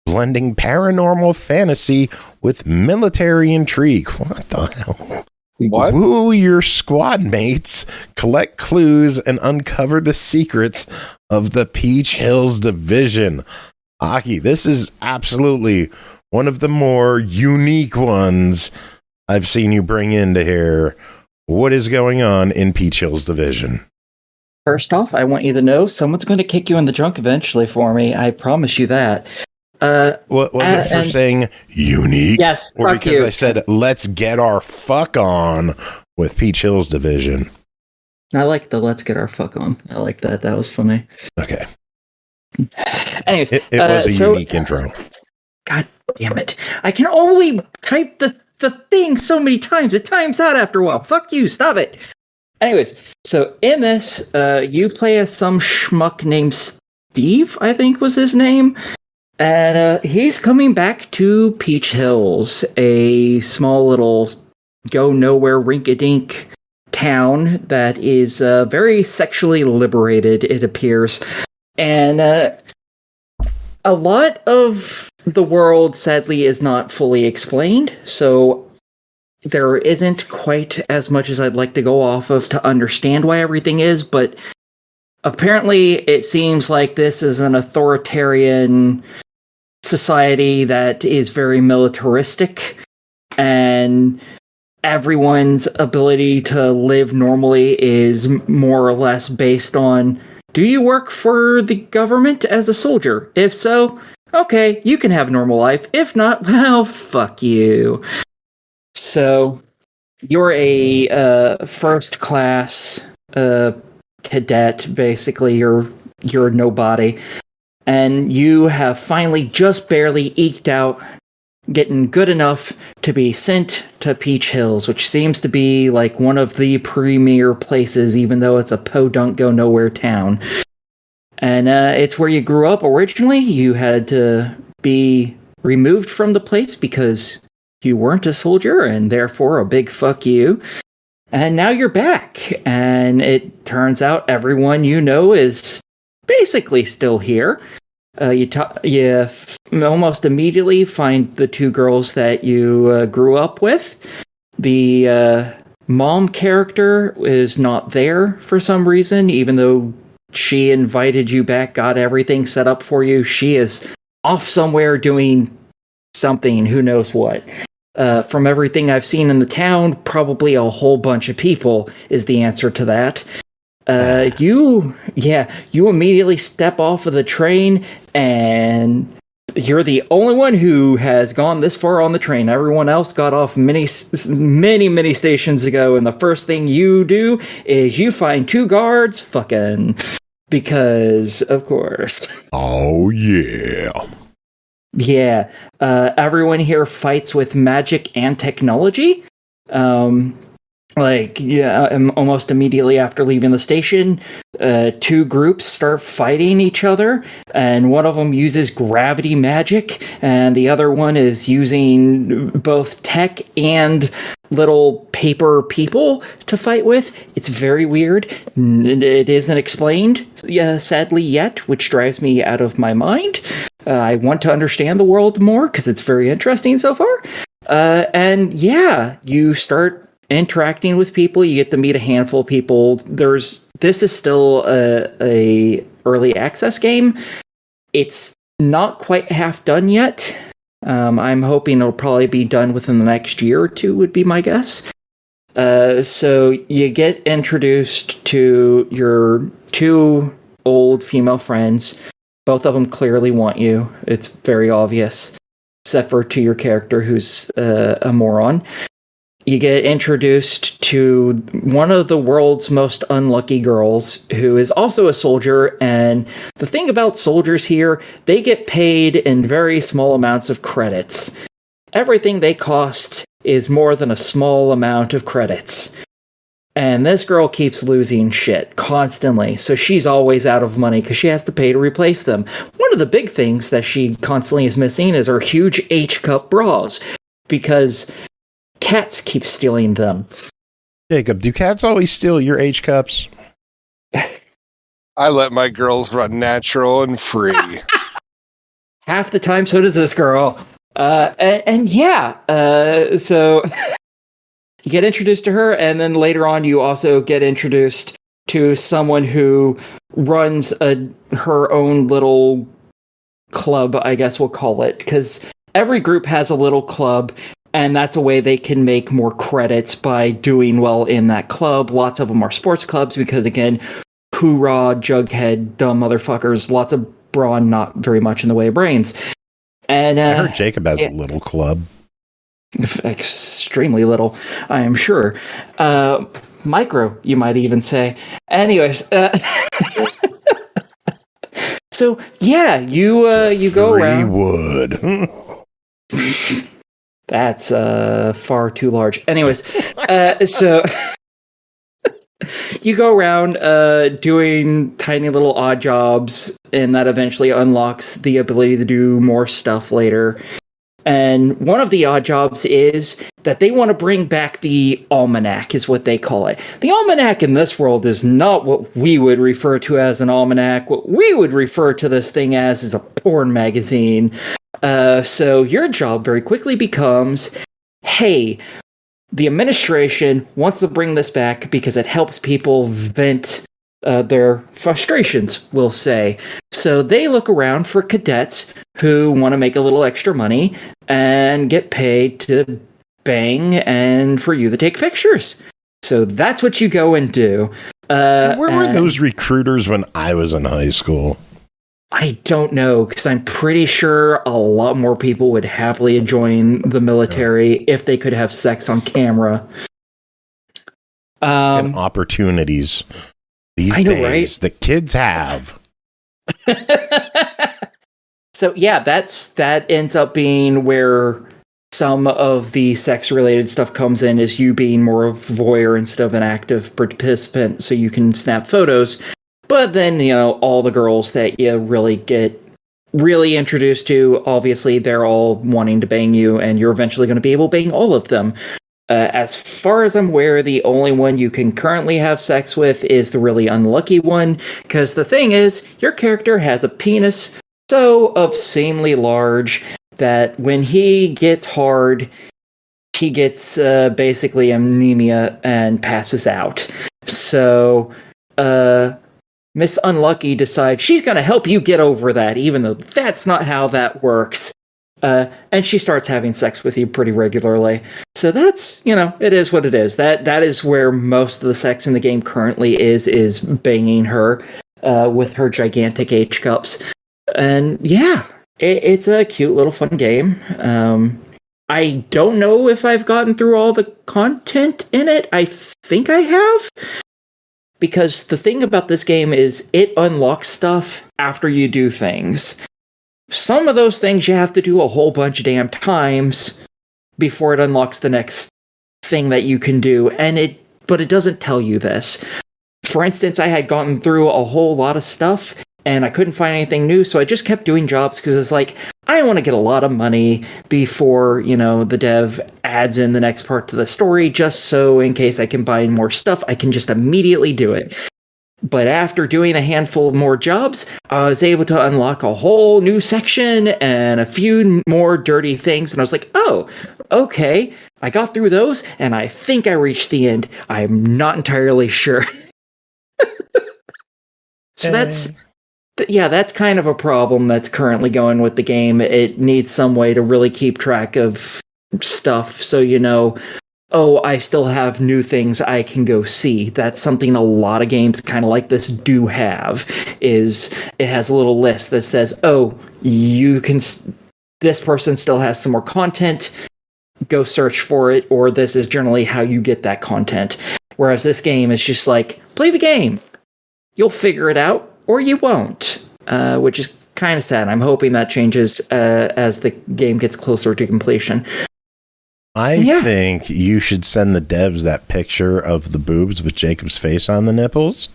blending paranormal fantasy with military intrigue. What the hell? What? Woo your squad mates, collect clues, and uncover the secrets of the Peach Hills Division. Aki, this is absolutely one of the more unique ones I've seen you bring into here. What is going on in Peach Hills Division? First off, I want you to know someone's going to kick you in the trunk eventually for me. I promise you that. What was it for saying unique? Yes, or fuck because you. I said, let's get our fuck on with Peach Hills Division? I like the let's get our fuck on. I like that. That was funny. Okay. Anyways. It was a unique intro. God damn it. I can only type the thing so many times. It times out after a while. Fuck you. Stop it. Anyways, so in this, you play as some schmuck named Steve, I think was his name. And he's coming back to Peach Hills, a small little go-nowhere rink-a-dink town that is very sexually liberated, it appears. And a lot of the world, sadly, is not fully explained, so there isn't quite as much as I'd like to go off of to understand why everything is, but apparently it seems like this is an authoritarian society that is very militaristic, and everyone's ability to live normally is more or less based on, do you work for the government as a soldier? If so, okay, you can have a normal life. If not, well, fuck you. So, you're a first class cadet, basically. You're a nobody. And you have finally just barely eked out getting good enough to be sent to Peach Hills, which seems to be like one of the premier places, even though it's a podunk go nowhere town. And it's where you grew up originally. You had to be removed from the place because you weren't a soldier, and therefore a big fuck you. And now you're back, and it turns out everyone you know is basically still here. You almost immediately find the two girls that you grew up with. The mom character is not there for some reason, even though she invited you back, got everything set up for you. She is off somewhere doing something, who knows what. From everything I've seen in the town, probably a whole bunch of people is the answer to that. You immediately step off of the train, and you're the only one who has gone this far on the train. Everyone else got off many stations ago, and the first thing you do is you find two guards, fucking, because of course. Oh yeah. Yeah, everyone here fights with magic and technology. Almost immediately after leaving the station, two groups start fighting each other, and one of them uses gravity magic, and the other one is using both tech and little paper people to fight with. It's very weird. It isn't explained, sadly, yet, which drives me out of my mind. I want to understand the world more because it's very interesting so far. You start interacting with people. You get to meet a handful of people. This is still a early access game. It's not quite half done yet. I'm hoping it'll probably be done within the next year or two, would be my guess. So you get introduced to your two old female friends. Both of them clearly want you. It's very obvious, except for to your character, who's a moron. You get introduced to one of the world's most unlucky girls, who is also a soldier. And the thing about soldiers here, they get paid in very small amounts of credits. Everything they cost is more than a small amount of credits. And this girl keeps losing shit constantly, so she's always out of money because she has to pay to replace them. One of the big things that she constantly is missing is her huge H-cup bras, because cats keep stealing them. Jacob, do cats always steal your H-cups? I let my girls run natural and free. Half the time, so does this girl. So you get introduced to her, and then later on you also get introduced to someone who runs her own little club, I guess we'll call it, because every group has a little club, and that's a way they can make more credits by doing well in that club. Lots of them are sports clubs because, again, hoorah, jughead, dumb motherfuckers, lots of brawn, not very much in the way of brains. And I heard Jacob has a little club. Extremely little, I am sure. Micro, you might even say. Anyways, so yeah, you go around. Wood. That's far too large. Anyways, so you go around doing tiny little odd jobs, and that eventually unlocks the ability to do more stuff later. And one of the odd jobs is that they want to bring back the almanac, is what they call it. The almanac in this world is not what we would refer to as an almanac. What we would refer to this thing as is a porn magazine. So your job very quickly becomes, hey, the administration wants to bring this back because it helps people vent their frustrations, we'll say. So they look around for cadets who want to make a little extra money and get paid to bang and for you to take pictures. So that's what you go and do. Where were those recruiters when I was in high school? I don't know, because I'm pretty sure a lot more people would happily join the military if they could have sex on camera. And opportunities these days, right? That kids have. So yeah, that ends up being where some of the sex-related stuff comes in, is you being more of a voyeur instead of an active participant, so you can snap photos. But then, all the girls that you really get really introduced to, obviously, they're all wanting to bang you, and you're eventually going to be able to bang all of them. As far as I'm aware, the only one you can currently have sex with is the really unlucky one, because the thing is, your character has a penis so obscenely large that when he gets hard, he gets basically anemia and passes out. So, Miss Unlucky decides she's going to help you get over that, even though that's not how that works. And she starts having sex with you pretty regularly. So that's, it is what it is. That is where most of the sex in the game currently is banging her with her gigantic H cups. And yeah, it's a cute little fun game. I don't know if I've gotten through all the content in it. I think I have. Because the thing about this game is it unlocks stuff after you do things. Some of those things you have to do a whole bunch of damn times before it unlocks the next thing that you can do, but it doesn't tell you this. For instance, I had gotten through a whole lot of stuff, and I couldn't find anything new, so I just kept doing jobs, because it's like, I want to get a lot of money before, the dev adds in the next part to the story, just so in case I can buy more stuff, I can just immediately do it. But after doing a handful of more jobs, I was able to unlock a whole new section and a few more dirty things. And I was like, oh, okay. I got through those, and I think I reached the end. I'm not entirely sure. So that's kind of a problem that's currently going with the game. It needs some way to really keep track of stuff so I still have new things I can go see. That's something a lot of games kind of like this do have, is it has a little list that says, oh, this person still has some more content, go search for it, or this is generally how you get that content. Whereas this game is just like, play the game. You'll figure it out, or you won't, which is kind of sad. I'm hoping that changes as the game gets closer to completion. I think you should send the devs that picture of the boobs with Jacob's face on the nipples.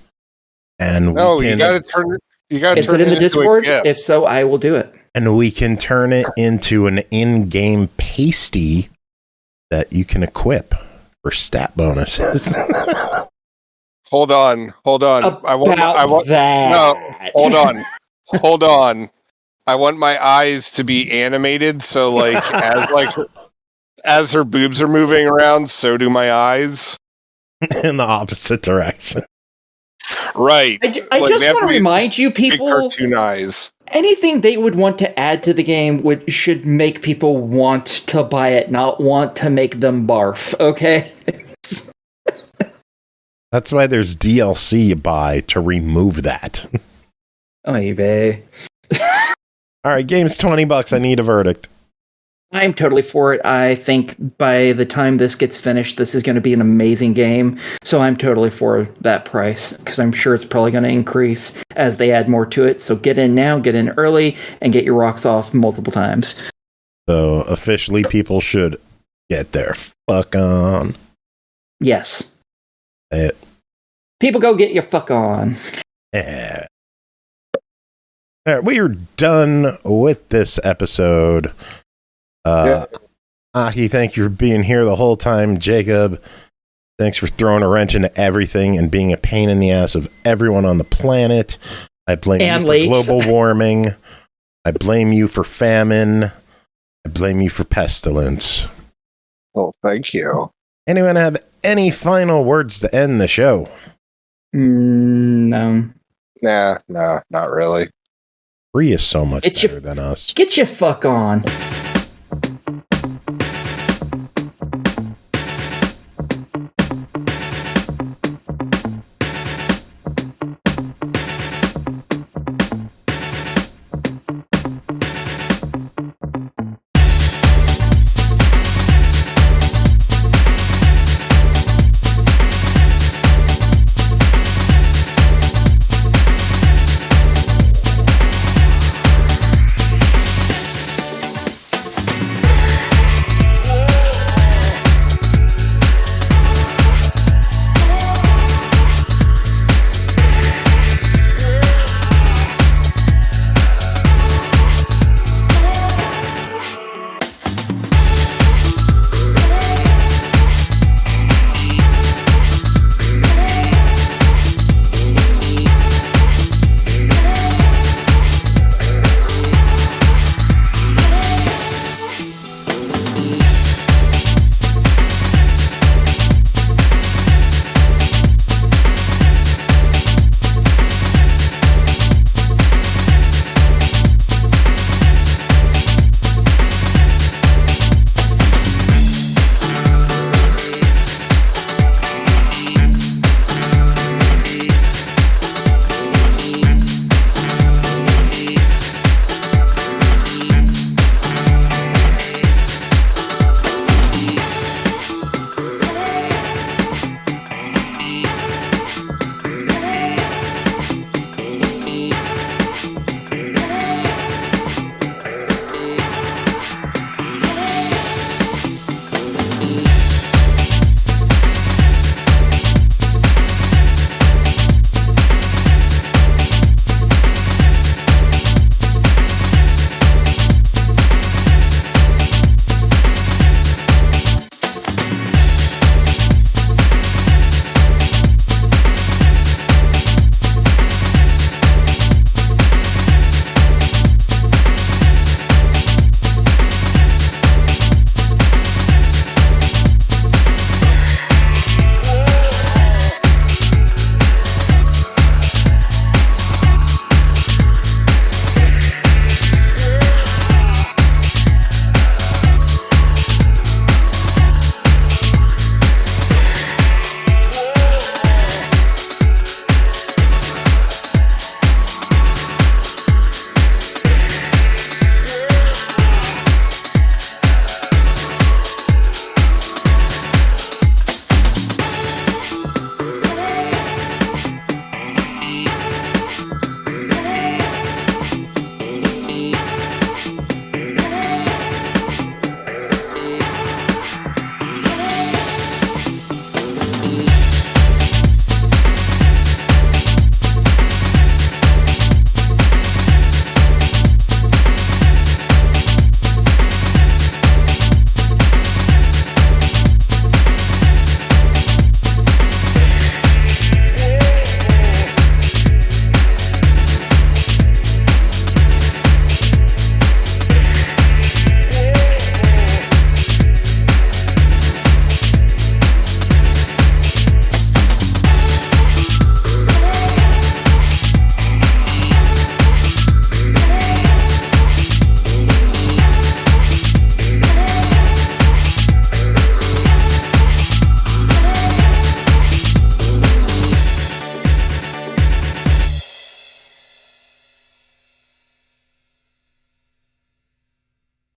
And you gotta turn it. Is it in the Discord? If so, I will do it. And we can turn it into an in-game pasty that you can equip for stat bonuses. Hold on. I want that. No, hold on. I want my eyes to be animated, so as her boobs are moving around, so do my eyes. In the opposite direction. Right. I just want to remind you, people, cartoon eyes. Anything they would want to add to the game should make people want to buy it, not want to make them barf, okay? That's why there's DLC you buy to remove that. Oy vey. All right, game's $20. I need a verdict. I'm totally for it. I think by the time this gets finished, this is going to be an amazing game. So I'm totally for that price, because I'm sure it's probably going to increase as they add more to it. So get in now, get in early, and get your rocks off multiple times. So officially, people should get their fuck on. Yes. It. People go get your fuck on. Yeah. All right, we are done with this episode. Aki, thank you for being here the whole time. Jacob, thanks for throwing a wrench into everything and being a pain in the ass of everyone on the planet. I blame you for global warming. I blame you for famine. I blame you for pestilence. Oh, thank you. Anyone have any final words to end the show? No. Nah, not really. Bree is so much better than us. Get your fuck on.